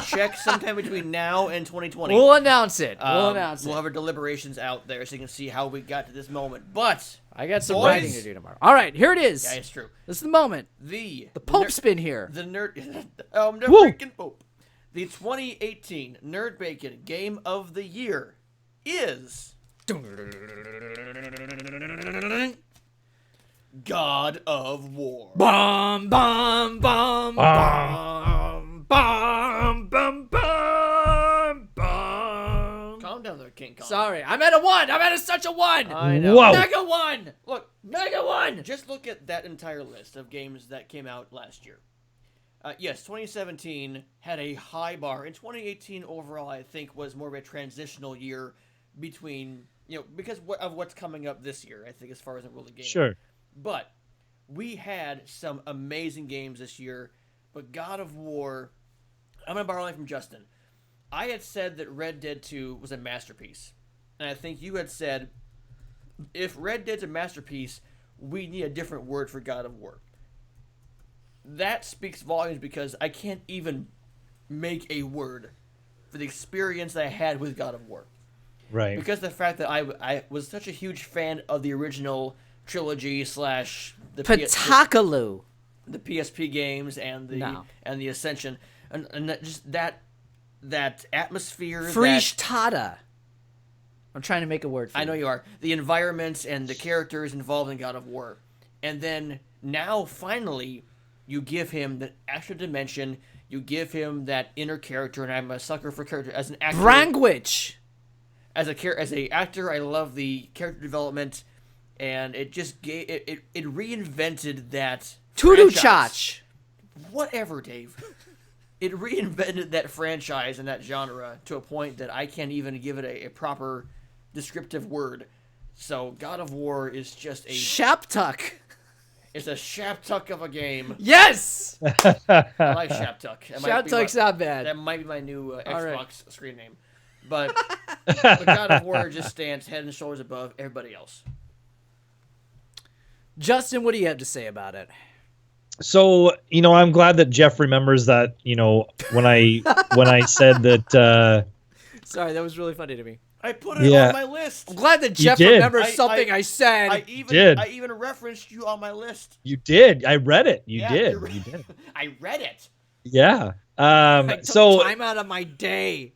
Check sometime between now and 2020. We'll announce it. We'll have our deliberations out there so you can see how we got to this moment. But I got some writing to do tomorrow. All right, here it is. Yeah, it's true. This is the moment. The Pope's been here. The freaking Pope. The 2018 NerdBacon Game of the Year is God of War. Bum, bum, bum, bum, bum, bum, bum, bum. Calm down there, King Kong. Sorry, I'm at a 1. I'm at such a 1. I know. Whoa. Mega 1. Look, Mega 1. just look at that entire list of games that came out last year. Yes, 2017 had a high bar. And 2018 overall, I think, was more of a transitional year between, because of what's coming up this year, I think, as far as the world of games. Sure. But we had some amazing games this year. But God of War, I'm going to borrow line from Justin. I had said that Red Dead 2 was a masterpiece. And I think you had said, if Red Dead's a masterpiece, we need a different word for God of War. That speaks volumes because I can't even make a word for the experience that I had with God of War. Right. Because of the fact that I was such a huge fan of the original trilogy / the Patakalu. the PSP games and the Ascension, and that atmosphere. Frischtada. I'm trying to make a word for I know you are. The environments and the characters involved in God of War. And then now finally you give him the extra dimension, you give him that inner character, and I'm a sucker for character as an actor. Branguich. As a actor, I love the character development, and it just gave it reinvented that Tudu franchise. Chach. Whatever, Dave. It reinvented that franchise and that genre to a point that I can't even give it a proper descriptive word. So God of War is just a Shaptuck. It's a shaptuck of a game. Yes. I like Shaptuck. Shaptuck's not bad. That might be my new Xbox right. screen name. But God of War just stands head and shoulders above everybody else. Justin, what do you have to say about it? So, I'm glad that Jeff remembers that, when I said that. Sorry, that was really funny to me. I put it on my list. I'm glad that Jeff did. remembers something I said. I even referenced you on my list. You did. I read it. You did. You did. I read it. Yeah. I took time out of my day.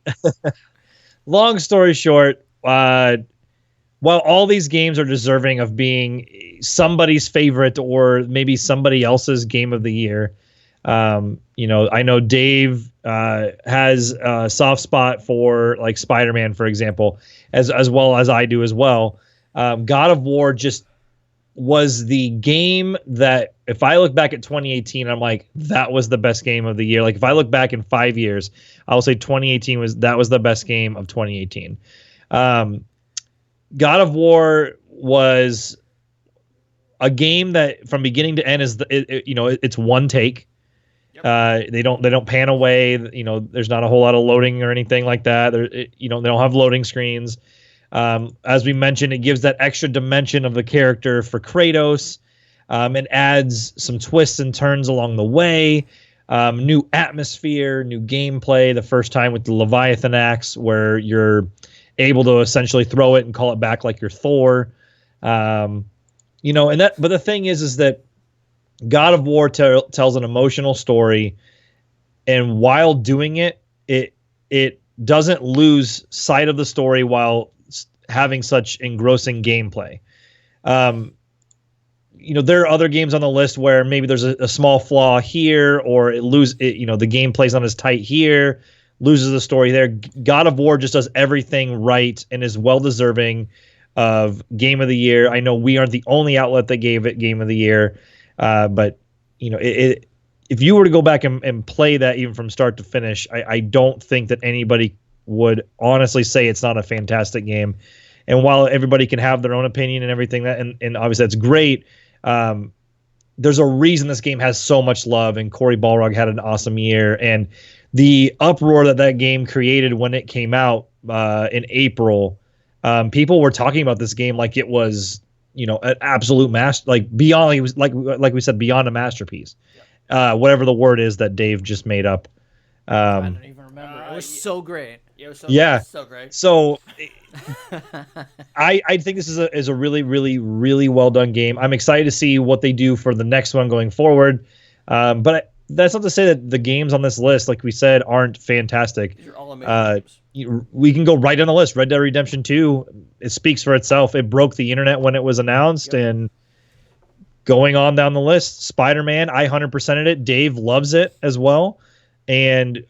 Long story short, while all these games are deserving of being somebody's favorite or maybe somebody else's game of the year, I know Dave has a soft spot for like Spider-Man, for example, as well as I do as well. God of War just was the game that if I look back at 2018, I'm like, that was the best game of the year. Like if I look back in 5 years, I'll say 2018 was the best game of 2018. God of War was a game that from beginning to end it's one take. Yep. They don't pan away. There's not a whole lot of loading or anything like that. They don't have loading screens. As we mentioned, it gives that extra dimension of the character for Kratos. It adds some twists and turns along the way. New atmosphere, new gameplay. The first time with the Leviathan axe, where you're able to essentially throw it and call it back like you're Thor. But the thing is that God of War tells an emotional story, and while doing it, it doesn't lose sight of the story while having such engrossing gameplay. There are other games on the list where maybe there's a small flaw here, or the gameplay's not as tight here, loses the story there. God of War just does everything right and is well deserving of Game of the Year. I know we aren't the only outlet that gave it Game of the Year, but if you were to go back and play that even from start to finish, I don't think that anybody would honestly say it's not a fantastic game. And while everybody can have their own opinion and everything, and obviously that's great, there's a reason this game has so much love, and Cory Balrog had an awesome year. And the uproar that game created when it came out in April, people were talking about this game like it was, an absolute beyond. It was like we said, beyond a masterpiece. Whatever the word is that Dave just made up. I don't even remember. It was so great. So great. So I think this is a really, really, really well done game. I'm excited to see what they do for the next one going forward. But that's not to say that the games on this list, like we said, aren't fantastic. These are all amazing games. We can go right down the list. Red Dead Redemption 2, it speaks for itself. It broke the internet when it was announced, and going on down the list, Spider-Man, I 100%ed it. Dave loves it as well, and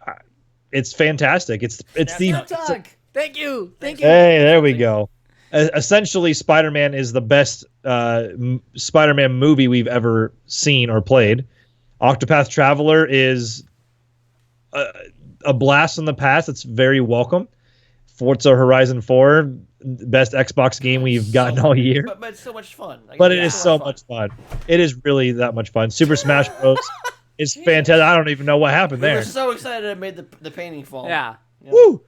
it's fantastic. It's the Thank you. Hey, there we go. Essentially, Spider-Man is the best Spider-Man movie we've ever seen or played. Octopath Traveler is a blast from the past. It's very welcome. Forza Horizon 4, best Xbox game we've gotten all year. But it's so much fun. But it is so much fun. It is really that much fun. Super Smash Bros. is fantastic. I don't even know what happened there. We were so excited it made the painting fall. Yeah. Woo!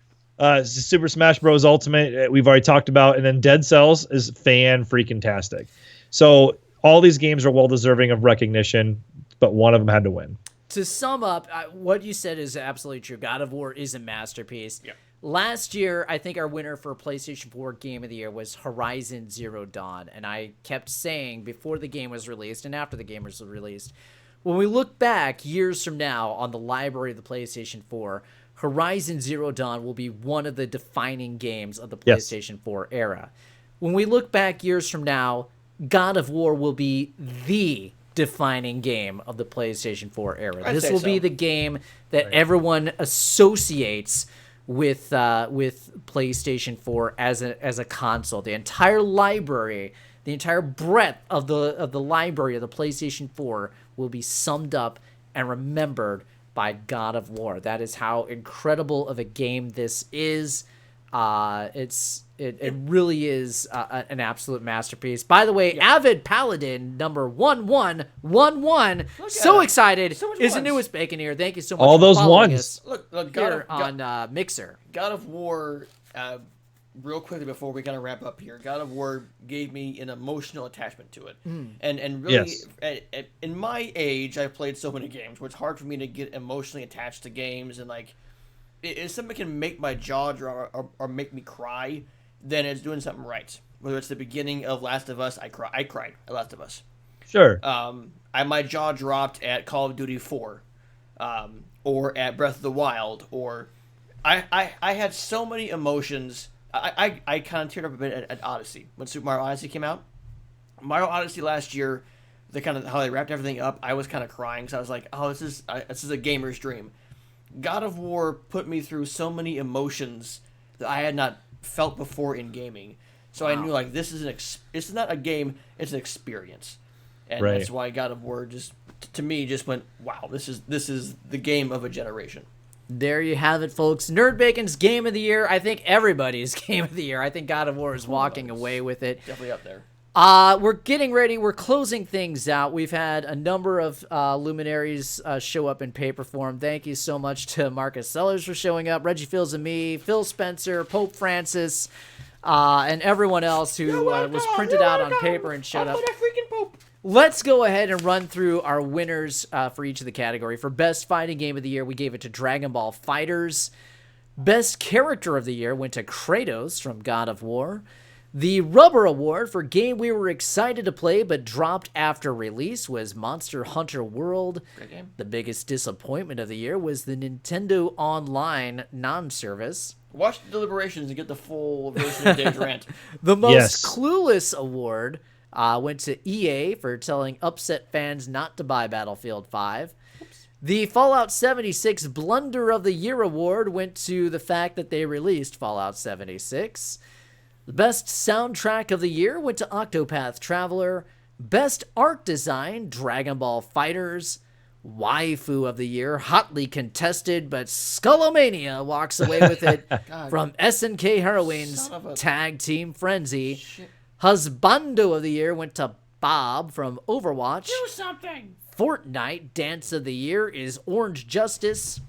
Super Smash Bros. Ultimate, we've already talked about, and then Dead Cells is fan-freaking-tastic. So all these games are well-deserving of recognition, but one of them had to win. To sum up, what you said is absolutely true. God of War is a masterpiece. Yeah. Last year, I think our winner for PlayStation 4 Game of the Year was Horizon Zero Dawn, and I kept saying before the game was released and after the game was released, when we look back years from now on the library of the PlayStation 4, Horizon Zero Dawn will be one of the defining games of the PlayStation 4 era. When we look back years from now, God of War will be the defining game of the PlayStation 4 era. This will be the game that everyone associates with PlayStation 4 as a console. The entire library, the entire breadth of the library of the PlayStation 4 will be summed up and remembered by God of War. That is how incredible of a game this is. It really is an absolute masterpiece. By the way, Avid Paladin number 1111. So excited! Is the newest Bacon here. Thank you so much. All for those following ones. us here on Mixer. God of War. Real quickly before we kind of wrap up here, God of War gave me an emotional attachment to it, and really, in my age, I've played so many games where it's hard for me to get emotionally attached to games, and like, if something can make my jaw drop or make me cry, then it's doing something right. Whether it's the beginning of Last of Us, I cried at Last of Us. Sure. My jaw dropped at Call of Duty 4, or at Breath of the Wild, or I had so many emotions. I kind of teared up a bit at Odyssey when Super Mario Odyssey came out. Mario Odyssey last year, how they wrapped everything up, I was kind of crying because I was like, oh, this is a gamer's dream. God of War put me through so many emotions that I had not felt before in gaming. So I knew like this is it's not a game, it's an experience, and that's why God of War just to me just went, wow, this is the game of a generation. There you have it, folks. NerdBacon's Game of the Year. I think everybody's Game of the Year. I think God of War is walking away with it. Definitely up there. We're getting ready. We're closing things out. We've had a number of luminaries show up in paper form. Thank you so much to Marcus Sellers for showing up, Reggie Fields and me, Phil Spencer, Pope Francis, and everyone else who was printed out on paper and showed up. Let's go ahead and run through our winners for each of the category. For Best Fighting Game of the Year, we gave it to Dragon Ball FighterZ. Best Character of the Year went to Kratos from God of War. The Rubber Award for Game we were excited to play but dropped after release was Monster Hunter World. Great game. The biggest disappointment of the year was the Nintendo Online non-service. Watch the deliberations and get the full version of Dave's rant. The Most Clueless Award went to EA for telling upset fans not to buy Battlefield 5. Oops. The Fallout 76 Blunder of the Year Award went to the fact that they released Fallout 76. The Best Soundtrack of the Year went to Octopath Traveler. Best Art Design, Dragon Ball FighterZ. Waifu of the Year, hotly contested, but Skullomania walks away with it from SNK Heroines Tag Team Frenzy. Shit. Husbando of the Year went to Bob from Overwatch. Do something! Fortnite Dance of the Year is Orange Justice.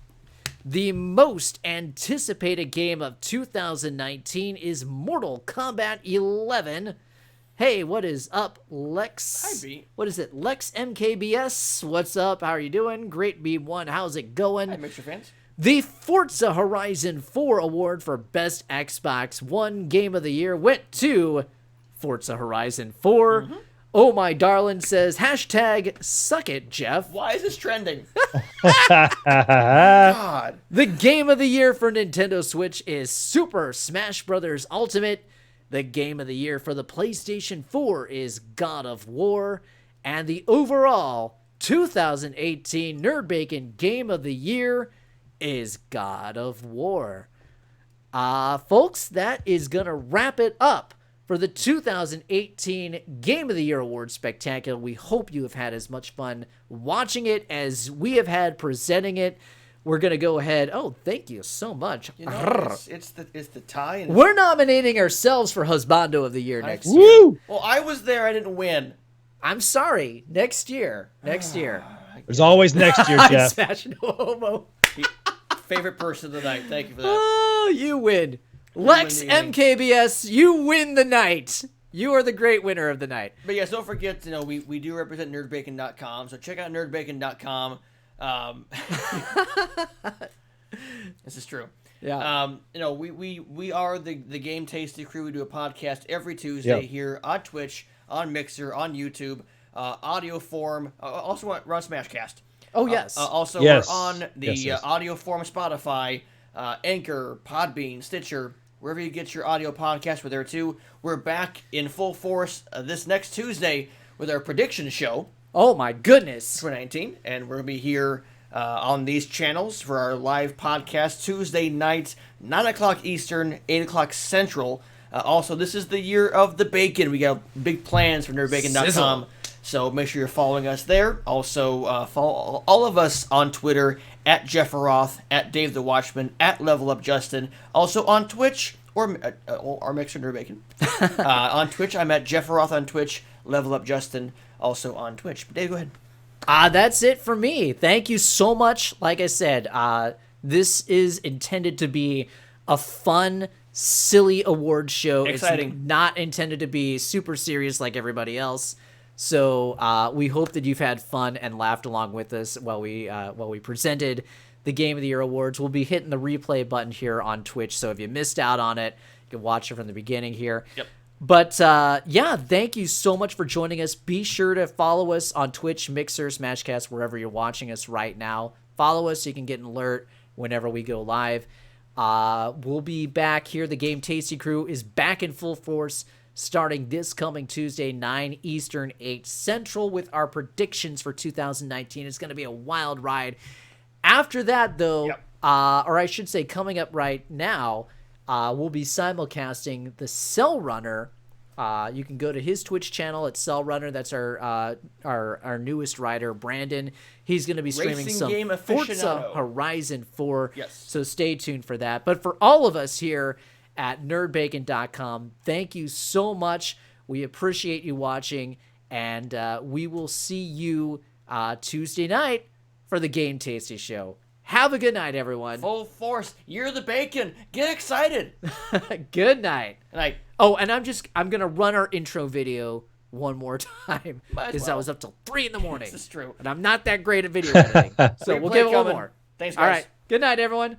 The most anticipated game of 2019 is Mortal Kombat 11. Hey, what is up, Lex? Hi, B. What is it, Lex MKBS? What's up? How are you doing? Great B1. How's it going? Hi, Mixer fans. The Forza Horizon 4 award for Best Xbox One Game of the Year went to Forza Horizon 4. Mm-hmm. Oh My Darling says, hashtag suck it, Jeff. Why is this trending? God. The Game of the Year for Nintendo Switch is Super Smash Bros. Ultimate. The Game of the Year for the PlayStation 4 is God of War. And the overall 2018 NerdBacon Game of the Year is God of War. Folks, that is going to wrap it up for the 2018 Game of the Year Awards Spectacular. We hope you have had as much fun watching it as we have had presenting it. We're going to go ahead. Oh, thank you so much. You know, it's the tie. And we're nominating ourselves for Husbando of the Year next year. Woo! Well, I was there. I didn't win. I'm sorry. Next year. Next year. There's always next year, Jeff. Smash no homo. Favorite person of the night. Thank you for that. Oh, you win. Lex MKBS, you win the night. You are the great winner of the night. But yes, don't forget, we do represent NerdBacon.com, so check out NerdBacon.com. This is true. Yeah. We are the Game Tasty Crew. We do a podcast every Tuesday here on Twitch, on Mixer, on YouTube, audio form. Also on Smashcast. Oh yes. We're on the audio form Spotify, Anchor, Podbean, Stitcher, wherever you get your audio podcast. We're there too. We're back in full force this next Tuesday with our prediction show. Oh my goodness. 2019, and we're gonna be here on these channels for our live podcast Tuesday night, 9:00 Eastern, 8:00 Central. Also, this is the year of the bacon. We got big plans for NerdBacon.com. So make sure you're following us there. Also, follow all of us on Twitter, at Jeff Roth, at Dave the Watchman, at Level Up Justin. Also on Twitch, or our Mixer NerdBacon. On Twitch, I'm at Jeff Roth on Twitch, Level Up Justin, also on Twitch. But Dave, go ahead. That's it for me. Thank you so much. Like I said, this is intended to be a fun, silly award show. Exciting. It's not intended to be super serious like everybody else. So we hope that you've had fun and laughed along with us while we presented the Game of the Year awards. We'll be hitting the replay button here on Twitch, so if you missed out on it, you can watch it from the beginning here. Yep. But thank you so much for joining us. Be sure to follow us on Twitch, Mixer, Smashcast, wherever you're watching us right now. Follow us so you can get an alert whenever we go live. We'll be back here. The Game Tasty Crew is back in full force starting this coming Tuesday, 9 Eastern, 8 Central, with our predictions for 2019. It's going to be a wild ride. After that, though, or I should say coming up right now, we'll be simulcasting the Cell Runner. You can go to his Twitch channel at Cell Runner. That's our newest writer, Brandon. He's going to be streaming Racing some game Forza aficionado. Horizon 4. Yes. So stay tuned for that. But for all of us here at NerdBacon.com, thank you so much. We appreciate you watching, and we will see you Tuesday night for the Game Tasty Show. Have a good night, everyone. Full force. You're the bacon. Get excited. Good night. Night. Oh, and I'm gonna run our intro video one more time because I was up till 3 in the morning. This is true. And I'm not that great at video editing. So we'll give it one more. Thanks, guys. All right. Good night, everyone.